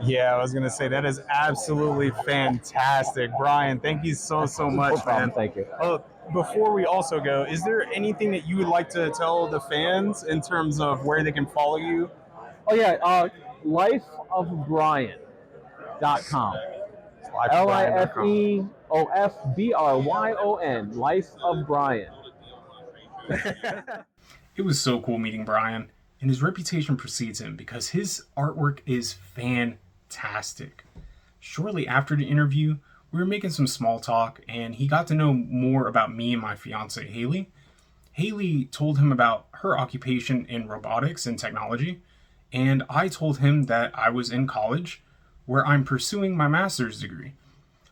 Yeah, I was gonna say that is absolutely fantastic, Bryon. Thank you so much, man. Thank you. Before we also go, is there anything that you would like to tell the fans in terms of where they can follow you? Oh yeah, lifeofbryon.com. LIFEOFBRYON. Life of Bryon. It was so cool meeting Bryon, and his reputation precedes him because his artwork is fantastic. Shortly after the interview, we were making some small talk, and he got to know more about me and my fiance, Haley. Haley told him about her occupation in robotics and technology, and I told him that I was in college, where I'm pursuing my master's degree.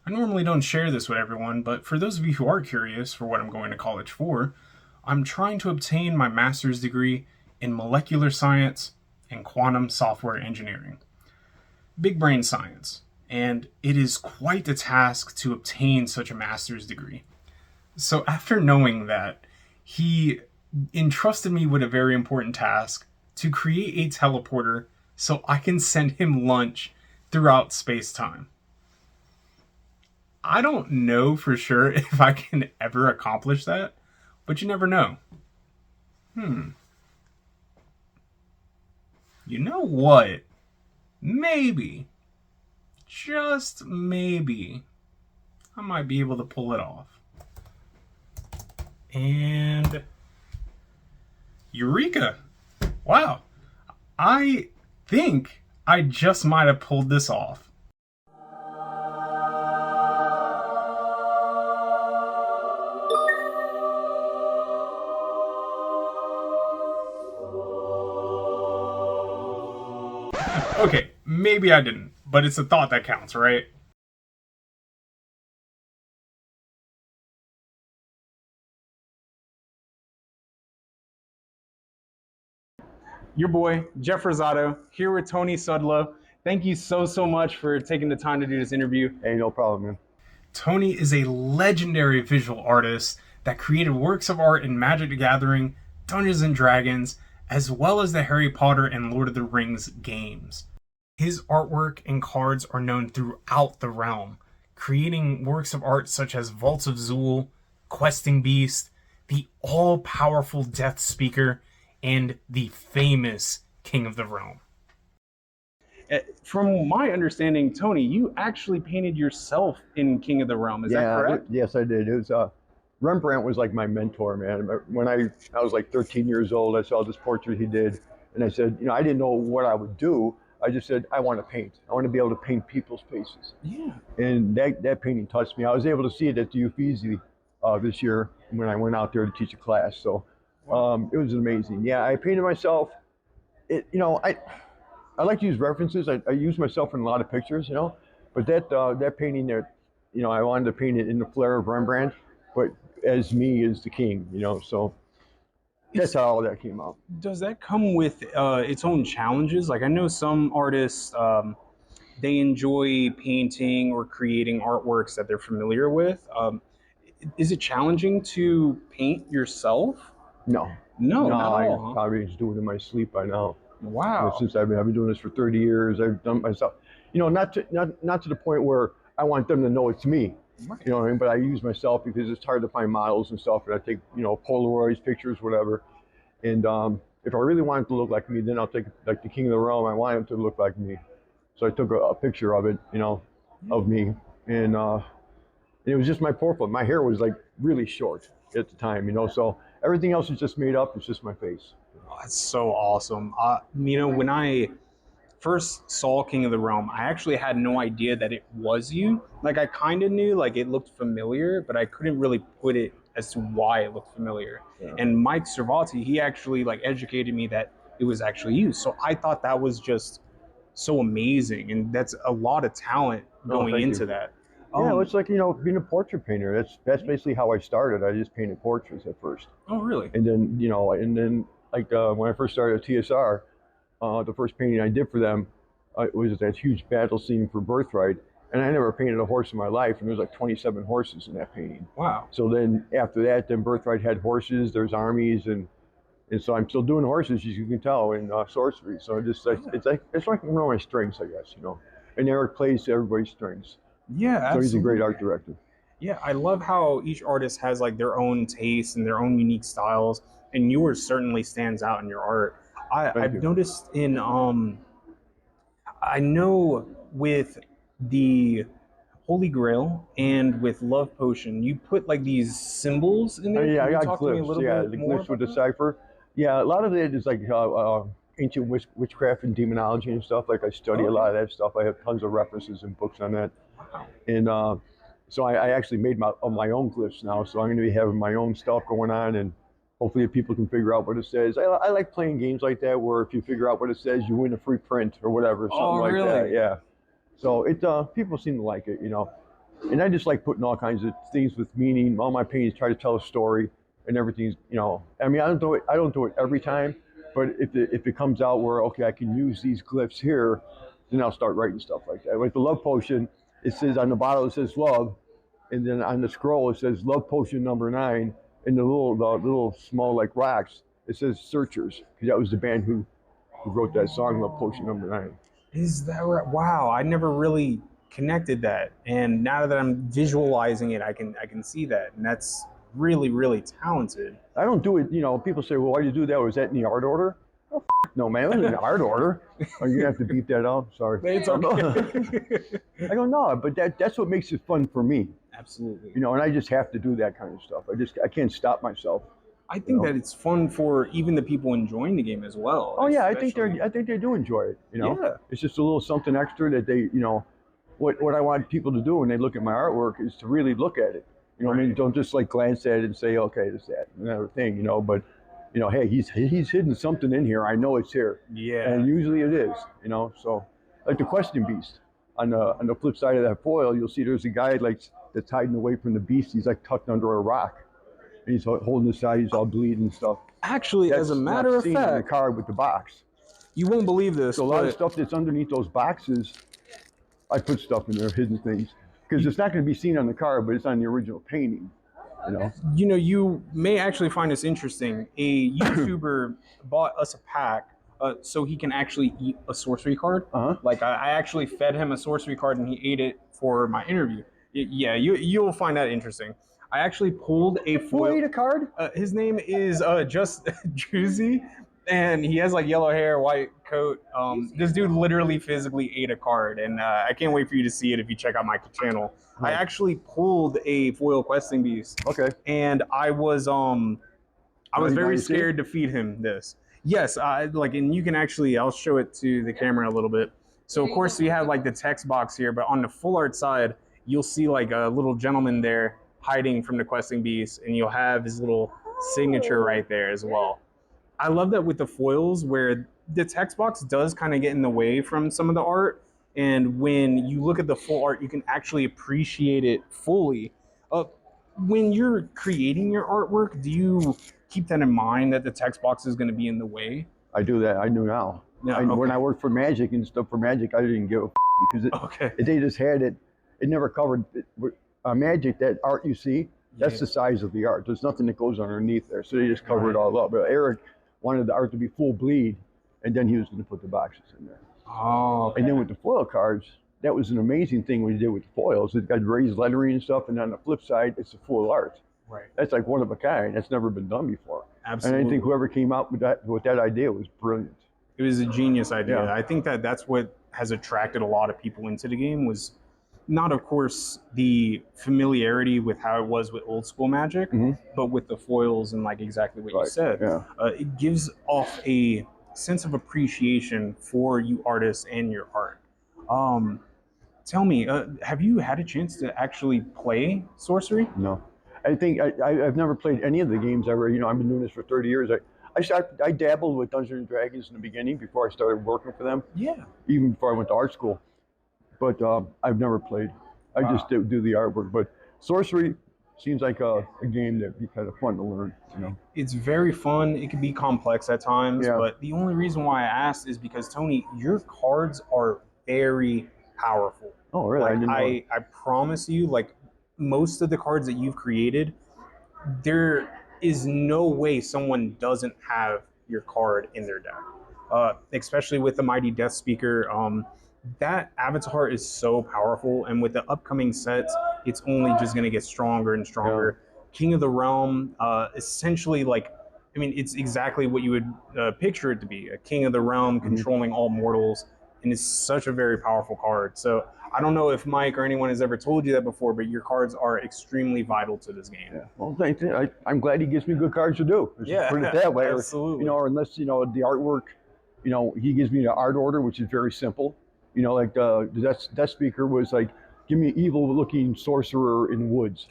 I normally don't share this with everyone, but for those of you who are curious for what I'm going to college for, I'm trying to obtain my master's degree in molecular science and quantum software engineering. Big brain science, and it is quite the task to obtain such a master's degree. So after knowing that, he entrusted me with a very important task to create a teleporter so I can send him lunch throughout space-time. I don't know for sure if I can ever accomplish that, but you never know. You know what? maybe, just maybe, I might be able to pull it off. And Eureka! Wow, I think I just might have pulled this off. Okay, maybe I didn't, but it's a thought that counts, right? Your boy, Jeff Rosado, here with Tony Szczudlo. Thank you so much for taking the time to do this interview. Hey, no problem, man. Tony is a legendary visual artist that created works of art in Magic the Gathering, Dungeons and Dragons, as well as the Harry Potter and Lord of the Rings games. His artwork and cards are known throughout the realm, creating works of art such as Vaults of Zool, Questing Beast, the all-powerful Death Speaker, and the famous King of the Realm. From my understanding, Tony, you actually painted yourself in King of the Realm. Is that correct? Yes, I did. It was Rembrandt was like my mentor, man. When I was like 13 years old, I saw this portrait he did, and I said, I didn't know what I would do. I just said, I want to paint. I want to be able to paint people's faces. Yeah. And that painting touched me. I was able to see it at the Uffizi this year when I went out there to teach a class. So it was amazing. Yeah, I painted myself. I like to use references. I use myself in a lot of pictures, but that painting there, I wanted to paint it in the flair of Rembrandt, but as me as the king, so that's how all that came out. Does that come with its own challenges? Like I know some artists, they enjoy painting or creating artworks that they're familiar with. Is it challenging to paint yourself? No, not at I all, huh? probably just do it in my sleep by now. Wow. Since I've been doing this for 30 years, I've done myself, not to the point where I want them to know it's me. Right. You know what I mean? But I use myself because it's hard to find models and stuff, and I take, Polaroids, pictures, whatever. And if I really want it to look like me, then I'll take like the King of the Realm. I want it to look like me. So I took a picture of it, of me. And it was just my profile. My hair was like really short at the time, so everything else is just made up. It's just my face. Oh, that's so awesome. When I first saw King of the Realm, I actually had no idea that it was you. Like I kind of knew, like it looked familiar, but I couldn't really put it as to why it looked familiar. Yeah. And Mike Servati, he actually like educated me that it was actually you. So I thought that was just so amazing, and that's a lot of talent going into that. Yeah, it's like being a portrait painter. That's basically how I started. I just painted portraits at first. Oh, really? And then like when I first started at TSR, the first painting I did for them was that huge battle scene for Birthright, and I never painted a horse in my life, and there's like 27 horses in that painting. Wow. So then after that, then Birthright had horses. There's armies, and so I'm still doing horses, as you can tell, in sorcery. So it's like one of my strengths, I guess, And Erik plays to everybody's strengths. Yeah, absolutely. So he's a great art director. Yeah, I love how each artist has like their own tastes and their own unique styles, and yours certainly stands out in your art. I've noticed in I know with the Holy Grail and with Love Potion, you put like these symbols in there. Yeah, Can I you got talk to me a glyphs. little Yeah, bit the more glyphs with the about cipher. Yeah, a lot of it is like ancient witchcraft and demonology and stuff. Like I study a lot of that stuff. I have tons of references and books on that. Wow. And so I actually made my own glyphs now. So I'm going to be having my own stuff going on, and hopefully people can figure out what it says. I like playing games like that where if you figure out what it says, you win a free print or whatever, something like that. Yeah. So people seem to like it, And I just like putting all kinds of things with meaning. All my paintings try to tell a story, and everything's, I mean, I don't do it every time, but if it comes out where, okay, I can use these glyphs here, then I'll start writing stuff like that. Like the Love Potion, it says on the bottle, it says love, and then on the scroll, it says Love Potion number 9, and the little small like rocks, it says Searchers, because that was the band who wrote that song, Love Potion number 9. Is that right? Wow, I never really connected that, and now that I'm visualizing it, I can see that, and that's really, really talented. I don't do it, people say, well, why do you do that? Was that in the art order? Oh, No, man, it was an art order. Oh, you're gonna have to beep that out. Sorry. It's okay. I go, no, but that's what makes it fun for me. Absolutely. You know, and I just have to do that kind of stuff. I can't stop myself. I think that it's fun for even the people enjoying the game as well. Oh yeah, I think they do enjoy it. You know, Yeah. it's just a little something extra that they, you know, what I want people to do when they look at my artwork is to really look at it. You know, what I mean, don't just like glance at it and say, okay, this, that, another thing. You know, but you know, hey, he's hidden something in here. I know it's here. Yeah. And usually it is. You know, so like the Questing Beast. On the flip side of that foil, you'll see there's a guy like that's hiding away from the beast. He's like tucked under a rock. And he's holding his side. He's all bleeding and stuff. Actually, That's as a not matter of seen in the fact, card with the box. You won't believe this. So a lot of stuff that's underneath those boxes, I put stuff in there, hidden things, because it's not going to be seen on the card, but it's on the original painting. You know. You know, you may actually find this interesting. A YouTuber bought us a pack so he can actually eat a sorcery card. Like I actually fed him a sorcery card and he ate it for my interview. Yeah, you'll find that interesting. I actually pulled a foil. Who ate a card? His name is just Druzi, and he has like yellow hair, white coat. This dude literally physically ate a card, and I can't wait for you to see it if you check out my channel. I actually pulled a foil questing beast. Okay. And I was very you see scared to feed him this. Yes, and you can actually, I'll show it to the camera a little bit. So of course you have like the text box here, but on the full art side, you'll see like a little gentleman there hiding from the questing beast, and you'll have his little signature right there as well. I love that with the foils where the text box does kind of get in the way from some of the art, and when you look at the full art, you can actually appreciate it fully. When you're creating your artwork, do you keep that in mind that the text box is going to be in the way? I do that. I do now. Yeah, When I worked for Magic and stuff for Magic, I didn't give a because they just had it. It never covered it. Magic, that art you see, that's the size of the art. There's nothing that goes underneath there, so they just cover it all up. But Erik wanted the art to be full bleed, and then he was going to put the boxes in there. Oh. And then with the foil cards, that was an amazing thing we did with the foils. It got raised lettering and stuff, and on the flip side, it's a full art. Right. That's like one of a kind. That's never been done before. Absolutely. And I think whoever came out with that idea was brilliant. It was a genius idea. Yeah. I think that's what has attracted a lot of people into the game was not, of course, the familiarity with how it was with old school Magic, but with the foils and like exactly what you said. Yeah. It gives off a sense of appreciation for you artists and your art. Tell me, have you had a chance to actually play Sorcery? No. I think I've never played any of the games ever. You know, I've been doing this for 30 years. I dabbled with Dungeons and Dragons in the beginning before I started working for them. Yeah. Even before I went to art school. But I've never played. I just do the artwork. But Sorcery seems like a game that'd be kind of fun to learn. You know, it's very fun. It can be complex at times, but the only reason why I asked is because Tony, your cards are very powerful. Oh, really? Like, I promise you, like most of the cards that you've created, there is no way someone doesn't have your card in their deck. Especially with the Mighty Death Speaker. That avatar is so powerful, and with the upcoming sets, it's only just going to get stronger and stronger. King of the Realm, essentially, like, I mean, it's exactly what you would picture it to be, a King of the Realm controlling all mortals, and it's such a very powerful card. So I don't know if Mike or anyone has ever told you that before, but your cards are extremely vital to this game. Yeah. Well, I'm glad he gives me good cards to do. Let's put it that way. Absolutely. You know, or unless, you know, the artwork, you know, he gives me the art order, which is very simple. You know, like the Death Speaker was like, give me an evil-looking sorcerer in the woods.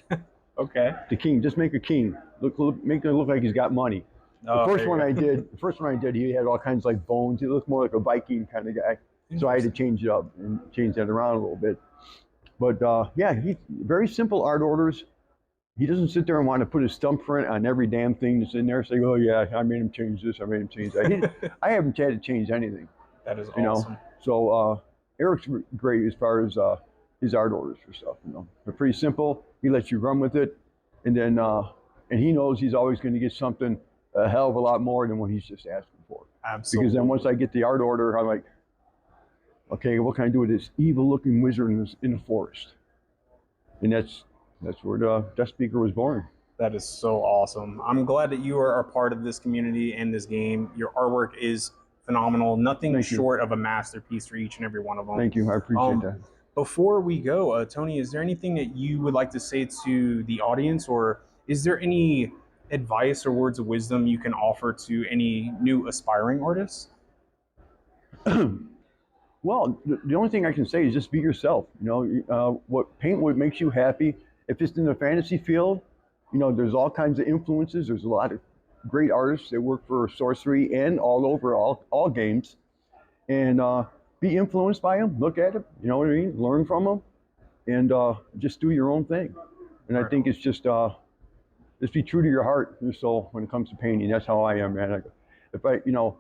Okay. The king, just make a king. Make it look like he's got money. The first one I did, he had all kinds of like bones. He looked more like a Viking kind of guy. So I had to change it up and change that around a little bit. But yeah, he very simple art orders. He doesn't sit there and want to put his thumbprint on every damn thing that's in there. Say, oh yeah, I made him change this. I made him change that. I haven't had to change anything. That is awesome. Know? So Erik's great as far as his art orders for stuff. You know, they're pretty simple. He lets you run with it, and then and he knows he's always going to get something a hell of a lot more than what he's just asking for. Absolutely. Because then once I get the art order, I'm like, okay, what can I do with this evil-looking wizard in the forest? And that's where the Death Speaker was born. That is so awesome. I'm glad that you are a part of this community and this game. Your artwork is phenomenal. Nothing Thank you. short of a masterpiece for each and every one of them. Thank you. I appreciate that. Before we go, Tony, is there anything that you would like to say to the audience, or is there any advice or words of wisdom you can offer to any new aspiring artists? Well, the only thing I can say is just be yourself. Paint what makes you happy. If it's in the fantasy field, there's all kinds of influences. There's a lot of great artists that work for Sorcery and all over all games, and be influenced by them. Look at it. You know what I mean? Learn from them, and just do your own thing. And I think it's just be true to your heart, your soul when it comes to painting. That's how I am, man. The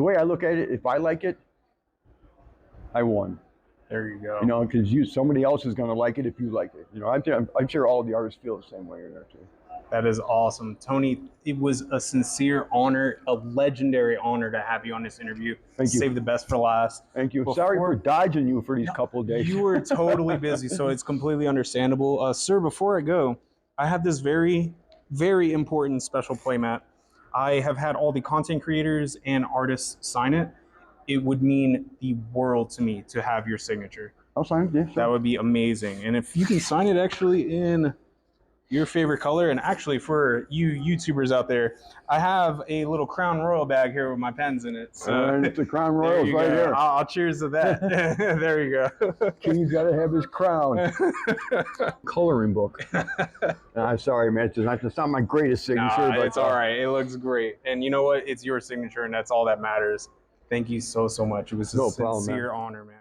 way I look at it, if I like it, I won. There you go. Because somebody else is going to like it if you like it. I'm sure all the artists feel the same way there too. That is awesome. Tony, it was a sincere honor, a legendary honor to have you on this interview. Thank you. Save the best for last. Thank you. Sorry for dodging you for these couple of days. You were totally busy, so it's completely understandable. Sir, before I go, I have this very, very important special playmat. I have had all the content creators and artists sign it. It would mean the world to me to have your signature. I'll sign it, yeah. That would be amazing. And if you can sign it actually in your favorite color, and actually for you YouTubers out there, I have a little Crown Royal bag here with my pens in it. So and it's the Crown Royals right there. I'll cheers to that. There you go. King's got to have his crown. Coloring book. I'm sorry, man. It's not my greatest signature. Nah, but it's all right. It looks great. And you know what? It's your signature, and that's all that matters. Thank you so much. It was a sincere honor, man.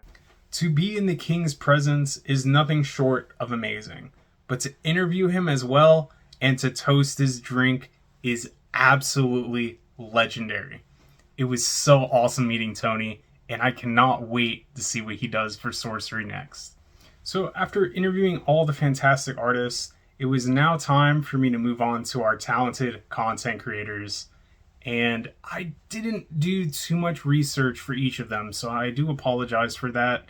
To be in the King's presence is nothing short of amazing. But to interview him as well and to toast his drink is absolutely legendary. It was so awesome meeting Tony, and I cannot wait to see what he does for Sorcery next. So after interviewing all the fantastic artists, it was now time for me to move on to our talented content creators. And I didn't do too much research for each of them, so I do apologize for that.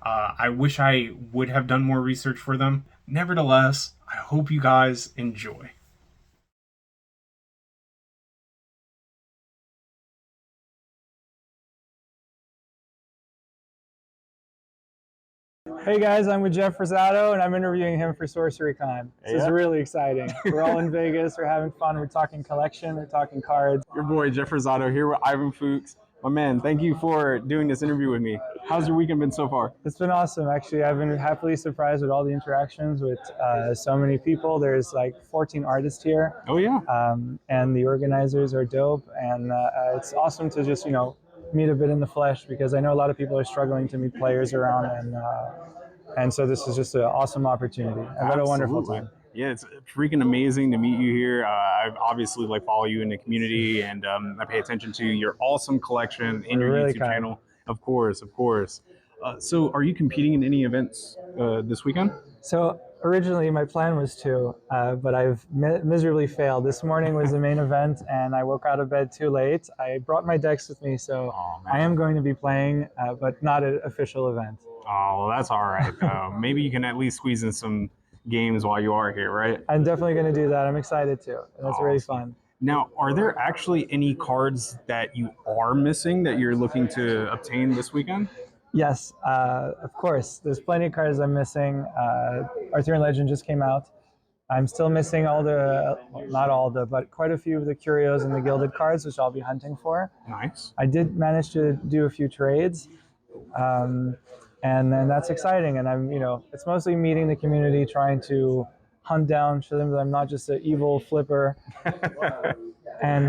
I wish I would have done more research for them. Nevertheless, I hope you guys enjoy. Hey guys, I'm with Jeff Rosado and I'm interviewing him for SorceryCon. This is really exciting. We're all in Vegas, we're having fun, we're talking collection, we're talking cards. Your boy Jeff Rosado here with Ivan Fuchs. My man, thank you for doing this interview with me. How's your weekend been so far? It's been awesome. Actually, I've been happily surprised with all the interactions with so many people. There's like 14 artists here. Oh yeah. And the organizers are dope. And it's awesome to just, meet a bit in the flesh, because I know a lot of people are struggling to meet players around. And so this is just an awesome opportunity. I've had a wonderful time. Yeah, it's freaking amazing to meet you here. I obviously follow you in the community, and I pay attention to your awesome collection in your YouTube channel. Of course. So are you competing in any events this weekend? So originally my plan was to, but I've miserably failed. This morning was the main event, and I woke out of bed too late. I brought my decks with me, so I am going to be playing, but not an official event. Oh, well, that's all right. Maybe you can at least squeeze in some games while you are here, right? I'm definitely going to do that. I'm excited to. That's really fun. Now, are there actually any cards that you are missing that you're looking to obtain this weekend? Yes, of course. There's plenty of cards I'm missing. Arthurian Legend just came out. I'm still missing not all the, but quite a few of the Curiosa and the Gilded cards, which I'll be hunting for. Nice. I did manage to do a few trades. And then that's exciting. And I'm, it's mostly meeting the community, trying to hunt down, show them that I'm not just an evil flipper. and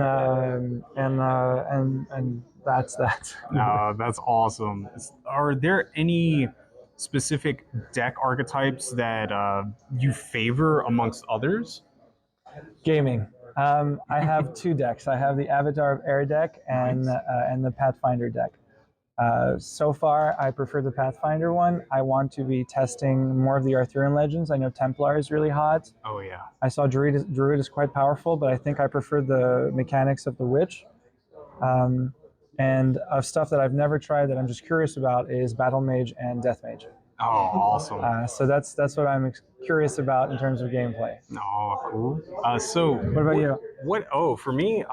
that's that. No, that's awesome. Are there any specific deck archetypes that you favor amongst others? Gaming. I have two decks. I have the Avatar of Air deck and the Pathfinder deck. So far, I prefer the Pathfinder one. I want to be testing more of the Arthurian legends. I know Templar is really hot. Oh yeah. I saw Druid is quite powerful, but I think I prefer the mechanics of the Witch. And of stuff that I've never tried that I'm just curious about is Battle Mage and Death Mage. Oh, awesome. So that's what I'm curious about in terms of gameplay. Oh, cool. So what about you? For me,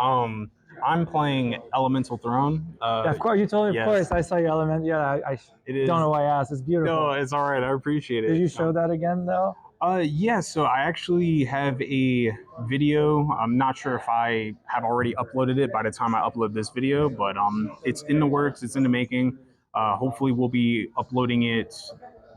I'm playing Elemental Throne. Yeah, of course, you told me. Of yes. course, I saw your element. Yeah, I don't know why I asked. It's beautiful. No, it's all right. I appreciate it. Did you show that again, though? Yeah, so I actually have a video. I'm not sure if I have already uploaded it by the time I upload this video, but it's in the works, it's in the making. Hopefully we'll be uploading it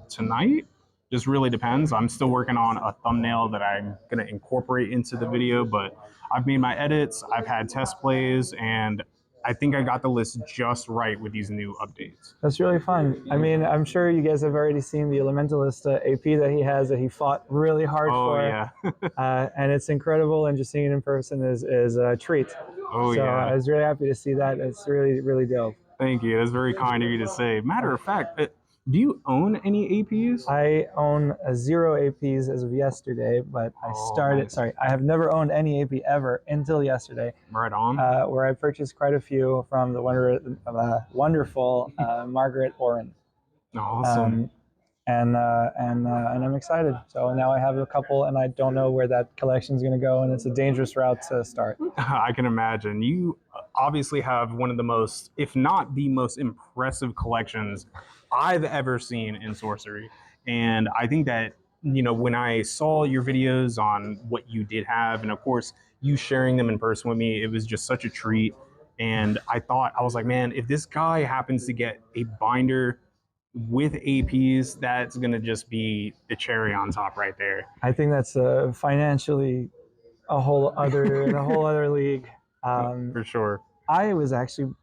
tonight. Just really depends. I'm still working on a thumbnail that I'm going to incorporate into the video, but I've made my edits, I've had test plays, and I think I got the list just right with these new updates. That's really fun. I mean, I'm sure you guys have already seen the Elementalist AP that he has, that he fought really hard for. Yeah. And it's incredible, and just seeing it in person is a treat. Oh, so yeah. I was really happy to see that. It's really, really dope. Thank you. That's very kind of you to say. Matter of fact, do you own any APs? I own 0 APs as of yesterday, but I started, nice. sorry, I have never owned any AP ever until yesterday. Right on. Where I purchased quite a few from the wonderful Margaret Organ. Awesome. And I'm excited. So now I have a couple, and I don't know where that collection is going to go, and it's a dangerous route to start. I can imagine. You obviously have one of the most, if not the most impressive collections I've ever seen in Sorcery. And I think that, you know, when I saw your videos on what you did have, and of course you sharing them in person with me, it was just such a treat. And I was like, man, if this guy happens to get a binder with APs, that's going to just be the cherry on top right there. I think that's financially a whole other league. For sure. I was actually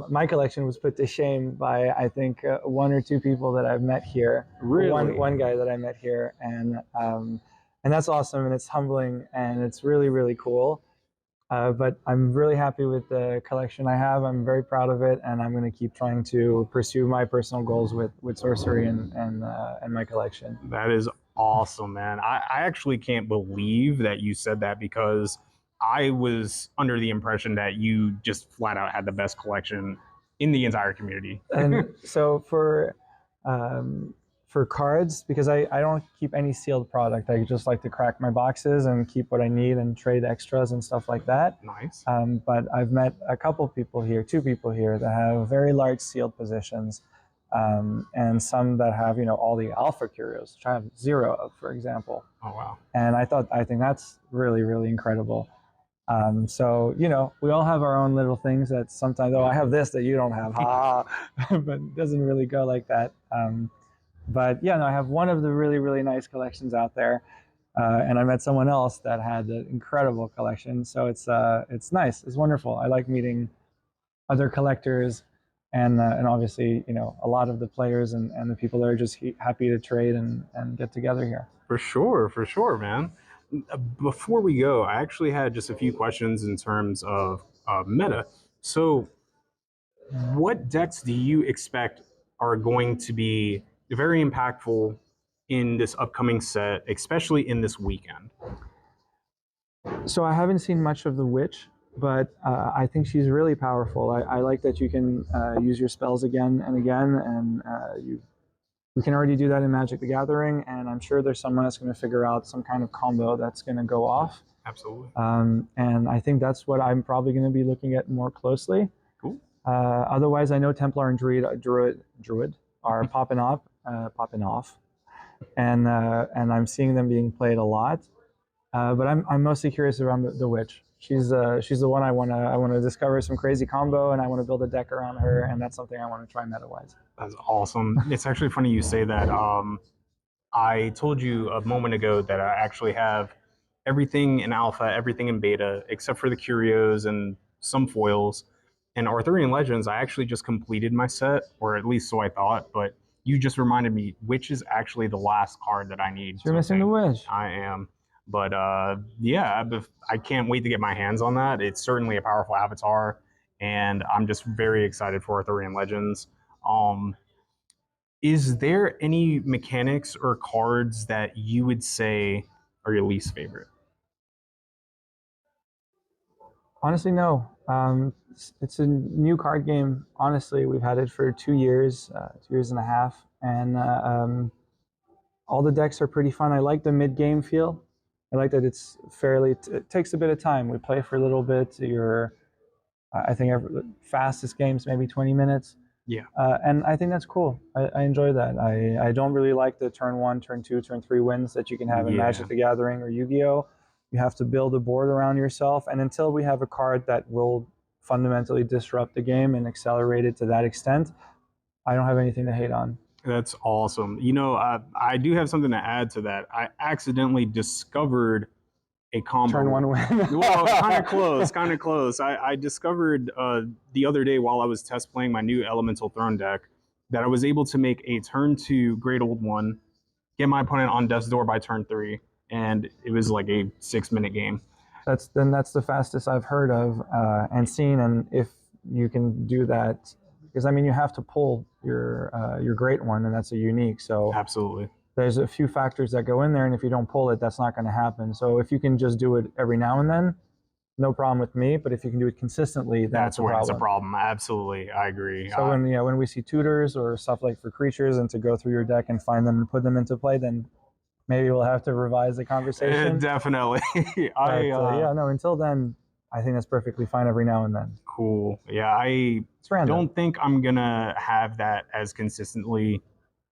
my collection was put to shame by, I think, 1 or 2 people that I've met here. Really? One guy that I met here, and that's awesome, and it's humbling, and it's really, really cool. But I'm really happy with the collection I have. I'm very proud of it, and I'm going to keep trying to pursue my personal goals with Sorcery and my collection. That is awesome, man. I actually can't believe that you said that, because I was under the impression that you just flat out had the best collection in the entire community. And so for cards, because I don't keep any sealed product. I just like to crack my boxes and keep what I need and trade extras and stuff like that. Nice. But I've met a couple people here, 2 people here, that have very large sealed positions, and some that have, you know, all the alpha curios, which I have 0 of, for example. Oh, wow. And I think that's really, really incredible. So, you know, we all have our own little things that sometimes, oh, I have this that you don't have, but it doesn't really go like that. But yeah, no, I have one of the really, really nice collections out there, and I met someone else that had an incredible collection. So it's nice, it's wonderful. I like meeting other collectors, and obviously, you know, a lot of the players and the people that are just happy to trade and get together here. For sure, man. Before we go, I actually had just a few questions in terms of meta. So what decks do you expect are going to be very impactful in this upcoming set, especially in this weekend? So I haven't seen much of the Witch, but I think she's really powerful. I like that you can use your spells again and again, and we can already do that in Magic the Gathering, and I'm sure there's someone that's going to figure out some kind of combo that's going to go off. Absolutely. And I think that's what I'm probably going to be looking at more closely. Cool. Otherwise, I know Templar and Druid are popping off, and I'm seeing them being played a lot. But I'm mostly curious around the Witch. She's the one I want to discover some crazy combo, and I want to build a deck around her, and that's something I want to try meta-wise. That's awesome. It's actually funny you say that. I told you a moment ago that I actually have everything in alpha, everything in beta, except for the curios and some foils. And Arthurian Legends, I actually just completed my set, or at least so I thought, but you just reminded me, Witch is actually the last card that I need. So you're missing the Witch. I am. But yeah, I can't wait to get my hands on that. It's certainly a powerful avatar, and I'm just very excited for Arthurian Legends. Is there any mechanics or cards that you would say are your least favorite? Honestly, no. It's a new card game. Honestly, we've had it for 2 years, 2 years and a half, and all the decks are pretty fun. I like the mid-game feel. I like that it's it takes a bit of time. We play for a little bit. You're I think fastest games maybe 20 minutes. Yeah. And I think that's cool. I enjoy that. I don't really like the turn 1, turn 2, turn 3 wins that you can have in Magic the Gathering or Yu-Gi-Oh! You have to build a board around yourself. And until we have a card that will fundamentally disrupt the game and accelerate it to that extent, I don't have anything to hate on. That's awesome. You know, I do have something to add to that. I accidentally discovered a combo. Turn 1 win. Well, kind of close. I discovered the other day while I was test playing my new Elemental Throne deck that I was able to make a turn 2 Great Old One, get my opponent on death's door by turn 3, and it was like a 6-minute game. That's the fastest I've heard of and seen. And if you can do that, because I mean you have to pull your Great One, and that's a unique. So absolutely. There's a few factors that go in there, and if you don't pull it, that's not going to happen. So if you can just do it every now and then, no problem with me. But if you can do it consistently, that's where it's a problem. Absolutely, I agree. So when we see tutors or stuff like for creatures, and to go through your deck and find them and put them into play, then maybe we'll have to revise the conversation. Definitely. Until then, I think that's perfectly fine every now and then. Cool. Yeah, I don't think I'm gonna have that as consistently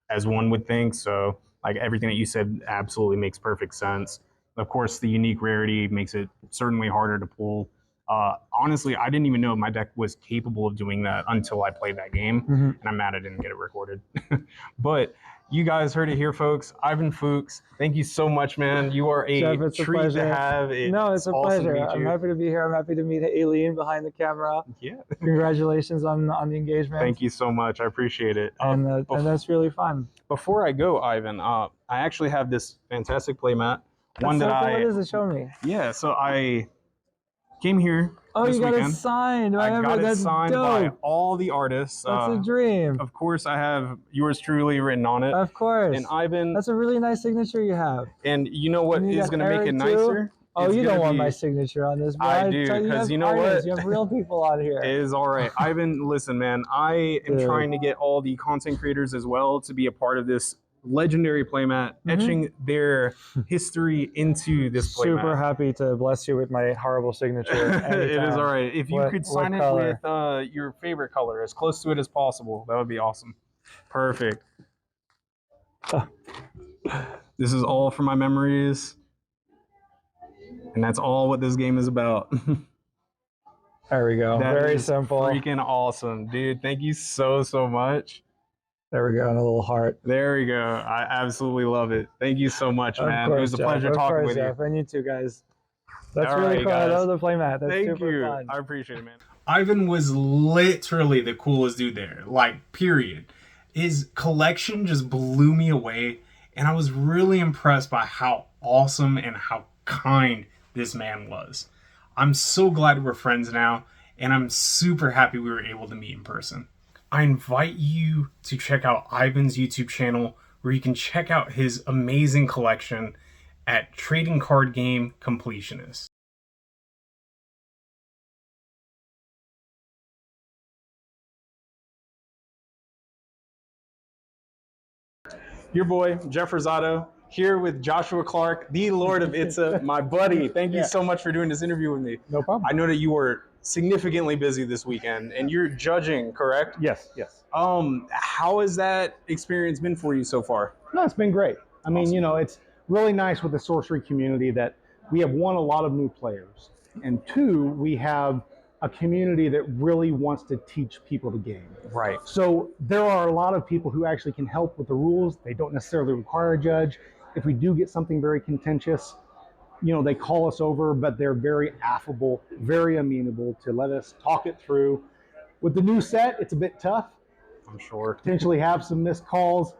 as one would think. So like everything that you said absolutely makes perfect sense. Of course, the unique rarity makes it certainly harder to pull. Honestly, I didn't even know my deck was capable of doing that until I played that game, and I'm mad I didn't get it recorded. But you guys heard it here, folks. Ivan Fuchs, thank you so much, man. You are a Jeff, treat to have. It's a awesome pleasure. To meet I'm you. happy to be here. I'm happy to meet Aileen behind the camera. Yeah. Congratulations on the engagement. Thank you so much. I appreciate it. And that's really fun. Before I go, Ivan, I actually have this fantastic playmat. One that What is it? Show me. Yeah, so I came here. Oh, this you got weekend. it signed. I got it That's signed dope. by all the artists. That's a dream. Of course, I have yours truly written on it. Of course. And Ivan. That's a really nice signature you have. And you know what is going to make it nicer? Oh, you don't want my signature on this, bro. I do, because you know what? You have real people on here. It is all right. Ivan, listen, man, I am trying to get all the content creators as well to be a part of this legendary playmat, etching their history into this playmat. Super happy to bless you with my horrible signature. It is all right. If you could sign it with your favorite color, as close to it as possible, that would be awesome. Perfect. This is all from my memories. And that's all what this game is about. There we go. Very simple. Freaking awesome, dude. Thank you so much. There we go, and a little heart. There we go. I absolutely love it. Thank you so much, man. It was a pleasure talking with you. And you too, guys. That's really cool. I love the playmat. That's Thank super you. fun. I appreciate it, man. Ivan was literally the coolest dude there. Like, period. His collection just blew me away, and I was really impressed by how awesome and how kind this man was. I'm so glad we're friends now, and I'm super happy we were able to meet in person. I invite you to check out Ivan's YouTube channel, where you can check out his amazing collection at Trading Card Game Completionist. Your boy, Jeff Rosado, here with Joshua Clark, the Lord of Itza, my buddy. Thank you so much for doing this interview with me. No problem. I know that you were significantly busy this weekend, and you're judging, correct? Yes. How has that experience been for you so far? No, it's been great. I mean, you know, it's really nice with the sorcery community that we have, one, a lot of new players, and two, we have a community that really wants to teach people the game. Right. So there are a lot of people who actually can help with the rules. They don't necessarily require a judge. If we do get something very contentious, you know, they call us over, but they're very affable, very amenable to let us talk it through. With the new set, it's a bit tough. I'm sure. Potentially have some missed calls.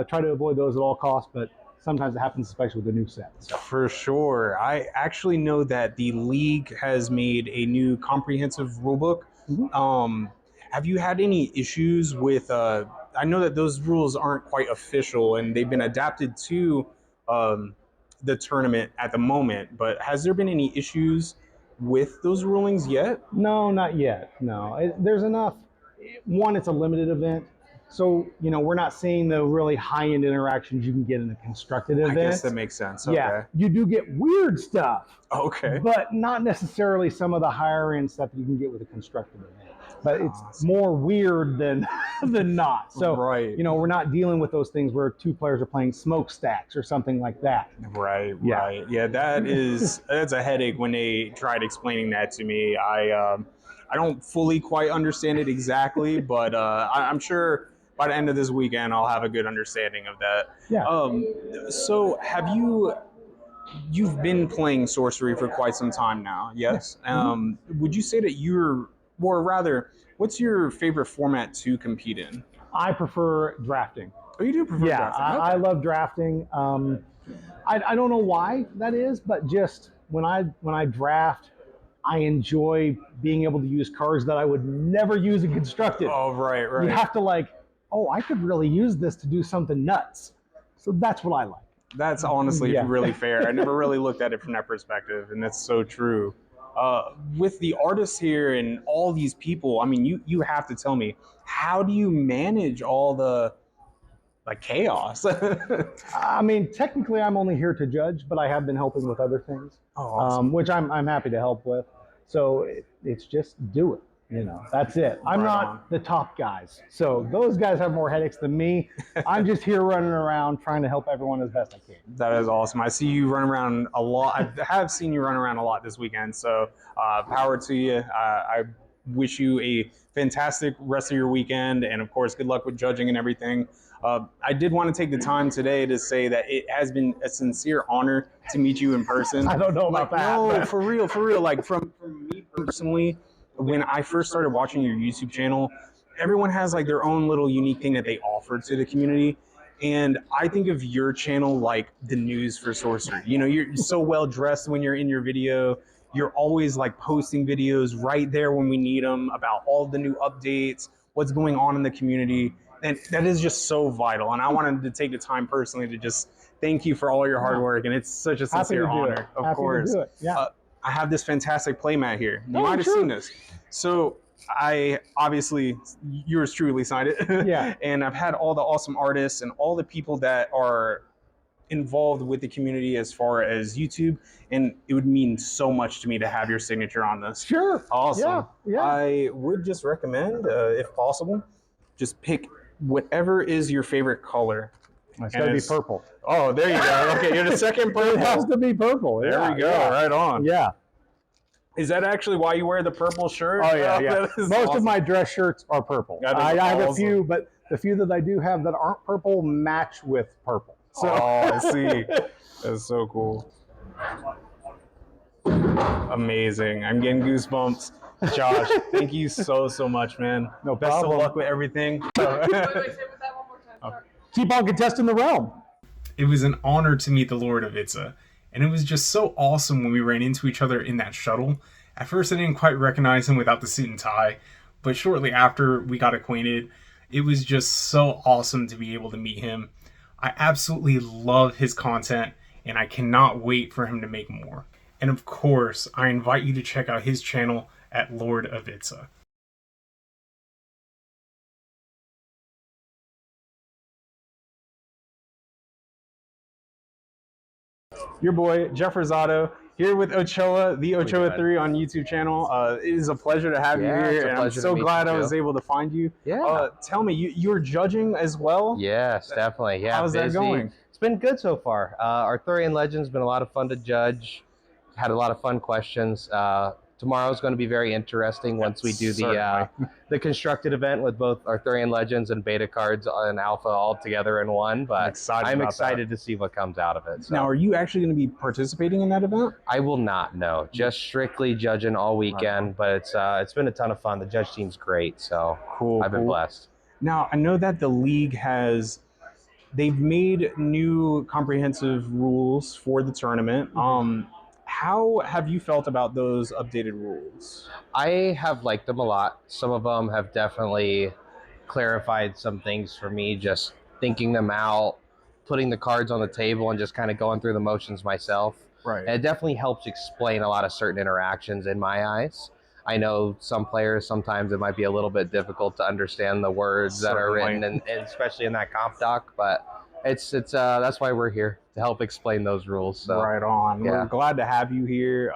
Try to avoid those at all costs, but sometimes it happens, especially with the new set. So. For sure. I actually know that the league has made a new comprehensive rulebook. Have you had any issues with, I know that those rules aren't quite official and they've been adapted to the tournament at the moment, but has there been any issues with those rulings yet? No, not yet. No, there's enough. One, it's a limited event. So, we're not seeing the really high-end interactions you can get in a constructed event. I guess that makes sense. Okay. Yeah, you do get weird stuff. Okay. But not necessarily some of the higher-end stuff that you can get with a constructed event. But it's more weird than not. So, we're not dealing with those things where two players are playing smokestacks or something like that. Right. Yeah, that's a headache when they tried explaining that to me. I don't fully quite understand it exactly, but I'm sure by the end of this weekend I'll have a good understanding of that. Yeah. So you've been playing Sorcery for quite some time now, yes? Would you say that or rather, what's your favorite format to compete in? I prefer drafting. Oh, you do prefer drafting? Yeah, I love drafting. I don't know why that is, but just when I draft, I enjoy being able to use cards that I would never use in constructed. Oh, right. You have to I could really use this to do something nuts. So that's what I like. That's honestly really fair. I never really looked at it from that perspective, and that's so true. With the artists here and all these people, I mean, you have to tell me, how do you manage all the chaos? I mean, technically, I'm only here to judge, but I have been helping with other things, awesome. Which I'm happy to help with. So it's just do it. That's it. I'm not the top guys. So those guys have more headaches than me. I'm just here running around trying to help everyone as best I can. That is awesome. I see you run around a lot. I have seen you run around a lot this weekend. So power to you. I wish you a fantastic rest of your weekend. And of course, good luck with judging and everything. I did want to take the time today to say that it has been a sincere honor to meet you in person. I don't know about that. No, for real. From me personally, when I first started watching your YouTube channel, everyone has their own little unique thing that they offer to the community. And I think of your channel like the news for sorcery. You're so well dressed when you're in your video. You're always posting videos right there when we need them about all the new updates, what's going on in the community. And that is just so vital. And I wanted to take the time personally to just thank you for all your hard work. And it's such a sincere honor. Of course. To do it. Yeah. I have this fantastic playmat here. You might have seen this. So I obviously, yours truly signed it. Yeah. And I've had all the awesome artists and all the people that are involved with the community as far as YouTube. And it would mean so much to me to have your signature on this. Sure. Awesome. Yeah. I would just recommend, if possible, just pick whatever is your favorite color. It's got to be purple. Oh, there you go. Okay, you're the second purple. It has to be purple. There we go. Yeah. Right on. Yeah. Is that actually why you wear the purple shirt? Oh, yeah. Most awesome. of my dress shirts are purple. I have a few, but the few that I do have that aren't purple match with purple. So. Oh, I see. That's so cool. Amazing. I'm getting goosebumps. Josh, thank you so much, man. No Best problem. of luck with everything. Keep on contesting the realm. It was an honor to meet the Lord of Itza, and it was just so awesome when we ran into each other in that shuttle. At first I didn't quite recognize him without the suit and tie, but shortly after we got acquainted, it was just so awesome to be able to meet him. I absolutely love his content, and I cannot wait for him to make more. And of course, I invite you to check out his channel at Lord of Itza. Your boy, Jeff Rosado, here with Ochoa, the Ochoa 3 on YouTube channel. It is a pleasure to have you here, and I'm so glad I was able to find you. Yeah. Tell me, you're judging as well? Yes, definitely. Yeah. How's that going? It's been good so far. Arthurian Legend's been a lot of fun to judge. Had a lot of fun questions. Tomorrow's going to be very interesting once we do the constructed event with both Arthurian Legends and beta cards and alpha all together in one. But I'm excited to see what comes out of it. So. Now, are you actually going to be participating in that event? I will not, no. Just strictly judging all weekend, but it's been a ton of fun. The judge team's great, so I've been blessed. Now, I know that the league they've made new comprehensive rules for the tournament. How have you felt about those updated rules? I have liked them a lot. Some of them have definitely clarified some things for me, just thinking them out, putting the cards on the table and just kind of going through the motions myself. Right. And it definitely helps explain a lot of certain interactions in my eyes. I know some players, sometimes it might be a little bit difficult to understand the words that are written, and especially in that comp doc, but it's that's why we're here, to help explain those rules. So Right on. yeah. We're glad to have you here.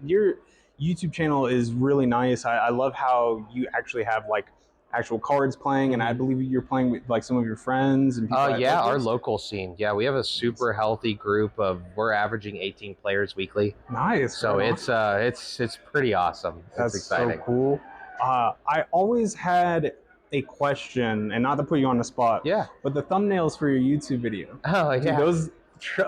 Your YouTube channel is really nice. I love how you actually have like actual cards playing, and I believe you're playing with like some of your friends and people. Yeah, our local scene. Yeah, we have a super healthy group of, we're averaging 18 players weekly. Nice. So right on. it's pretty awesome. That's it's exciting. so cool. I always had a question, and not to put you on the spot. Yeah. But the thumbnails for your YouTube video. Oh Dude, yeah. those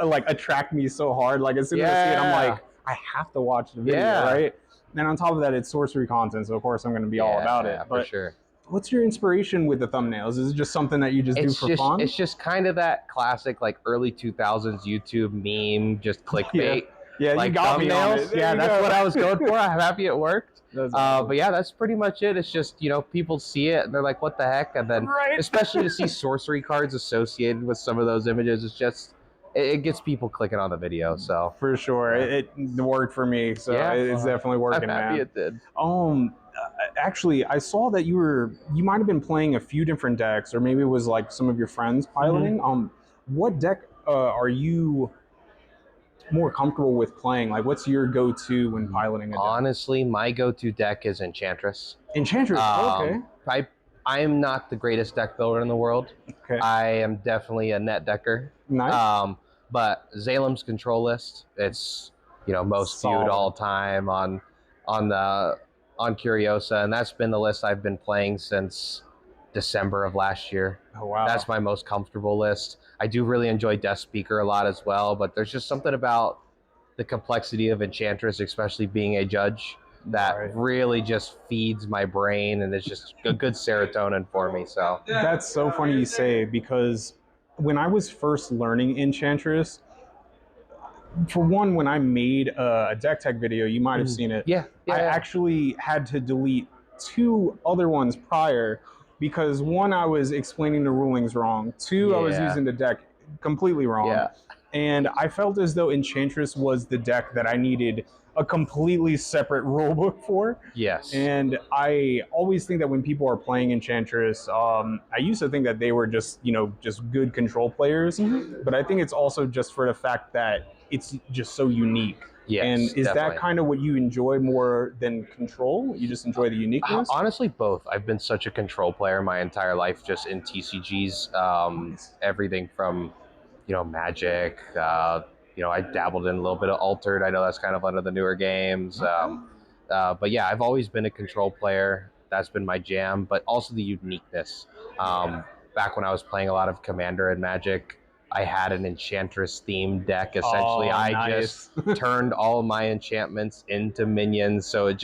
like attract me so hard. Like as soon as I see it, I'm like, I have to watch the video, right? And on top of that, it's sorcery content, so of course I'm going to be all about it. For sure. What's your inspiration with the thumbnails? Is it just something that you just do for fun? It's just kind of that classic like early 2000s YouTube meme, just clickbait. Yeah, like you got me on it. Yeah, that's what I was going for. I'm happy it worked. But yeah, that's pretty much it. It's just, you know, people see it and they're like, what the heck? And then especially to see sorcery cards associated with some of those images, it's just, it gets people clicking on the video. So for sure, it worked for me. So it's definitely working. I'm happy man. it did. Actually, I saw that you might have been playing a few different decks, or maybe it was like some of your friends piloting. What deck are you more comfortable with playing? Like, what's your go-to when piloting a deck? Honestly, my go-to deck is Enchantress. Enchantress, okay. I am not the greatest deck builder in the world. Okay. I am definitely a net decker. Nice. But Zalem's control list, it's, you know, most viewed all time on Curiosa, and that's been the list I've been playing since December of last year. Oh wow. That's my most comfortable list. I do really enjoy Death Speaker a lot as well, but there's just something about the complexity of Enchantress, especially being a judge, that really just feeds my brain, and it's just a good serotonin for me. So that's so funny you say, because when I was first learning Enchantress, for one, when I made a deck tech video, you might have seen it. I actually had to delete 2 other ones prior, because 1, I was explaining the rulings wrong. 2, I was using the deck completely wrong. And I felt as though Enchantress was the deck that I needed a completely separate rulebook for. Yes. And I always think that when people are playing Enchantress, I used to think that they were just, you know, just good control players. But I think it's also just for the fact that it's just so unique. Yes, and is definitely. that kind of what you enjoy more than control? You just enjoy the uniqueness? Honestly, both. I've been such a control player my entire life, just in TCGs. Everything from, you know, Magic. You know, I dabbled in a little bit of Altered. I know that's kind of one of the newer games. But yeah, I've always been a control player. That's been my jam. But also the uniqueness. Back when I was playing a lot of Commander and Magic, I had an Enchantress themed deck. Essentially, I just turned all my enchantments into minions. So it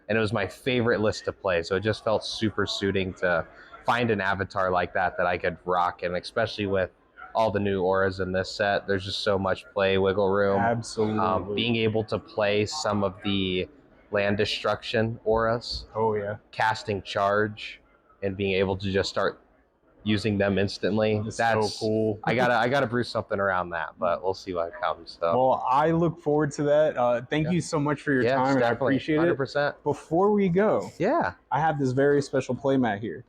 was my favorite list to play. So it just felt super suiting to find an avatar like that I could rock. And especially with all the new auras in this set, there's just so much play wiggle room. Absolutely. Being able to play some of the land destruction auras. Oh yeah. Casting charge and being able to just start using them instantly. That's so cool. I gotta brew something around that, but we'll see what comes. So. Well, I look forward to that. Thank you so much for your time, and I appreciate 100%. it. Before we go, I have this very special playmat here.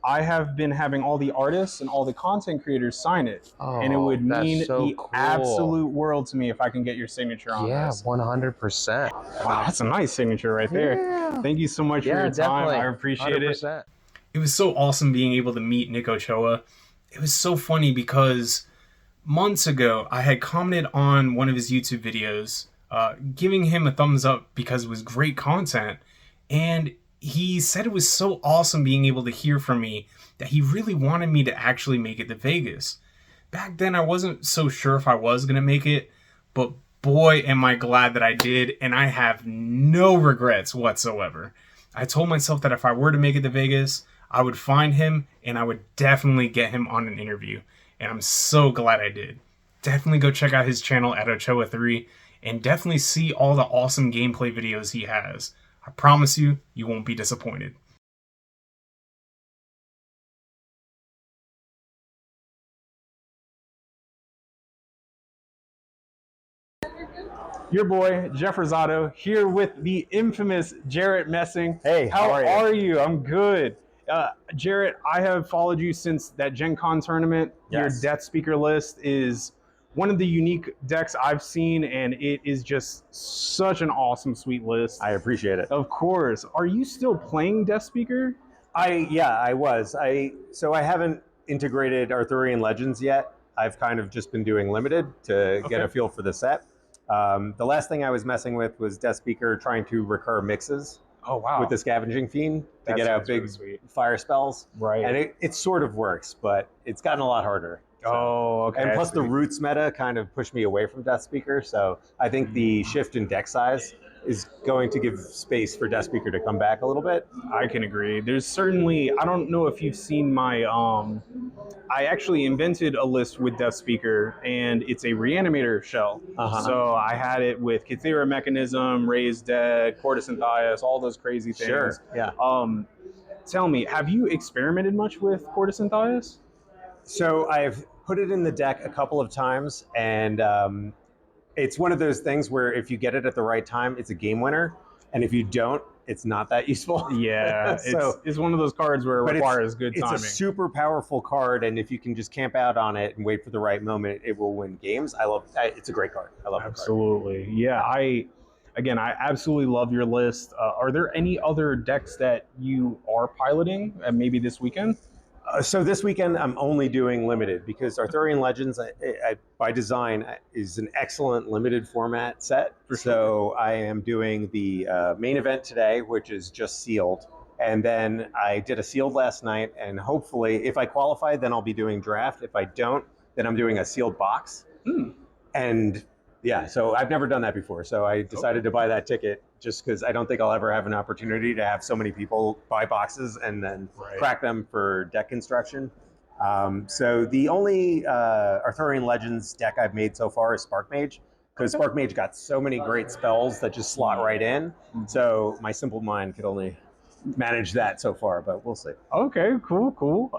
I have been having all the artists and all the content creators sign it, and it would mean the absolute world to me if I can get your signature on this. 100%. Wow, that's a nice signature right there. Thank you so much for your time. I appreciate 100%. it. It was so awesome being able to meet Nich Ochoa. It was so funny because months ago, I had commented on one of his YouTube videos, giving him a thumbs up because it was great content. And he said it was so awesome being able to hear from me that he really wanted me to actually make it to Vegas. Back then, I wasn't so sure if I was going to make it, but boy, am I glad that I did. And I have no regrets whatsoever. I told myself that if I were to make it to Vegas, I would find him and I would definitely get him on an interview. And I'm so glad I did. Definitely go check out his channel at Ochoa3 and definitely see all the awesome gameplay videos he has. I promise you, you won't be disappointed. Your boy, Jeff Rosado, here with the infamous Jarrett Messing. Hey, how are you? are you? I'm good. Jarrett, I have followed you since that Gen Con tournament. Yes. Your Death Speaker list is one of the unique decks I've seen, and it is just such an awesome, sweet list. I appreciate it. Of course. Are you still playing Death Speaker? I was. So I haven't integrated Arthurian Legends yet. I've kind of just been doing limited to get a feel for the set. The last thing I was messing with was Death Speaker trying to recur mixes. Oh, wow. With the Scavenging Fiend to That get out sounds big really sweet. fire spells. Right. And it sort of works, but it's gotten a lot harder. Oh, okay. And I plus the see. Roots meta kind of pushed me away from Death Speaker, so I think the shift in deck size is going to give space for Death Speaker to come back a little bit. I can agree. There's certainly, I don't know if you've seen my, I actually invented a list with Death Speaker, and it's a Reanimator shell. So I had it with Cathera Mechanism, Raised Dead, Cordis and Thias, all those crazy things. Sure, yeah. Tell me, have you experimented much with Cordis and Thias? So I've put it in the deck a couple of times, and it's one of those things where if you get it at the right time, it's a game winner, and if you don't, it's not that useful. Yeah, So it's one of those cards where it but requires good timing. It's a super powerful card, and if you can just camp out on it and wait for the right moment, it will win games. It's a great card. I love it. Absolutely. Yeah, I absolutely love your list. Are there any other decks that you are piloting maybe this weekend? So this weekend, I'm only doing limited because Arthurian Legends, by design, is an excellent limited format set. So I am doing the main event today, which is just sealed. And then I did a sealed last night, and hopefully, if I qualify, then I'll be doing draft. If I don't, then I'm doing a sealed box. And yeah, so I've never done that before. So I decided to buy that ticket just because I don't think I'll ever have an opportunity to have so many people buy boxes and then crack them for deck construction. So the only Arthurian Legends deck I've made so far is Spark Mage, because Spark Mage got so many great spells that just slot right in. So my simple mind could only manage that so far, but we'll see. Okay, cool.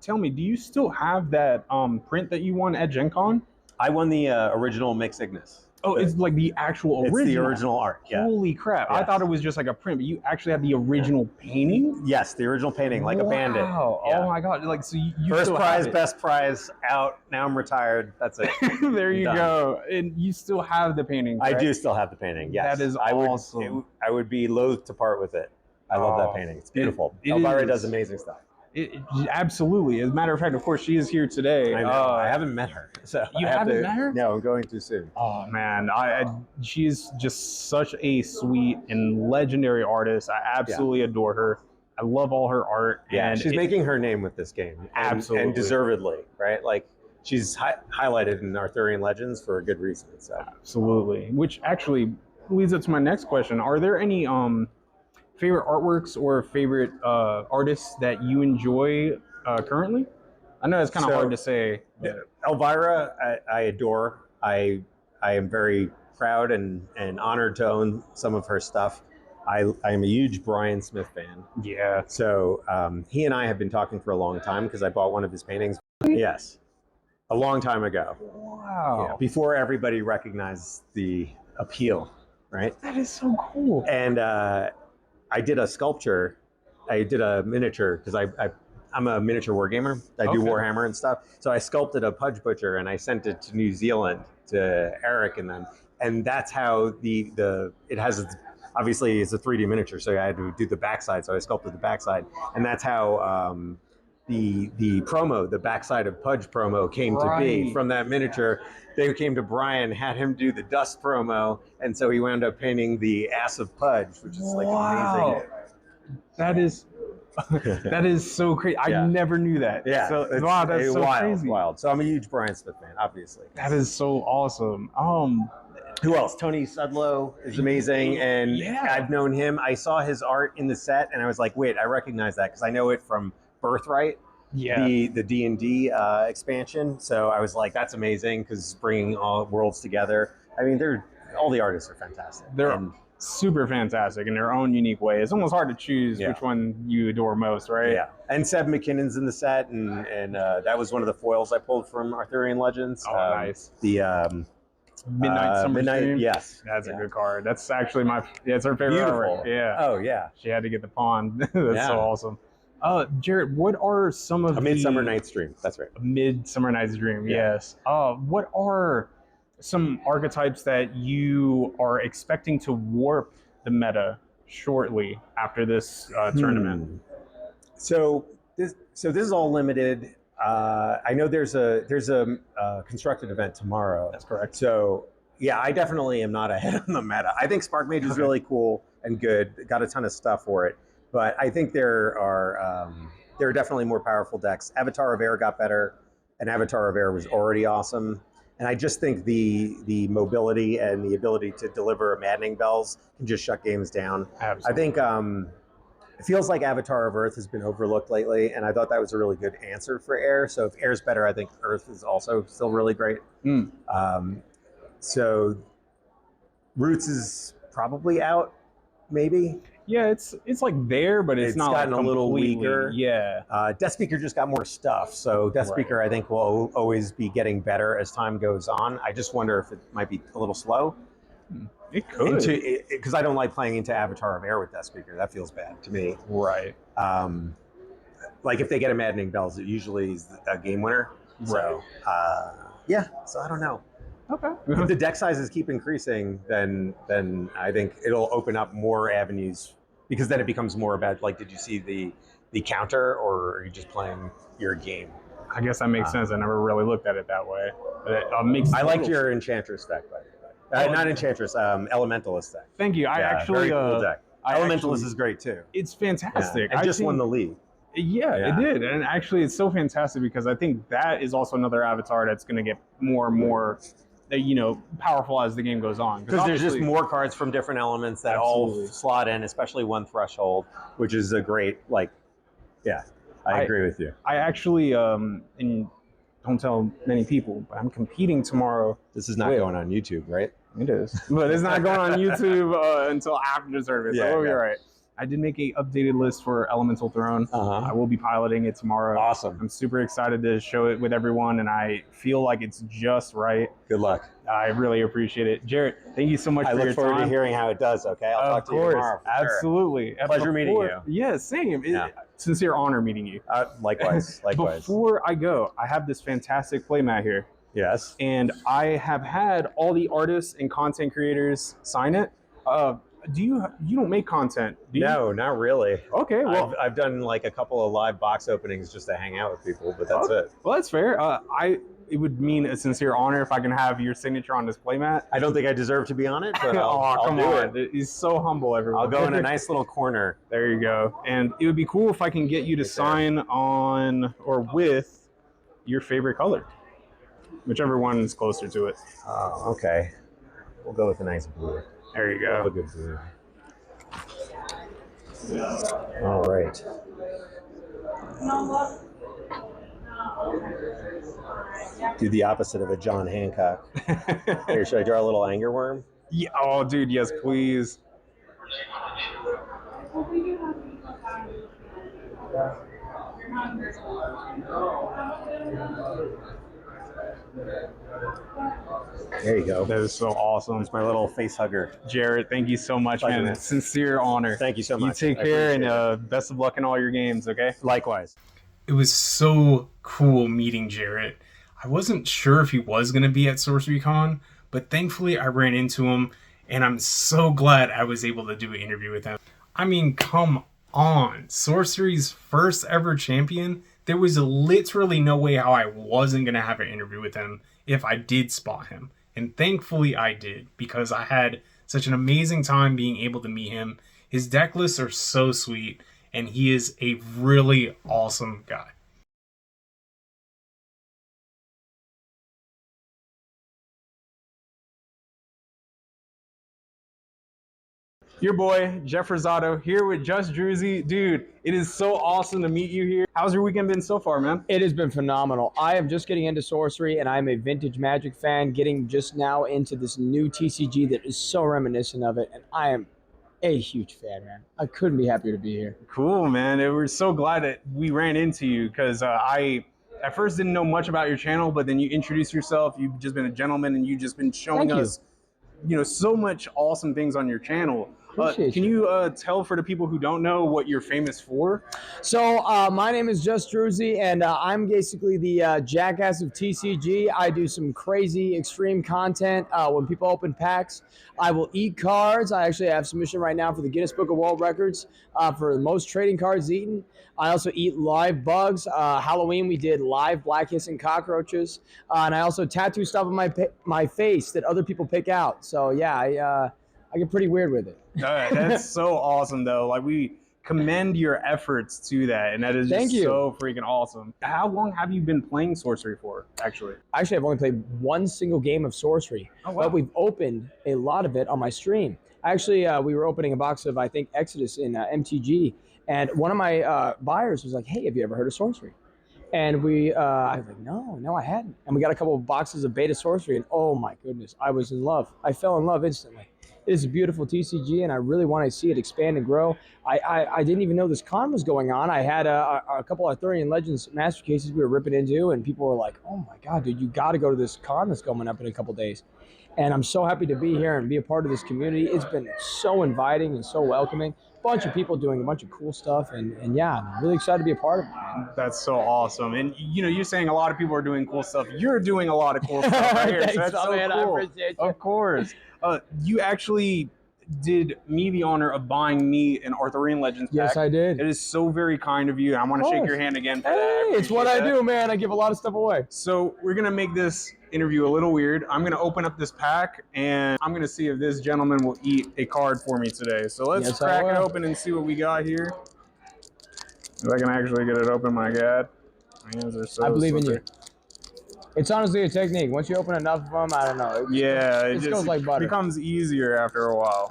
Tell me, do you still have that print that you won at Gen Con? I won the original Mix Ignis. Oh, it's like the actual original? It's the original art, yeah. Holy crap. Yes. I thought it was just like a print, but you actually have the original painting? Yes, the original painting, like a bandit. Wow. Yeah. Oh my God. Like, so you First still prize, have it. best prize, out. Now I'm retired. That's it. There you Done. go. And you still have the painting, I right? do still have the painting, yes. That is awesome. I would be loath to part with it. I love that painting. It's beautiful. Elvira does amazing stuff. Absolutely. As a matter of fact, of course, she is here today. I know. I haven't met her. So You I have haven't to- met her? No, I'm going to soon. Oh man, she's just such a sweet and legendary artist. I absolutely adore her. I love all her art. Yeah, and she's making her name with this game. Absolutely. And deservedly, right? Like, she's highlighted in Arthurian Legends for a good reason. So. Absolutely. Which actually leads up to my next question. Are there any favorite artworks or favorite artists that you enjoy currently? I know it's kind of hard to say. Elvira, I adore. I am very proud and honored to own some of her stuff. I am a huge Bryan Smith fan. Yeah. So he and I have been talking for a long time because I bought one of his paintings. Yes. A long time ago. Wow. Yeah, before everybody recognized the appeal, right? That is so cool. And I did a sculpture. I did a miniature because I'm a miniature wargamer. I do Warhammer and stuff. So I sculpted a Pudge Butcher and I sent it to New Zealand to Erik and them. And that's how it has its, obviously it's a 3D miniature, so I had to do the backside. So I sculpted the backside, and that's how the promo, the backside of Pudge promo came to be from that miniature. They came to Bryon, had him do the dust promo, and so he wound up painting the ass of Pudge, which is like amazing. That is so crazy. I never knew that. Yeah. So, it's wow, that's so crazy. Wild. So I'm a huge Bryan Smith fan, obviously. That is so awesome. Who else? Tony Szczudlo is amazing, and I've known him. I saw his art in the set, and I was like, wait, I recognize that because I know it from Birthright. Yeah. The D&D expansion. So I was like, that's amazing because bringing all worlds together. I mean, all the artists are fantastic. They're super fantastic in their own unique way. It's almost hard to choose which one you adore most, right? Yeah. And Seb McKinnon's in the set, and that was one of the foils I pulled from Arthurian Legends. Oh, nice. Midnight Summer Midnight, Stream. yes. That's a good card. That's actually it's her favorite Beautiful. artwork. Yeah. Oh yeah. She had to get the pawn. That's Yeah. so awesome. Jarrett, what are some of A Midsummer Night's Dream. That's right. Midsummer Night's Dream. Yeah. Yes. What are some archetypes that you are expecting to warp the meta shortly after this tournament? So this is all limited. I know there's a constructed event tomorrow. That's correct. So yeah, I definitely am not ahead on the meta. I think Spark Mage is really cool and good. Got a ton of stuff for it, but I think there are definitely more powerful decks. Avatar of Air got better, and Avatar of Air was already awesome. And I just think the mobility and the ability to deliver maddening bells can just shut games down. Absolutely. I think it feels like Avatar of Earth has been overlooked lately, and I thought that was a really good answer for Air. So if Air's better, I think Earth is also still really great. So Roots is probably out, maybe. Yeah, it's like there, but it's not gotten like a little weaker. Yeah. Death Speaker just got more stuff, so Death Speaker I think will always be getting better as time goes on. I just wonder if it might be a little slow. It could, because I don't like playing into Avatar of Air with Death Speaker. That feels bad to me. Right. Like if they get a maddening bells, it usually is a game winner. So yeah. So I don't know. Okay. If the deck sizes keep increasing, then I think it'll open up more avenues, because then it becomes more about, like, did you see the counter, or are you just playing your game? I guess that makes sense. I never really looked at it that way. But it makes I liked your Enchantress deck, by the way. Not Enchantress, Elementalist deck. Thank you. I actually very cool deck. Elementalist is great too. It's fantastic. Yeah. And just won the league. Yeah, it did. And actually, it's so fantastic because I think that is also another avatar that's going to get more and more, powerful as the game goes on. Because there's just more cards from different elements that all slot in, especially one threshold, which is a great, I agree with you. I actually, and don't tell many people, but I'm competing tomorrow. This is not going on YouTube, right? It is. But it's not going on YouTube until after the service. Yeah, so we'll be yeah. all right. I did make a updated list for Elemental Throne. I will be piloting it tomorrow. Awesome. I'm super excited to show it with everyone, and I feel like it's just right. Good luck. I really appreciate it. Jarrett, thank you so much for your time. I look forward to hearing how it does, okay? I'll talk to you tomorrow. For sure. Absolutely. Pleasure meeting you. Yeah, same. Yeah. Sincere honor meeting you. Likewise. Before I go, I have this fantastic playmat here. Yes. And I have had all the artists and content creators sign it. You don't make content, do you? No, not really. Okay, well, I've done like a couple of live box openings just to hang out with people, but that's it. Well, that's fair. It would mean a sincere honor if I can have your signature on this playmat. I don't think I deserve to be on it, but I'll do it. He's so humble, everyone. I'll go in a nice little corner. There you go. And it would be cool if I can get you to sign on or with your favorite color, whichever one is closer to it. Oh, okay. We'll go with a nice blue. There you go. Have a good blue. All right. Do the opposite of a John Hancock. Here, should I draw a little anger worm? Yeah. Oh, dude, yes, please. There you go. That is so awesome. It's my little face hugger. Jarrett, thank you so much, Pleasure, man. man. Sincere honor. Thank you so much. You take care, and best of luck in all your games, okay? Likewise. It was so cool meeting Jarrett. I wasn't sure if he was going to be at SorceryCon, but thankfully I ran into him, and I'm so glad I was able to do an interview with him. I mean, come on. Sorcery's first ever champion. There was literally no way how I wasn't going to have an interview with him if I did spot him. And thankfully I did, because I had such an amazing time being able to meet him. His deck lists are so sweet, and he is a really awesome guy. Your boy, Jeff Rosado, here with Just Druzi. Dude, it is so awesome to meet you here. How's your weekend been so far, man? It has been phenomenal. I am just getting into Sorcery, and I'm a vintage Magic fan, getting just now into this new TCG that is so reminiscent of it, and I am a huge fan, man. I couldn't be happier to be here. Cool, man. We're so glad that we ran into you, because I at first didn't know much about your channel, but then you introduced yourself. You've just been a gentleman, and you've just been showing us, so much awesome things on your channel. Can you tell for the people who don't know what you're famous for? So my name is Just Druzi, and I'm basically the jackass of TCG. I do some crazy extreme content. When people open packs, I will eat cards. I actually have submission right now for the Guinness Book of World Records for the most trading cards eaten. I also eat live bugs. Halloween, we did live black hissing cockroaches. And I also tattoo stuff on my face that other people pick out. So yeah, I get pretty weird with it. That's so awesome, though. Like, we commend your efforts to that, and that is just so freaking awesome. How long have you been playing Sorcery for, actually? Actually, I've only played one single game of Sorcery, but we've opened a lot of it on my stream. Actually, we were opening a box of, I think, Exodus in MTG, and one of my buyers was like, hey, have you ever heard of Sorcery? And I was like, no, I hadn't. And we got a couple of boxes of beta Sorcery, and oh my goodness, I was in love. I fell in love instantly. It is a beautiful TCG, and I really want to see it expand and grow. I didn't even know this con was going on. I had a couple of Arthurian Legends master cases we were ripping into, and people were like, oh my God, dude, you got to go to this con that's coming up in a couple days. And I'm so happy to be here and be a part of this community. It's been so inviting and so welcoming. Bunch of people doing a bunch of cool stuff, and yeah, I'm really excited to be a part of it, man. That's so awesome. And you're saying a lot of people are doing cool stuff. You're doing a lot of cool stuff right here. Thanks, so that's so man. cool. I appreciate you. Of course. You actually did me the honor of buying me an Arthurian Legends pack. Yes, I did. It is so very kind of you. I want to shake your hand again for that. Hey, it's what I do, man. I give a lot of stuff away. So we're going to make this interview a little weird. I'm going to open up this pack, and I'm going to see if this gentleman will eat a card for me today. So let's crack it open and see what we got here. If I can actually get it open, my God. My hands are so I believe in slippery. you. It's honestly a technique. Once you open enough of them, I don't know. It just just goes like butter. becomes easier after a while.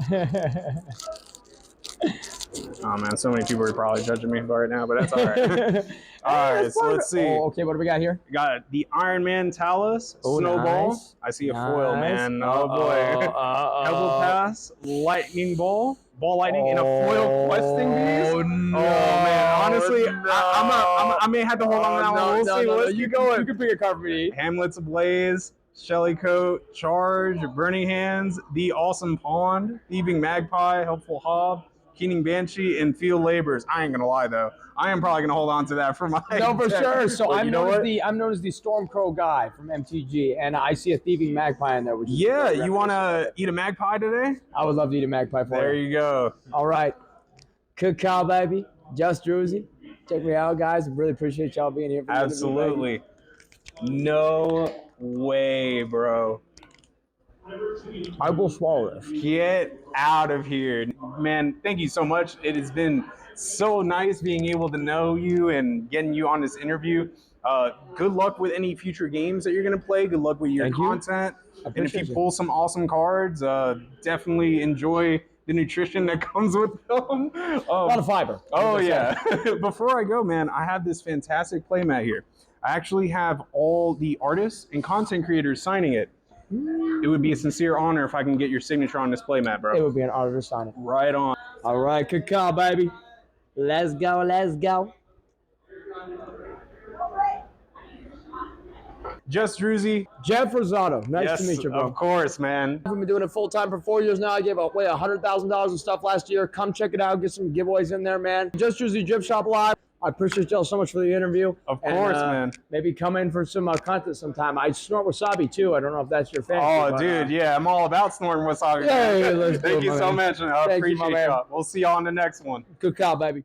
Oh man, so many people are probably judging me right now, but that's all right. All right, so let's see. Oh, okay, what do we got here? We got the Iron Man Talus, Snowball. Nice. I see a foil, man. Oh boy. Pebble Pass, Lightning Ball, Ball Lightning, and a foil Questing Beast. Oh no! Oh man, honestly, I may have to hold on to that one. We'll see. Let's keep going. You can pick a card for me. Hamlet's Ablaze, Shelly Coat, Charge, Burning Hands, The Awesome Pond, Thieving Magpie, Helpful Hob, Keening Banshee, and Field Labors. I ain't gonna lie though, I am probably gonna hold on to that for my No, for deck. sure. So But I'm you know known what? as the Stormcrow guy from MTG, and I see a Thieving Magpie in there. Which is Yeah, very you wanna eat a magpie today? I would love to eat a magpie for There you go. All right, good call, baby. Just Druzi. Check me out, guys. I really appreciate y'all being here. For the interview, Absolutely. No way, bro. I will swallow this. Get out of here. Man, thank you so much. It has been so nice being able to know you and getting you on this interview. Good luck with any future games that you're going to play. Good luck with your content. And if you pull some awesome cards, definitely enjoy the nutrition that comes with them. A lot of fiber. Oh, yeah. Before I go, man, I have this fantastic playmat here. I actually have all the artists and content creators signing it. It would be a sincere honor if I can get your signature on this playmat, bro. It would be an honor to sign it. Right on. All right, good call, baby. Let's go, let's go. Just Druzi. Jeff Rosado. Nice to meet you, bro. Of course, man. I've been doing it full time for 4 years now. I gave away $100,000 of stuff last year. Come check it out. Get some giveaways in there, man. Just Druzi Drip Shop Live. I appreciate y'all so much for the interview. Of course, man. Maybe come in for some content sometime. I snort wasabi too. I don't know if that's your fantasy. Oh, dude, yeah, I'm all about snorting wasabi. Yeah, let's do Thank it, you my so man. much, and I Thank you, my appreciate man. y'all. We'll see y'all on the next one. Good call, baby.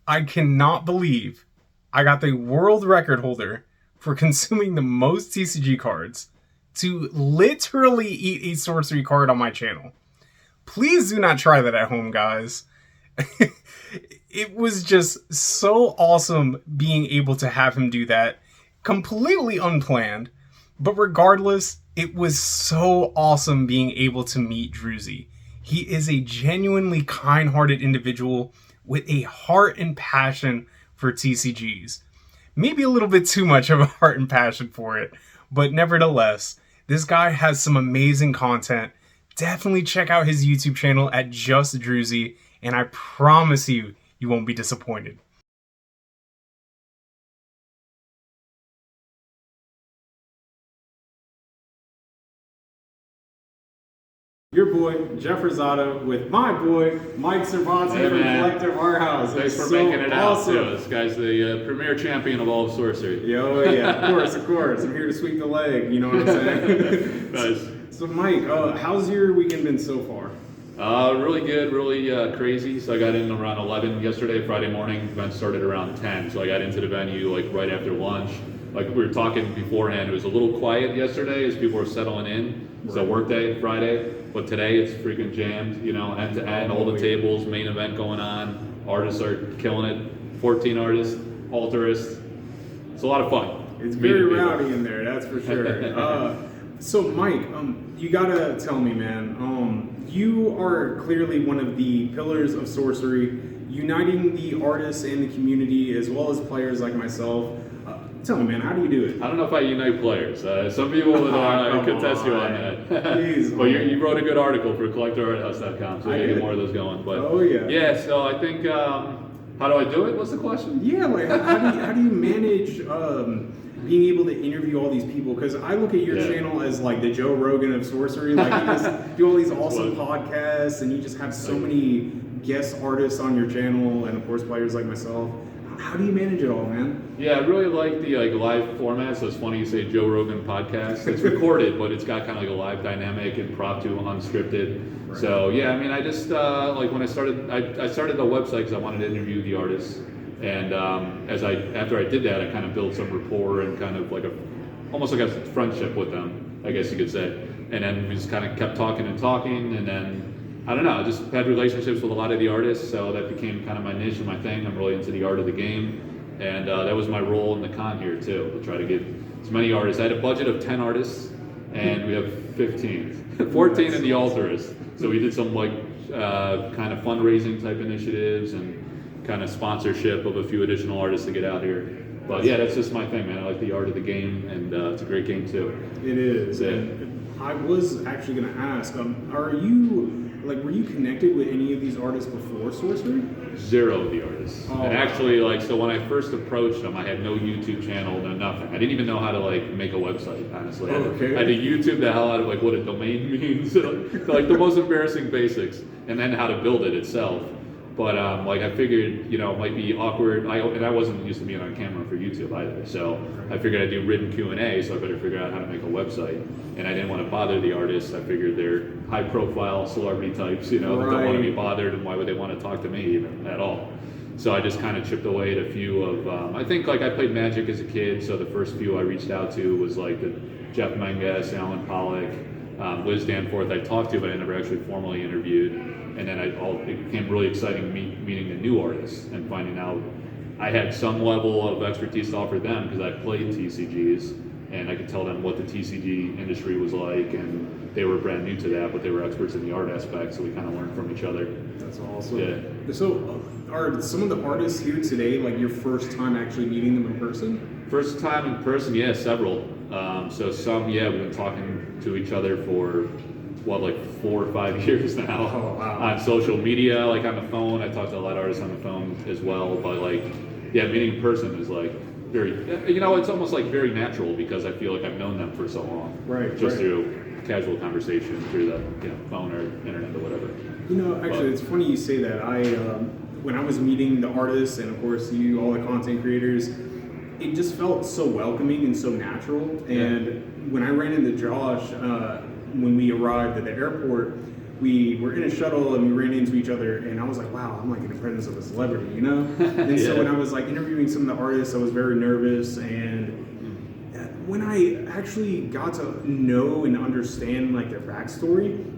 I cannot believe I got the world record holder for consuming the most TCG cards to literally eat a sorcery card on my channel. Please do not try that at home, guys. It was just so awesome being able to have him do that, completely unplanned. But regardless, it was so awesome being able to meet Druzi. He is a genuinely kind-hearted individual with a heart and passion for TCGs. Maybe a little bit too much of a heart and passion for it, but nevertheless, this guy has some amazing content. Definitely check out his YouTube channel at Just Druzi, and I promise you, you won't be disappointed. Your boy, Jeff Rosado, with my boy, Mike Servati Hey, from man. Collective Art House. Thanks It's for so making it awesome. out, too. This guy's the premier champion of all of sorcery. Oh, yeah, of course. I'm here to sweep the leg, you know what I'm saying? Nice. So, Mike, how's your weekend been so far? Really good, really crazy. So I got in around 11 yesterday, Friday morning. Event started around 10, so I got into the venue like right after lunch. Like we were talking beforehand, it was a little quiet yesterday as people were settling in. It's a work day, Friday, but today it's freaking jammed, you know, end to end, all the tables, main event going on. Artists are killing it. 14 artists, altorists. It's a lot of fun. It's very rowdy in there, that's for sure. So, Mike, you gotta tell me, man, you are clearly one of the pillars of sorcery, uniting the artists and the community as well as players like myself. Tell me, man, how do you do it? I don't know if I unite players. Some people would contest you on that. Please, but you wrote a good article for collectorarthouse.com, so we get more of those going. But oh, yeah. Yeah, so I think, how do I do it? What's the question? Yeah, like how do you manage being able to interview all these people? Because I look at your channel as like the Joe Rogan of sorcery. Like you just do all these awesome podcasts, and you just have so many guest artists on your channel, and of course players like myself. How do you manage it all, man? Yeah, I really like the live format. So it's funny you say Joe Rogan podcast. It's recorded, but it's got kind of like a live dynamic, impromptu, unscripted. Right. So yeah, I mean, I just like when I started the website because I wanted to interview the artists, and after I did that, I kind of built some rapport and kind of like almost like a friendship with them, I guess you could say. And then we just kind of kept talking, and then. I don't know, I just had relationships with a lot of the artists, so that became kind of my niche and my thing. I'm really into the art of the game, and that was my role in the con here too, to try to get as many artists. I had a budget of 10 artists, and we have 15. 14 in the altarist. So we did some like kind of fundraising type initiatives and kind of sponsorship of a few additional artists to get out here. But yeah, that's just my thing, man. I like the art of the game, and it's a great game too. It is. I was actually going to ask, were you connected with any of these artists before sorcery? Zero of the artists. Oh, and actually, so when I first approached them, I had no YouTube channel, no nothing. I didn't even know how to make a website, honestly. Okay. I had to YouTube the hell out of what a domain means, the most embarrassing basics, and then how to build it itself. But I figured, it might be awkward. I wasn't used to being on camera for YouTube either, so I figured I'd do written Q&A, so I better figure out how to make a website. And I didn't want to bother the artists. I figured they're high-profile celebrity types, that don't want to be bothered, and why would they want to talk to me even at all? So I just kind of chipped away at a few of. I think I played Magic as a kid, so the first few I reached out to was the Jeff Meges, Alan Pollack, Liz Danforth I talked to, but I never actually formally interviewed. And then it became really exciting meeting the new artists and finding out I had some level of expertise to offer them because I played TCGs and I could tell them what the TCG industry was like, and they were brand new to that, but they were experts in the art aspect, so we kind of learned from each other. That's awesome. Yeah. So are some of the artists here today your first time actually meeting them in person? First time in person, yeah, several. So some, we've been talking to each other for 4 or 5 years now. Oh, wow. On social media, on the phone. I talk to a lot of artists on the phone as well, but meeting in person is very, it's almost very natural because I feel I've known them for so long. Right. Just through casual conversation through the phone or internet or whatever. Actually, it's funny you say that. When I was meeting the artists and of course all the content creators, it just felt so welcoming and so natural. And when I ran into Josh, when we arrived at the airport, we were in a shuttle and we ran into each other, and I was like, wow, I'm in the presence of a celebrity, And so when I was interviewing some of the artists, I was very nervous, and when I actually got to know and understand their backstory,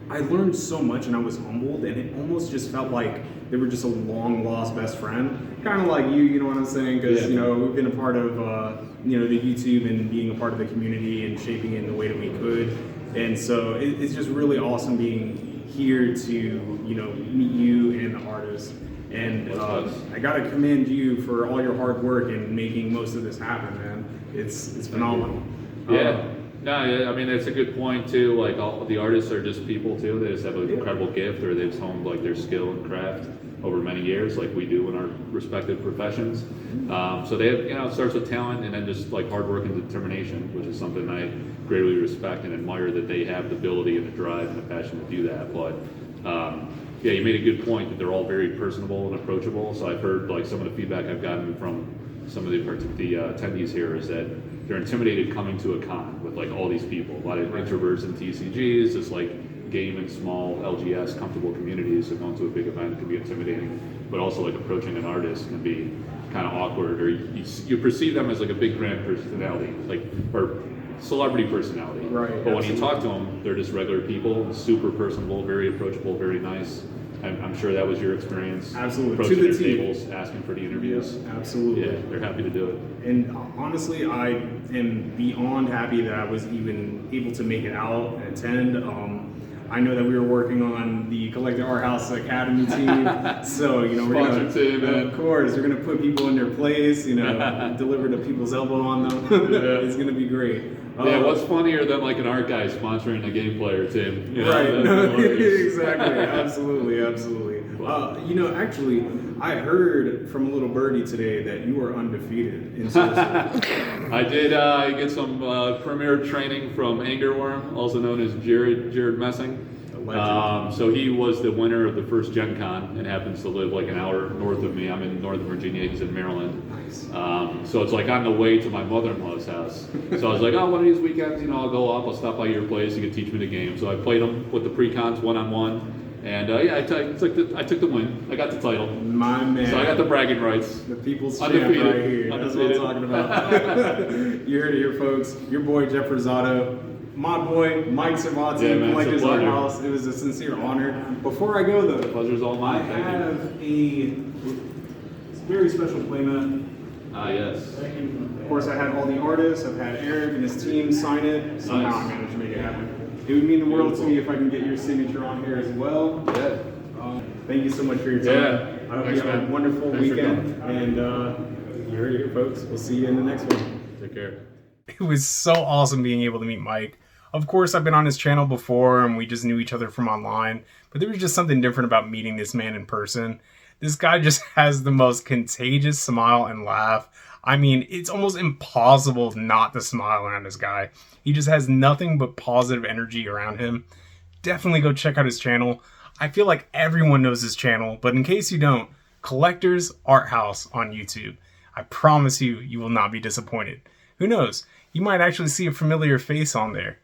I learned so much and I was humbled, and it almost just felt like they were just a long lost best friend, kind of like you know what I'm saying? Because we've been a part of the YouTube and being a part of the community and shaping it in the way that we could, and so it's just really awesome being here to meet you and the artists, and I gotta commend you for all your hard work in making most of this happen, man. It's phenomenal. No, I mean, it's a good point too. All the artists are just people too. They just have an incredible gift, or they've honed their skill and craft over many years, like we do in our respective professions. So they have, it starts with talent and then just hard work and determination, which is something I greatly respect and admire that they have the ability and the drive and the passion to do that. But yeah, you made a good point that they're all very personable and approachable. So I've heard like some of the feedback I've gotten from some of the attendees here is that they're intimidated coming to a con with like all these people, a lot of introverts and TCGs, just like game and small LGS comfortable communities. So going to a big event can be intimidating, but also like approaching an artist can be kind of awkward, or you perceive them as like a big brand personality, like or celebrity personality. Right. But when you talk to them, they're just regular people, super personable, very approachable, very nice. I'm sure that was your experience. Absolutely. Approaching To the their T. tables, asking for the interviews. Yes, absolutely. Yeah, they're happy to do it. And honestly, I am beyond happy that I was even able to make it out and attend. I know that we were working on the Collected Art House Academy team, so we're gonna, team, man. of course, we're gonna put people in their place, deliver the people's elbow on them. It's gonna be great. Yeah, what's funnier than like an art guy sponsoring a game player team? Right. Exactly. Absolutely. Actually, I heard from a little birdie today that you were undefeated in Sorcery. I did get some premier training from Angerworm, also known as Jared Messing. So he was the winner of the first Gen Con and happens to live like an hour north of me. I'm in Northern Virginia, he's in Maryland. Nice. So it's like on the way to my mother-in-law's house. So I was like, oh, one of these weekends, I'll go up, I'll stop by your place, you can teach me the game. So I played him with the pre-cons one-on-one. And I took the win. I got the title. My man. So I got the bragging rights. The people's champ right here. That's what I'm talking about. You heard it here, folks. Your boy, Jeff Rosado. My boy, Mike Servati, Collectors Art House. It was a sincere honor. Before I go, though, the pleasure's all mine. I have a very special playmat. Yes. Of course, I had all the artists. I've had Erik and his team sign it. Somehow I managed to make it happen. It would mean the world to me if I can get your signature on here as well. Yeah. Thank you so much for your time. Yeah. I hope Thanks, you have man. a wonderful Thanks for weekend. And you heard it here, folks. We'll see you in the next one. Take care. It was so awesome being able to meet Mike. Of course, I've been on his channel before, and we just knew each other from online. But there was just something different about meeting this man in person. This guy just has the most contagious smile and laugh. I mean, it's almost impossible not to smile around this guy. He just has nothing but positive energy around him. Definitely go check out his channel. I feel like everyone knows his channel, but in case you don't, Collectors Art House on YouTube. I promise you, you will not be disappointed. Who knows? You might actually see a familiar face on there.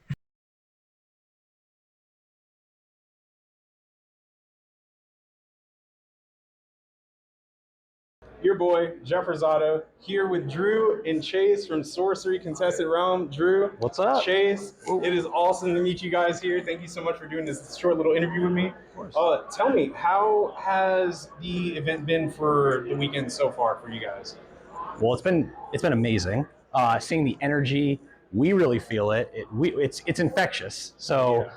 Your boy, Jeff Rosado, here with Drew and Chase from Sorcery Contested Realm. Drew. What's up? Chase, it is awesome to meet you guys here. Thank you so much for doing this short little interview with me. Of course. Tell me, how has the event been for the weekend so far for you guys? Well, it's been amazing. Seeing the energy, we really feel it. It's infectious. So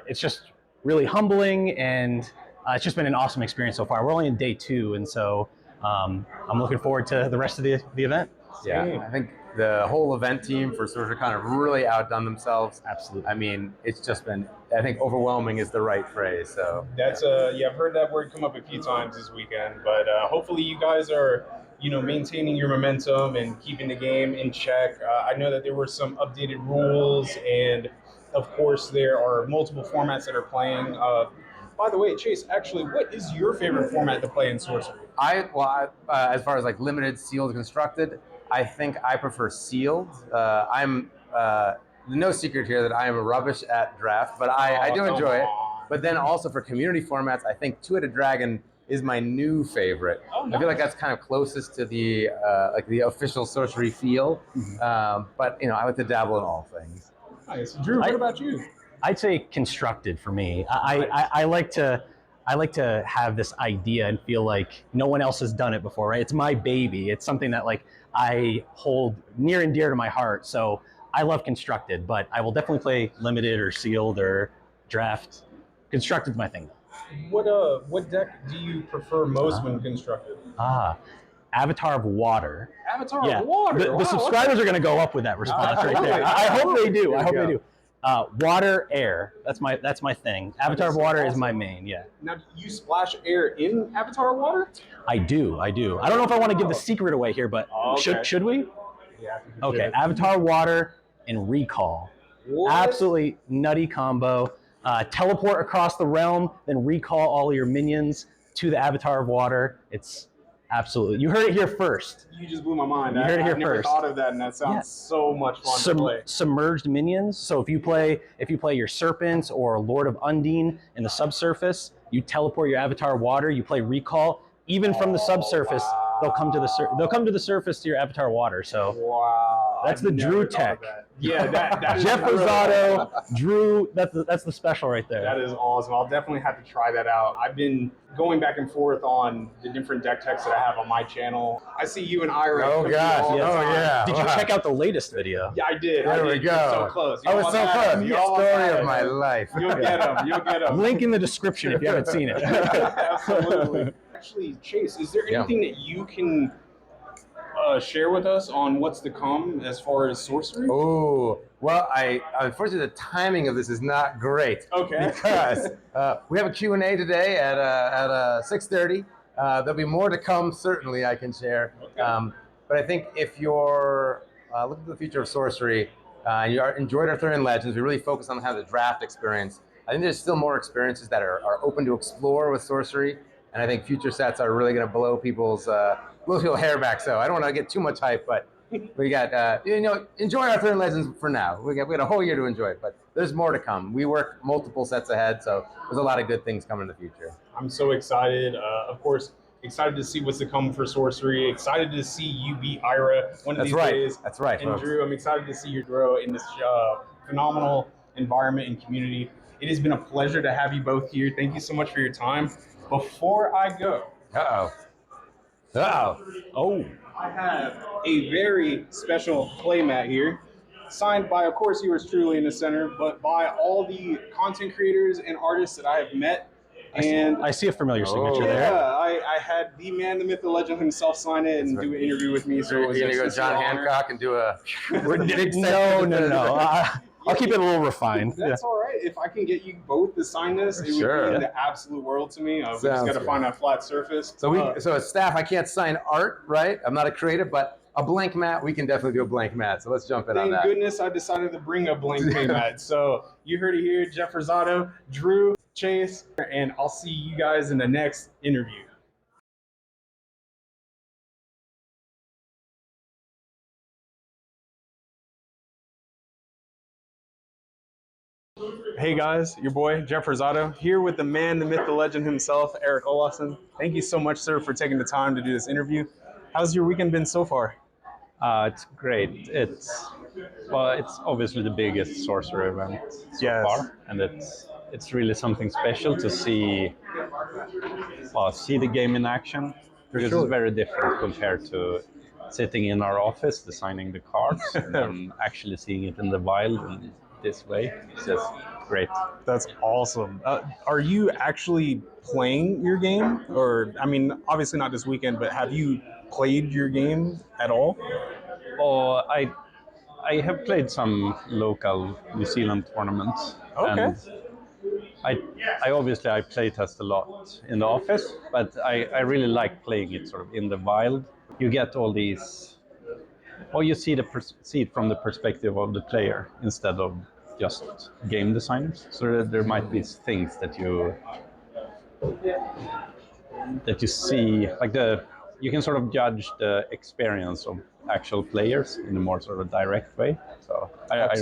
it's just really humbling, and it's just been an awesome experience so far. We're only in day 2, and so I'm looking forward to the rest of the event. Yeah, I think the whole event team for SorceryCon have really outdone themselves. Absolutely. I mean, it's just been, I think overwhelming is the right phrase. So That's I've heard that word come up a few times this weekend, but hopefully you guys are maintaining your momentum and keeping the game in check. I know that there were some updated rules, and of course there are multiple formats that are playing. By the way, Chase, actually, what is your favorite format to play in Sorcery? as far as like limited, sealed, constructed, I think I prefer sealed. I'm no secret here that I am rubbish at draft, but I do enjoy it. But then also for community formats, I think Two-Headed Dragon is my new favorite. Oh, nice. I feel like that's kind of closest to the like the official sorcery feel. But I like to dabble in all things. Nice. Drew, what about you? I'd say constructed for me. I like to have this idea and feel like no one else has done it before, right? It's my baby. It's something that like I hold near and dear to my heart. So I love constructed, but I will definitely play limited or sealed or draft. Constructed's my thing. What deck do you prefer most when constructed? Avatar of Water. Avatar of Water. The subscribers are going to go up with that response right there. I hope they do. I hope they do. Water, air. That's my thing. Avatar of Water is my main. Yeah. Now, do you splash air in Avatar of Water? I do. I don't know if I want to give the secret away here, but should we? Yeah. Okay. Avatar of Water and Recall. Absolutely nutty combo. Teleport across the realm, then recall all your minions to the Avatar of Water. It's absolutely. You heard it here first. You just blew my mind. You heard it here I never first. thought of that, and that sounds so much fun to play. Submerged minions. So if you play your Serpents or Lord of Undine in the subsurface, you teleport your Avatar of Water. You play Recall. Even from the subsurface, they'll come to the surface to your Avatar Water. So that's the Drew tech. Yeah, that is Jeff really Rosado, awesome. Drew. That's the special right there. That is awesome. I'll definitely have to try that out. I've been going back and forth on the different deck techs that I have on my channel. I see you and Ira. Oh, come gosh. through all the Yes. time. Did you check out the latest video? Yeah, I did. There I we did. go. You're so close. I was so close. You The almost story had of him. my life. You'll get him. You'll get him. Link in the description if you haven't seen it. Absolutely. Actually, Chase, is there anything that you can share with us on what's to come as far as sorcery? Oh, well, unfortunately the timing of this is not great. Okay. Because we have a Q&A today at 6:30. There'll be more to come, certainly, I can share. Okay. But I think if you're looking at the future of sorcery and you enjoyed Arthurian Legends, we really focus on kind of the draft experience. I think there's still more experiences that are open to explore with sorcery. And I think future sets are really going to blow people's hair back. So I don't want to get too much hype, but we got enjoy Arthurian Legends for now. We got a whole year to enjoy it, but there's more to come. We work multiple sets ahead, so there's a lot of good things coming in the future. I'm so excited. Of course, excited to see what's to come for sorcery. Excited to see you beat Ira one of these days. That's right. And folks. Drew, I'm excited to see you grow in this phenomenal environment and community. It has been a pleasure to have you both here. Thank you so much for your time. Before I go, I have a very special playmat here, signed by, of course, yours truly in the center, but by all the content creators and artists that I have met. And I see a familiar signature yeah, there. I had the man, the myth, the legend himself sign it and do an interview with me. So You're going to go John Hancock and do a big No. I'll keep it a little refined. That's all right. If I can get you both to sign this, it would mean the absolute world to me. We just got to find a flat surface. So as staff, I can't sign art, right? I'm not a creative, but a blank mat, we can definitely do a blank mat. So let's jump in on that. Thank goodness I decided to bring a blank playmat. So you heard it here, Jeff Rosado, Drew, Chase, and I'll see you guys in the next interview. Hey guys, your boy Jeff Rosado here with the man, the myth, the legend himself, Erik Olofsson. Thank you so much, sir, for taking the time to do this interview. How's your weekend been so far? It's great. It's obviously the biggest sorcery event so far, and it's really something special to see the game in action, because it's very different compared to sitting in our office designing the cards and actually seeing it in the wild in this way. It's just great. That's awesome. Are you actually playing your game? Or, I mean, obviously not this weekend, but have you played your game at all? Oh, I have played some local New Zealand tournaments. Okay. And I obviously play test a lot in the office, but I really like playing it sort of in the wild. You get all these, you see it from the perspective of the player instead of just game designers. So there might be things that you see, like you can sort of judge the experience of actual players in a more sort of direct way. So I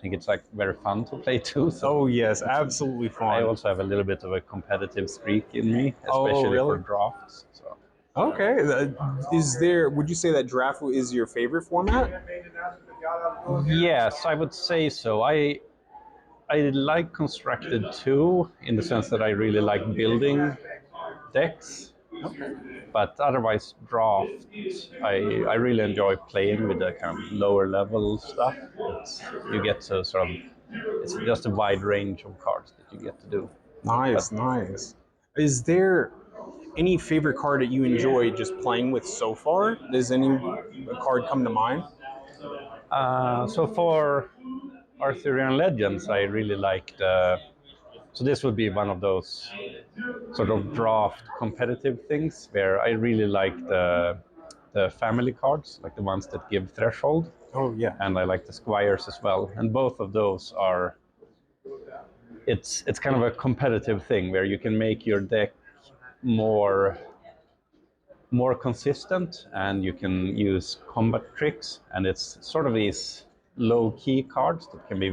think it's like very fun to play too. So yes, absolutely fun. I also have a little bit of a competitive streak in me, especially for drafts. So. Okay. Would you say that draft is your favorite format? Yes, I would say so. I like constructed too, in the sense that I really like building decks. Okay. But otherwise, draft, I really enjoy playing with the kind of lower level stuff. You get to sort of, it's just a wide range of cards that you get to do. Nice. Is there any favorite card that you enjoy just playing with so far? Does any card come to mind? So for Arthurian Legends, I really like so this would be one of those sort of draft competitive things where I really like the family cards, like the ones that give threshold. Oh yeah. And I like the squires as well. And both of those are. It's kind of a competitive thing where you can make your deck more consistent, and you can use combat tricks, and it's sort of these low-key cards that can be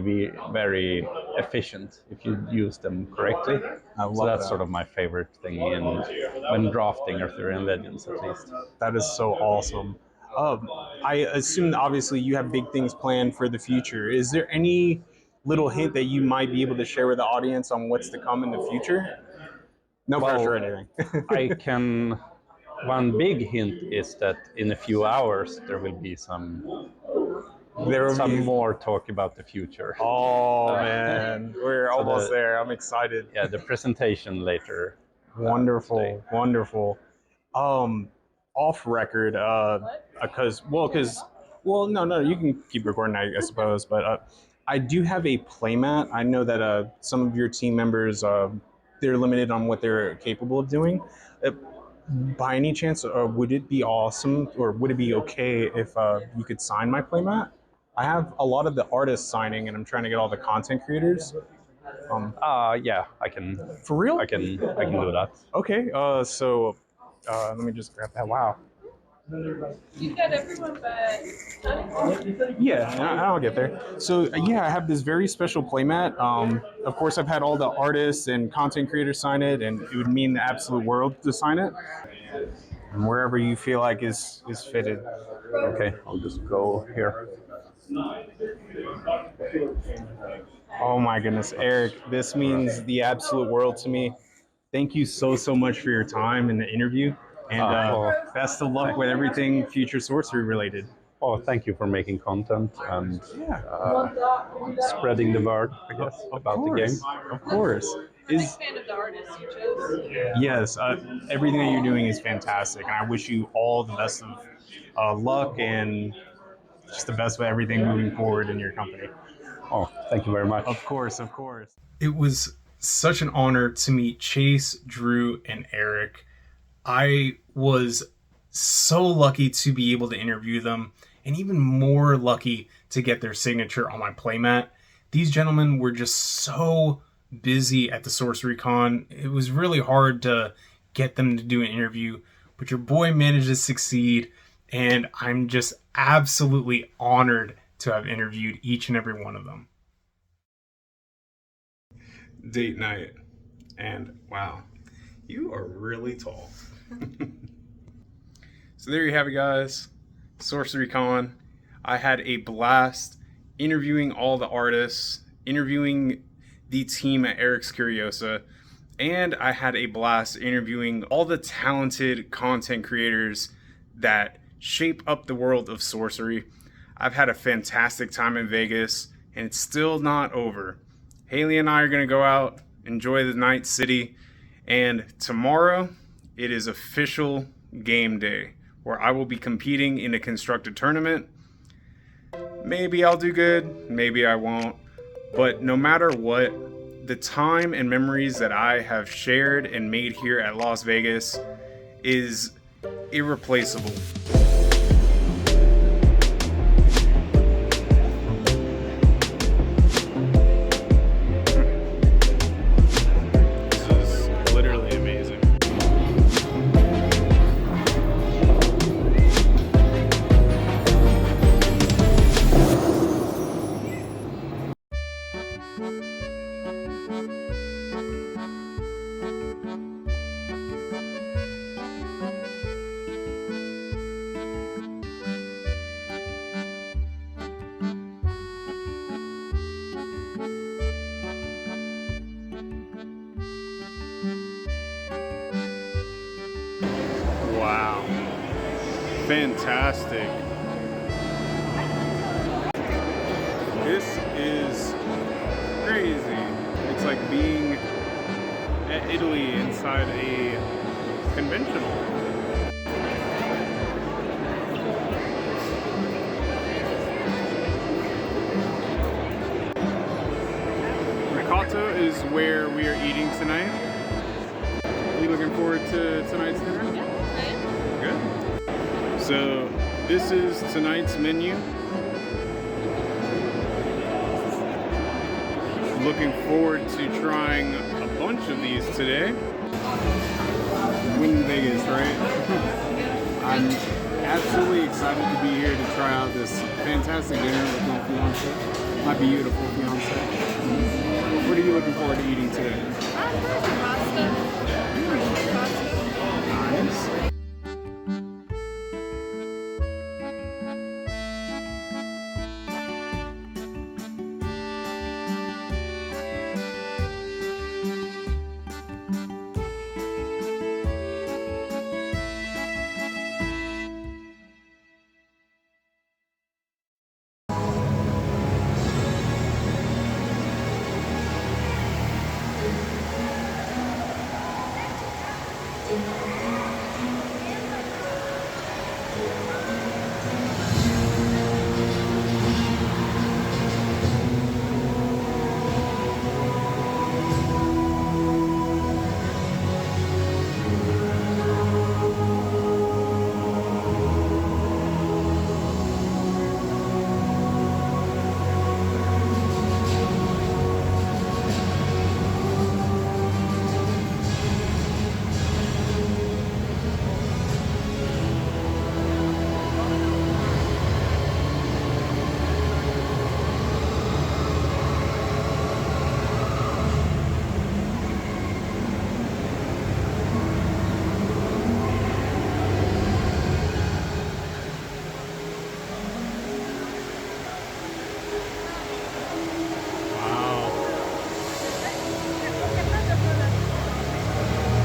very efficient if you use them correctly. So that's sort of my favorite thing when drafting Arthurian Legends, at least. That is so awesome. I assume obviously you have big things planned for the future. Is there any little hint that you might be able to share with the audience on what's to come in the future? No pressure or anything. I can. One big hint is that in a few hours there will be some more talk about the future. Oh man, we're almost there. I'm excited. Yeah, the presentation later. Wonderful, wonderful. Off record, no, you can keep recording, I suppose. But I do have a playmat. I know that some of your team members they're limited on what they're capable of doing. By any chance, would it be awesome, or would it be okay if you could sign my playmat? I have a lot of the artists signing, and I'm trying to get all the content creators. Yeah, I can. For real? I can do that. Okay. So let me just grab that. Wow. You got everyone back. Yeah, I'll get there. So yeah, I have this very special playmat. Of course, I've had all the artists and content creators sign it, and it would mean the absolute world to sign it. And wherever you feel like is fitted. Okay, I'll just go here. Oh my goodness, Erik, this means the absolute world to me. Thank you so much for your time in the interview. And best of luck with everything future sorcery related. Oh, thank you for making content and spreading the word, I guess, about the game. Of course. Big fan of the artists you chose. Yes, everything that you're doing is fantastic, and I wish you all the best of luck and just the best with everything moving forward in your company. Oh, thank you very much. Of course, of course. It was such an honor to meet Chase, Drew, and Erik. I was so lucky to be able to interview them, and even more lucky to get their signature on my playmat. These gentlemen were just so busy at the SorceryCon. It was really hard to get them to do an interview, but your boy managed to succeed, and I'm just absolutely honored to have interviewed each and every one of them. Date night, and wow, you are really tall. So there you have it, guys. SorceryCon. I had a blast interviewing all the artists, interviewing the team at Erik's Curiosa, and I had a blast interviewing all the talented content creators that shape up the world of sorcery. I've had a fantastic time in Vegas, and it's still not over. Haley and I are going to go out, enjoy the night city, and tomorrow it is official game day, where I will be competing in a constructed tournament. Maybe I'll do good, maybe I won't, but no matter what, the time and memories that I have shared and made here at Las Vegas is irreplaceable. Wow. Fantastic. This is crazy. It's like being at Italy inside a conventional. Mckinnon is where we are eating tonight. Are you looking forward to tonight's dinner? Yeah, I am. Good. So this is tonight's menu. Looking forward to trying a bunch of these today. Win Vegas, right? I'm absolutely excited to be here to try out this fantastic dinner with my fiance, my beautiful fiance. What are you looking forward to eating today? Pasta. Nice.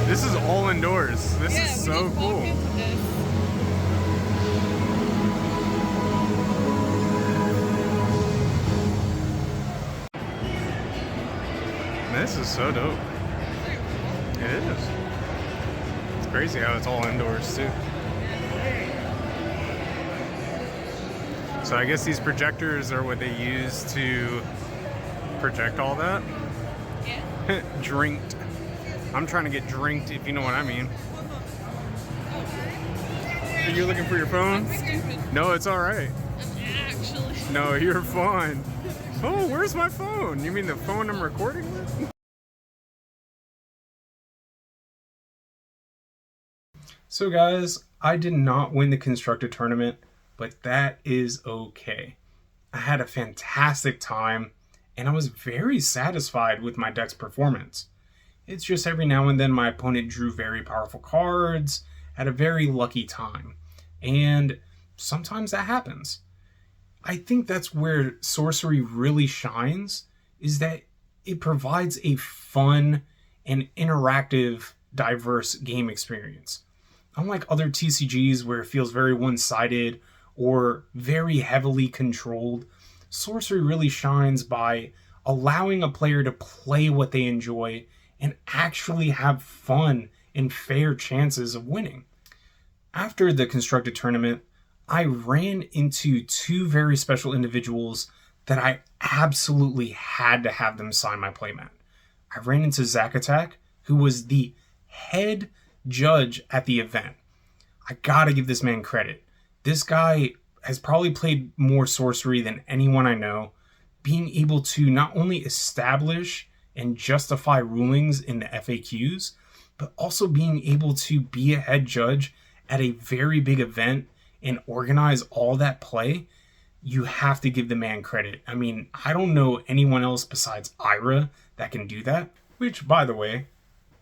This is all indoors. This is so cool. This is so dope. It is. It's crazy how it's all indoors too. So I guess these projectors are what they use to project all that. Yeah. Drinked. I'm trying to get drinked, if you know what I mean. Are you looking for your phone? No, it's all right. Actually. No, you're fine. Oh, where's my phone? You mean the phone I'm recording with? So guys, I did not win the Constructed tournament, but that is okay. I had a fantastic time, and I was very satisfied with my deck's performance. It's just every now and then my opponent drew very powerful cards at a very lucky time. And sometimes that happens. I think that's where Sorcery really shines, is that it provides a fun and interactive, diverse game experience. Unlike other TCGs where it feels very one-sided or very heavily controlled, Sorcery really shines by allowing a player to play what they enjoy and actually have fun and fair chances of winning. After the Constructed tournament, I ran into two very special individuals that I absolutely had to have them sign my playmat. I ran into Zachattack, who was the head judge at the event. I gotta give this man credit. This guy has probably played more Sorcery than anyone I know, being able to not only establish and justify rulings in the FAQs, but also being able to be a head judge at a very big event and organize all that play. You have to give the man credit. I mean, I don't know anyone else besides Ira that can do that. Which, by the way,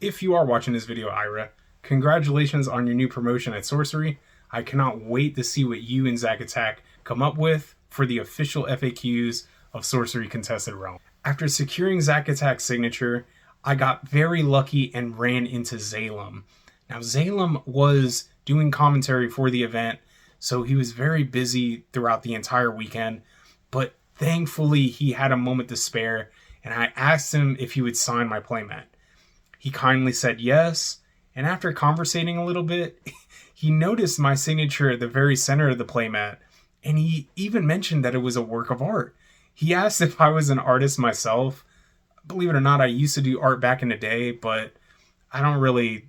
if you are watching this video, Ira, congratulations on your new promotion at Sorcery. I cannot wait to see what you and Zachattack come up with for the official FAQs of Sorcery Contested Realm. After securing Zachattack's signature, I got very lucky and ran into Zalem. Now, Zalem was doing commentary for the event, so he was very busy throughout the entire weekend, but thankfully he had a moment to spare, and I asked him if he would sign my playmat. He kindly said yes, and after conversating a little bit, he noticed my signature at the very center of the playmat, and he even mentioned that it was a work of art. He asked if I was an artist myself. Believe it or not, I used to do art back in the day, but I don't really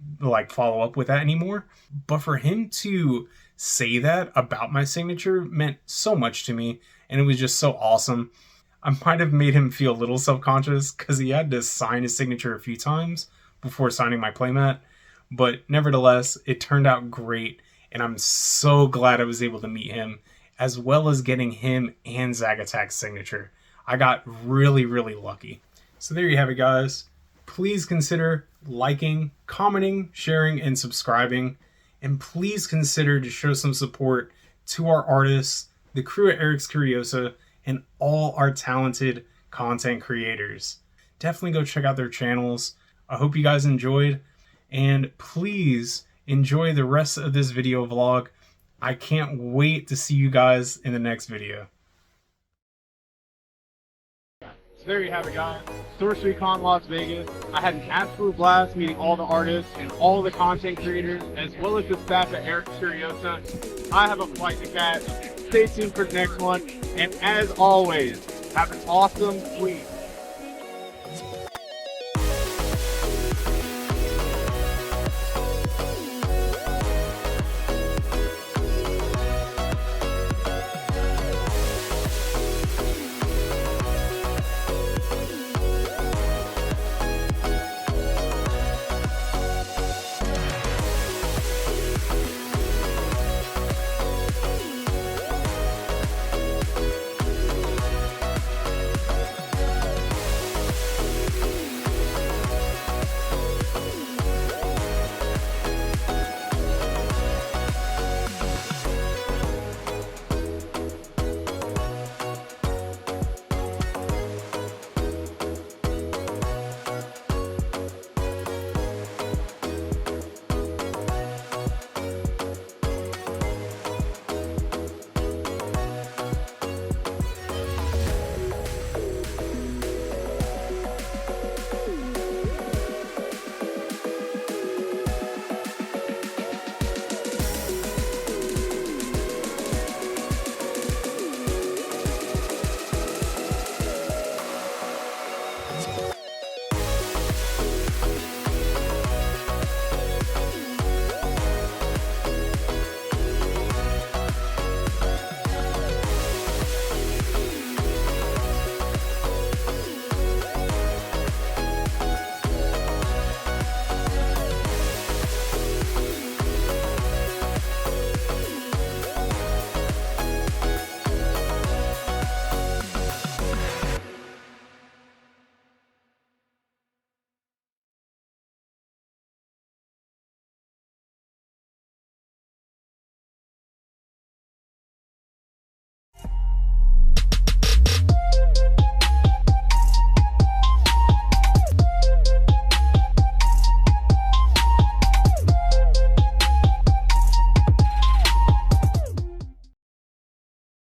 follow up with that anymore. But for him to say that about my signature meant so much to me, and it was just so awesome. I might have made him feel a little self-conscious because he had to sign his signature a few times before signing my playmat. But nevertheless, it turned out great, and I'm so glad I was able to meet him, as well as getting him and Zachattack's signature. I got really, really lucky. So there you have it, guys. Please consider liking, commenting, sharing, and subscribing. And please consider to show some support to our artists, the crew at Erik's Curiosa, and all our talented content creators. Definitely go check out their channels. I hope you guys enjoyed. And please enjoy the rest of this video vlog. I can't wait to see you guys in the next video. So there you have it, guys. SorceryCon Las Vegas. I had an absolute blast meeting all the artists and all the content creators, as well as the staff at Erik's Curiosa. I have a flight to catch. Stay tuned for the next one. And as always, have an awesome week.